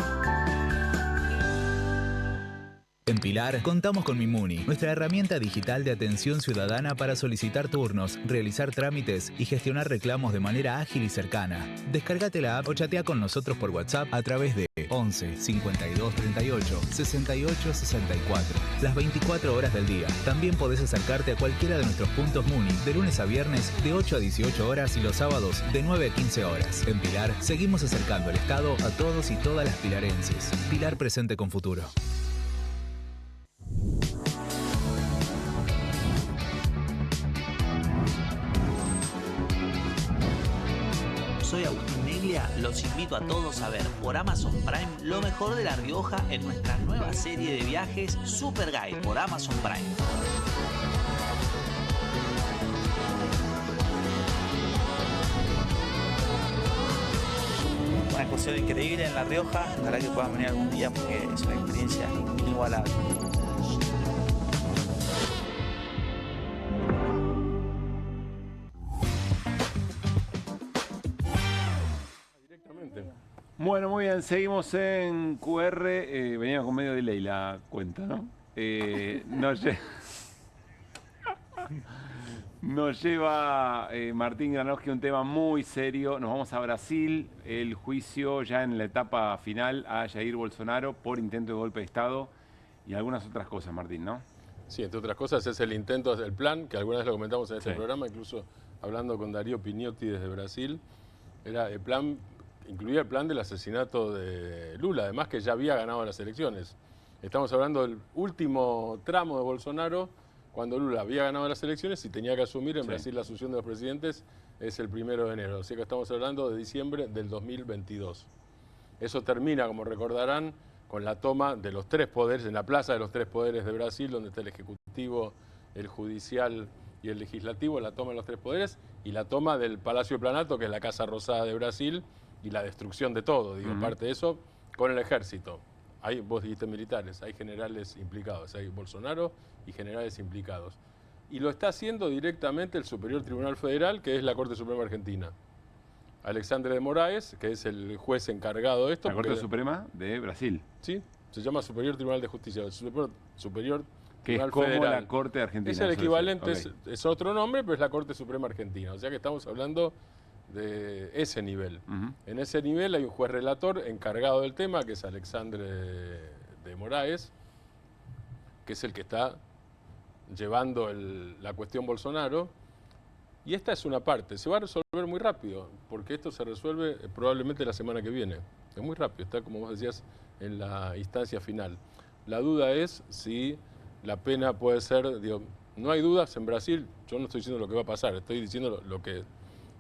En Pilar contamos con Mimuni, nuestra herramienta digital de atención ciudadana para solicitar turnos, realizar trámites y gestionar reclamos de manera ágil y cercana. Descárgate la app o chatea con nosotros por WhatsApp a través de 11 52 38 68 64. Las 24 horas del día. También podés acercarte a cualquiera de nuestros puntos Muni de lunes a viernes de 8 a 18 horas y los sábados de 9 a 15 horas. En Pilar seguimos acercando el Estado a todos y todas las pilarenses. Pilar presente con futuro. soy Agustín Neglia, los invito a todos a ver por Amazon Prime lo mejor de La Rioja en nuestra nueva serie de viajes Super Guide por Amazon Prime. Una excursión increíble en La Rioja, ojalá que puedan venir algún día porque es una experiencia inigualable. Bueno, muy bien, seguimos en QR. Veníamos con medio delay la cuenta, ¿no? Nos lleva Martín Granoski un tema muy serio. Nos vamos a Brasil, el juicio ya en la etapa final a Jair Bolsonaro por intento de golpe de Estado y algunas otras cosas, Martín, ¿no? Sí, entre otras cosas es el intento, el plan, que alguna vez lo comentamos en este programa, incluso hablando con Darío Pignotti desde Brasil. Era el plan, incluía el plan del asesinato de Lula, además que ya había ganado las elecciones. Estamos hablando del último tramo de Bolsonaro, cuando Lula había ganado las elecciones y tenía que asumir. En Brasil la asunción de los presidentes es el 1 de enero, así que estamos hablando de diciembre del 2022. Eso termina, como recordarán, con la toma de los 3 poderes, en la plaza de los 3 poderes de Brasil, donde está el Ejecutivo, el Judicial y el Legislativo, la toma de los 3 poderes, y la toma del Palacio Planalto, que es la Casa Rosada de Brasil, y la destrucción de todo, digo, parte de eso, con el ejército. Hay, vos dijiste militares, hay generales implicados, hay Bolsonaro y generales implicados. Y lo está haciendo directamente el Superior Tribunal Federal, que es la Corte Suprema Argentina. Alexandre de Moraes, que es el juez encargado de esto. La Corte Suprema de Brasil. Sí, se llama Superior Tribunal de Justicia, el Superior que Tribunal es como Federal. La Corte Argentina. Es el equivalente, es otro nombre, pero es la Corte Suprema Argentina. O sea que estamos hablando de ese nivel. En ese nivel hay un juez relator encargado del tema, que es Alexandre de Moraes, que es el que está llevando la cuestión Bolsonaro. Y esta es una parte. Se va a resolver muy rápido, porque esto se resuelve probablemente la semana que viene. Es muy rápido, está, como vos decías, en la instancia final. La duda es si la pena puede ser... Digo, no hay dudas en Brasil, yo no estoy diciendo lo que va a pasar, estoy diciendo lo que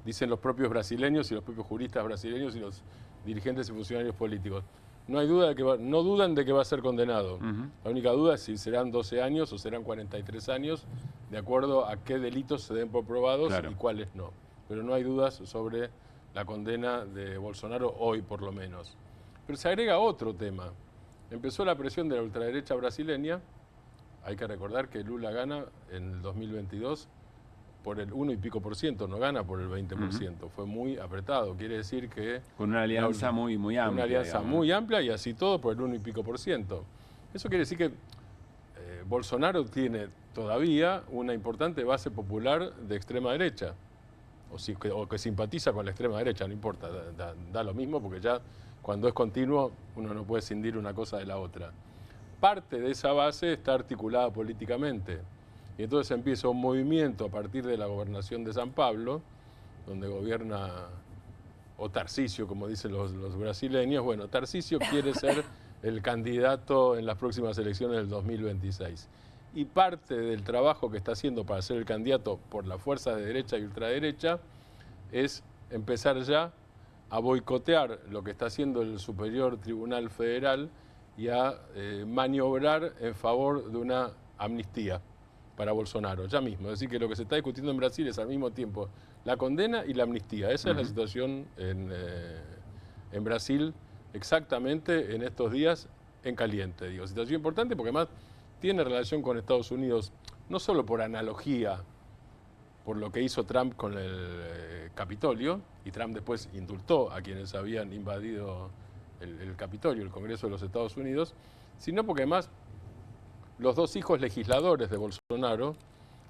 dicen los propios brasileños y los propios juristas brasileños y los dirigentes y funcionarios políticos. No hay duda de que no dudan de que va a ser condenado. La única duda es si serán 12 años o serán 43 años, de acuerdo a qué delitos se den por probados y cuáles no. Pero no hay dudas sobre la condena de Bolsonaro hoy, por lo menos. Pero se agrega otro tema. Empezó la presión de la ultraderecha brasileña. Hay que recordar que Lula gana en el 2022 por el 1 y pico %, no gana por el 20%. Fue muy apretado, quiere decir que... Con una alianza muy amplia. Una alianza muy amplia y así todo por el 1 y pico %. Eso quiere decir que Bolsonaro tiene todavía una importante base popular de extrema derecha, o que simpatiza con la extrema derecha, no importa, da lo mismo, porque ya cuando es continuo uno no puede escindir una cosa de la otra. Parte de esa base está articulada políticamente. Y entonces empieza un movimiento a partir de la gobernación de San Pablo, donde gobierna, o Tarcísio, como dicen los brasileños. Bueno, Tarcísio quiere ser el candidato en las próximas elecciones del 2026. Y parte del trabajo que está haciendo para ser el candidato por las fuerzas de derecha y ultraderecha es empezar ya a boicotear lo que está haciendo el Superior Tribunal Federal y a maniobrar en favor de una amnistía para Bolsonaro, ya mismo. Es decir, que lo que se está discutiendo en Brasil es al mismo tiempo la condena y la amnistía. Esa es la situación en Brasil exactamente en estos días en caliente. Digo, situación importante porque además tiene relación con Estados Unidos, no solo por analogía, por lo que hizo Trump con el Capitolio, y Trump después indultó a quienes habían invadido el Capitolio, el Congreso de los Estados Unidos, sino porque además los 2 hijos legisladores de Bolsonaro,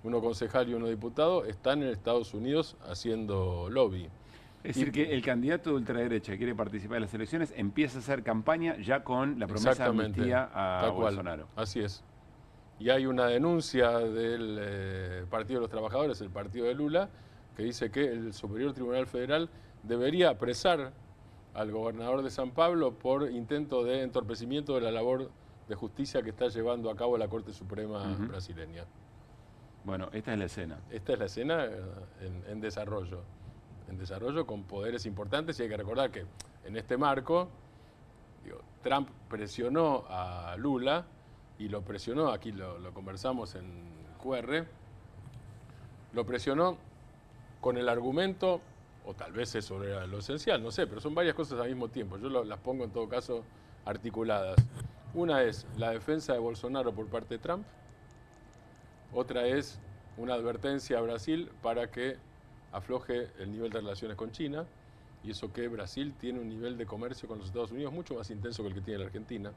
uno concejal y uno diputado, están en Estados Unidos haciendo lobby. Es decir, que el candidato de ultraderecha que quiere participar en las elecciones empieza a hacer campaña ya con la promesa de amnistía a Bolsonaro. Así es. Y hay una denuncia del Partido de los Trabajadores, el partido de Lula, que dice que el Superior Tribunal Federal debería apresar al gobernador de San Pablo por intento de entorpecimiento de la labor de justicia que está llevando a cabo la Corte Suprema brasileña. Bueno, esta es la escena. Esta es la escena en desarrollo. en desarrollo con poderes importantes, y hay que recordar que en este marco, Trump presionó a Lula, y lo presionó, aquí lo conversamos en QR, lo presionó con el argumento, o tal vez eso era lo esencial, no sé, pero son varias cosas al mismo tiempo. Yo las pongo en todo caso articuladas. Una es la defensa de Bolsonaro por parte de Trump, otra es una advertencia a Brasil para que afloje el nivel de relaciones con China, y eso que Brasil tiene un nivel de comercio con los Estados Unidos mucho más intenso que el que tiene la Argentina.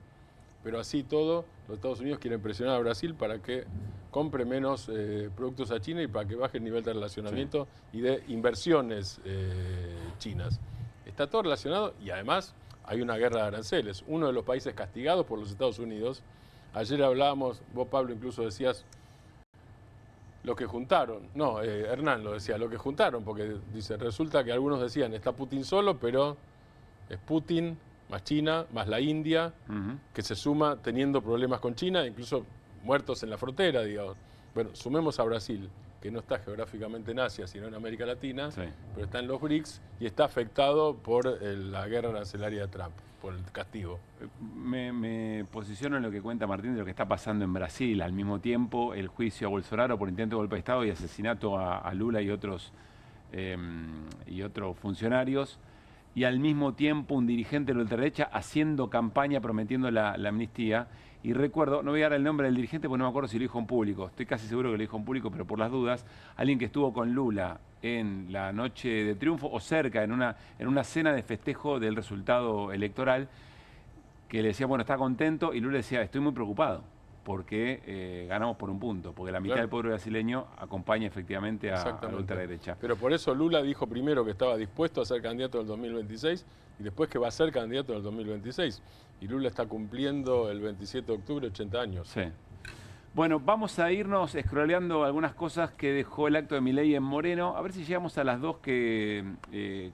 Pero así todo, los Estados Unidos quieren presionar a Brasil para que compre menos productos a China y para que baje el nivel de relacionamiento y de inversiones chinas. Está todo relacionado, y además hay una guerra de aranceles. Uno de los países castigados por los Estados Unidos, ayer hablábamos, vos Pablo incluso decías, lo que juntaron, no, Hernán lo decía, lo que juntaron, porque dice, resulta que algunos decían, está Putin solo, pero es Putin más China, más la India, que se suma teniendo problemas con China, incluso muertos en la frontera, digamos. Bueno, sumemos a Brasil, que no está geográficamente en Asia, sino en América Latina, pero está en los BRICS y está afectado por la guerra arancelaria de Trump, por el castigo. Me posiciono en lo que cuenta Martín de lo que está pasando en Brasil. Al mismo tiempo, el juicio a Bolsonaro por intento de golpe de Estado y asesinato a Lula y otros funcionarios. Y al mismo tiempo un dirigente de la ultraderecha haciendo campaña prometiendo la amnistía. Y recuerdo, no voy a dar el nombre del dirigente porque no me acuerdo si lo dijo en público, estoy casi seguro que lo dijo en público, pero por las dudas, alguien que estuvo con Lula en la noche de triunfo o cerca, en una cena de festejo del resultado electoral, que le decía, bueno, está contento, y Lula decía, estoy muy preocupado, porque ganamos por un punto, porque la mitad del pueblo brasileño acompaña efectivamente a la ultraderecha. Pero por eso Lula dijo primero que estaba dispuesto a ser candidato en el 2026 y después que va a ser candidato en el 2026. Y Lula está cumpliendo el 27 de octubre 80 años. Sí. Bueno, vamos a irnos scrolleando algunas cosas que dejó el acto de Milei en Moreno. A ver si llegamos a las dos que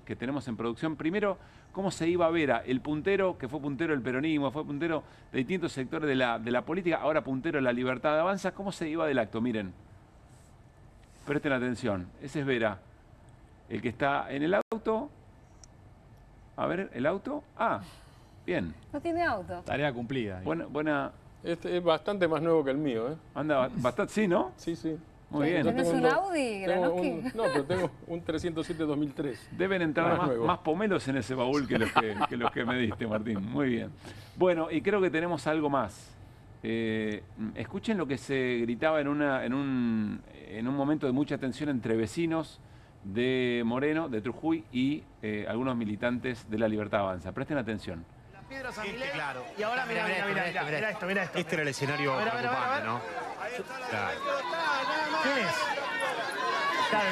tenemos en producción. Primero, cómo se iba Vera, el puntero, que fue puntero del peronismo, fue puntero de distintos sectores de la política, ahora puntero de la Libertad de Avanza. ¿Cómo se iba del acto? Miren, presten atención. Ese es Vera, el que está en el auto. A ver, ¿el auto? Ah, bien. No tiene auto. Tarea cumplida. Buena. Este es bastante más nuevo que el mío, ¿eh? Anda bastante, sí, ¿no? Sí, sí. Muy bien. ¿Tienes un Audi, Granoski? No, pero tengo un 307 2003. Deben entrar más pomelos en ese baúl que los que me diste, Martín. Muy bien. Bueno, y creo que tenemos algo más. Escuchen lo que se gritaba en un momento de mucha tensión entre vecinos de Moreno, de Trujuy, y algunos militantes de la Libertad Avanza. Presten atención. Piedras a Milei, claro. Y ahora mira esto. Este era el escenario preocupante, ¿no? Claro. ¿Quién es? Claro,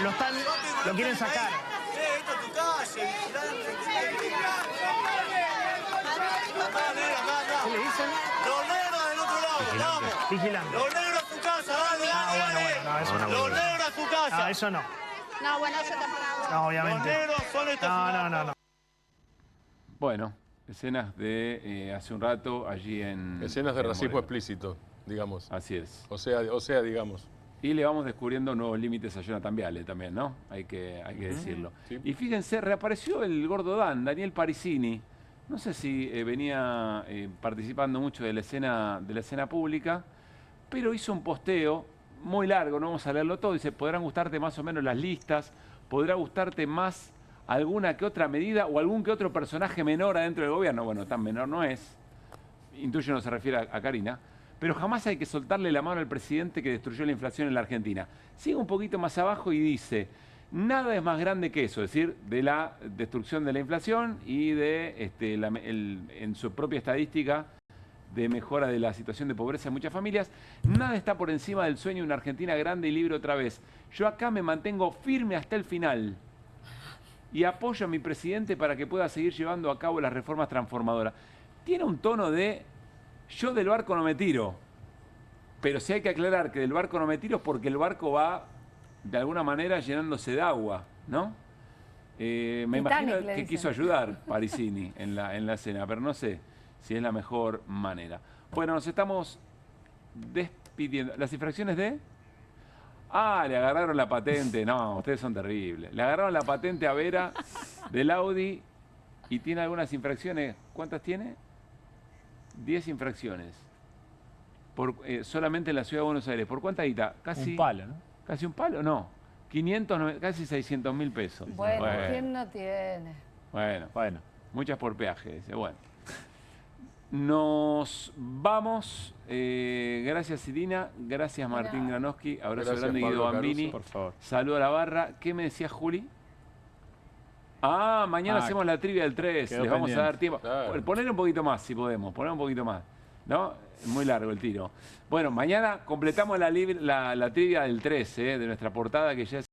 lo quieren sacar. Esto es tu calle, ¿Qué le dicen? Los negros del otro lado, vamos. Vigilante. Los negros a su casa, dale. Los negros a su casa. No, eso no. No, bueno, eso tampoco. No, obviamente. Los negros son estos. No. Bueno, escenas de hace un rato allí en... Escenas de racismo explícito, digamos. Así es. O sea, digamos. Y le vamos descubriendo nuevos límites a Jonathan Viale también, ¿no? Hay que decirlo. Sí. Y fíjense, reapareció el gordo Daniel Parisini. No sé si venía participando mucho de la escena pública, pero hizo un posteo muy largo, no vamos a leerlo todo. Dice, podrán gustarte más o menos las listas, podrá gustarte más alguna que otra medida o algún que otro personaje menor adentro del gobierno. Bueno, tan menor no es. Intuyo no se refiere a Karina. Pero jamás hay que soltarle la mano al presidente que destruyó la inflación en la Argentina. Sigue un poquito más abajo y dice, nada es más grande que eso, es decir, de la destrucción de la inflación y de en su propia estadística de mejora de la situación de pobreza en muchas familias. Nada está por encima del sueño de una Argentina grande y libre otra vez. Yo acá me mantengo firme hasta el final y apoyo a mi presidente para que pueda seguir llevando a cabo las reformas transformadoras. Tiene un tono de... Yo del barco no me tiro, pero sí hay que aclarar que del barco no me tiro porque el barco va, de alguna manera, llenándose de agua, ¿no? Me imagino que quiso ayudar Parisini en la escena, pero no sé si es la mejor manera. Bueno, nos estamos despidiendo. ¿Las infracciones de...? Ah, le agarraron la patente. No, ustedes son terribles. Le agarraron la patente a Vera del Audi y tiene algunas infracciones. ¿Cuántas tiene? 10 infracciones. Solamente en la Ciudad de Buenos Aires. ¿Por cuánta guita? Casi un palo, ¿no? Casi un palo, no. 500, casi 600.000 pesos. Bueno, ¿quién no tiene? Bueno. Muchas por peaje, dice. Bueno. Nos vamos. Gracias, Irina. Gracias, Martín Granowski. Abrazo grande, Guido Bambini. Por favor. Saludo a la barra. ¿Qué me decía Juli? Ah, mañana hacemos la trivia del 3. Les vamos a dar tiempo. Claro. Poner un poquito más, si podemos. Poner un poquito más. ¿No? Muy largo el tiro. Bueno, mañana completamos la trivia del 3, de nuestra portada, que ya es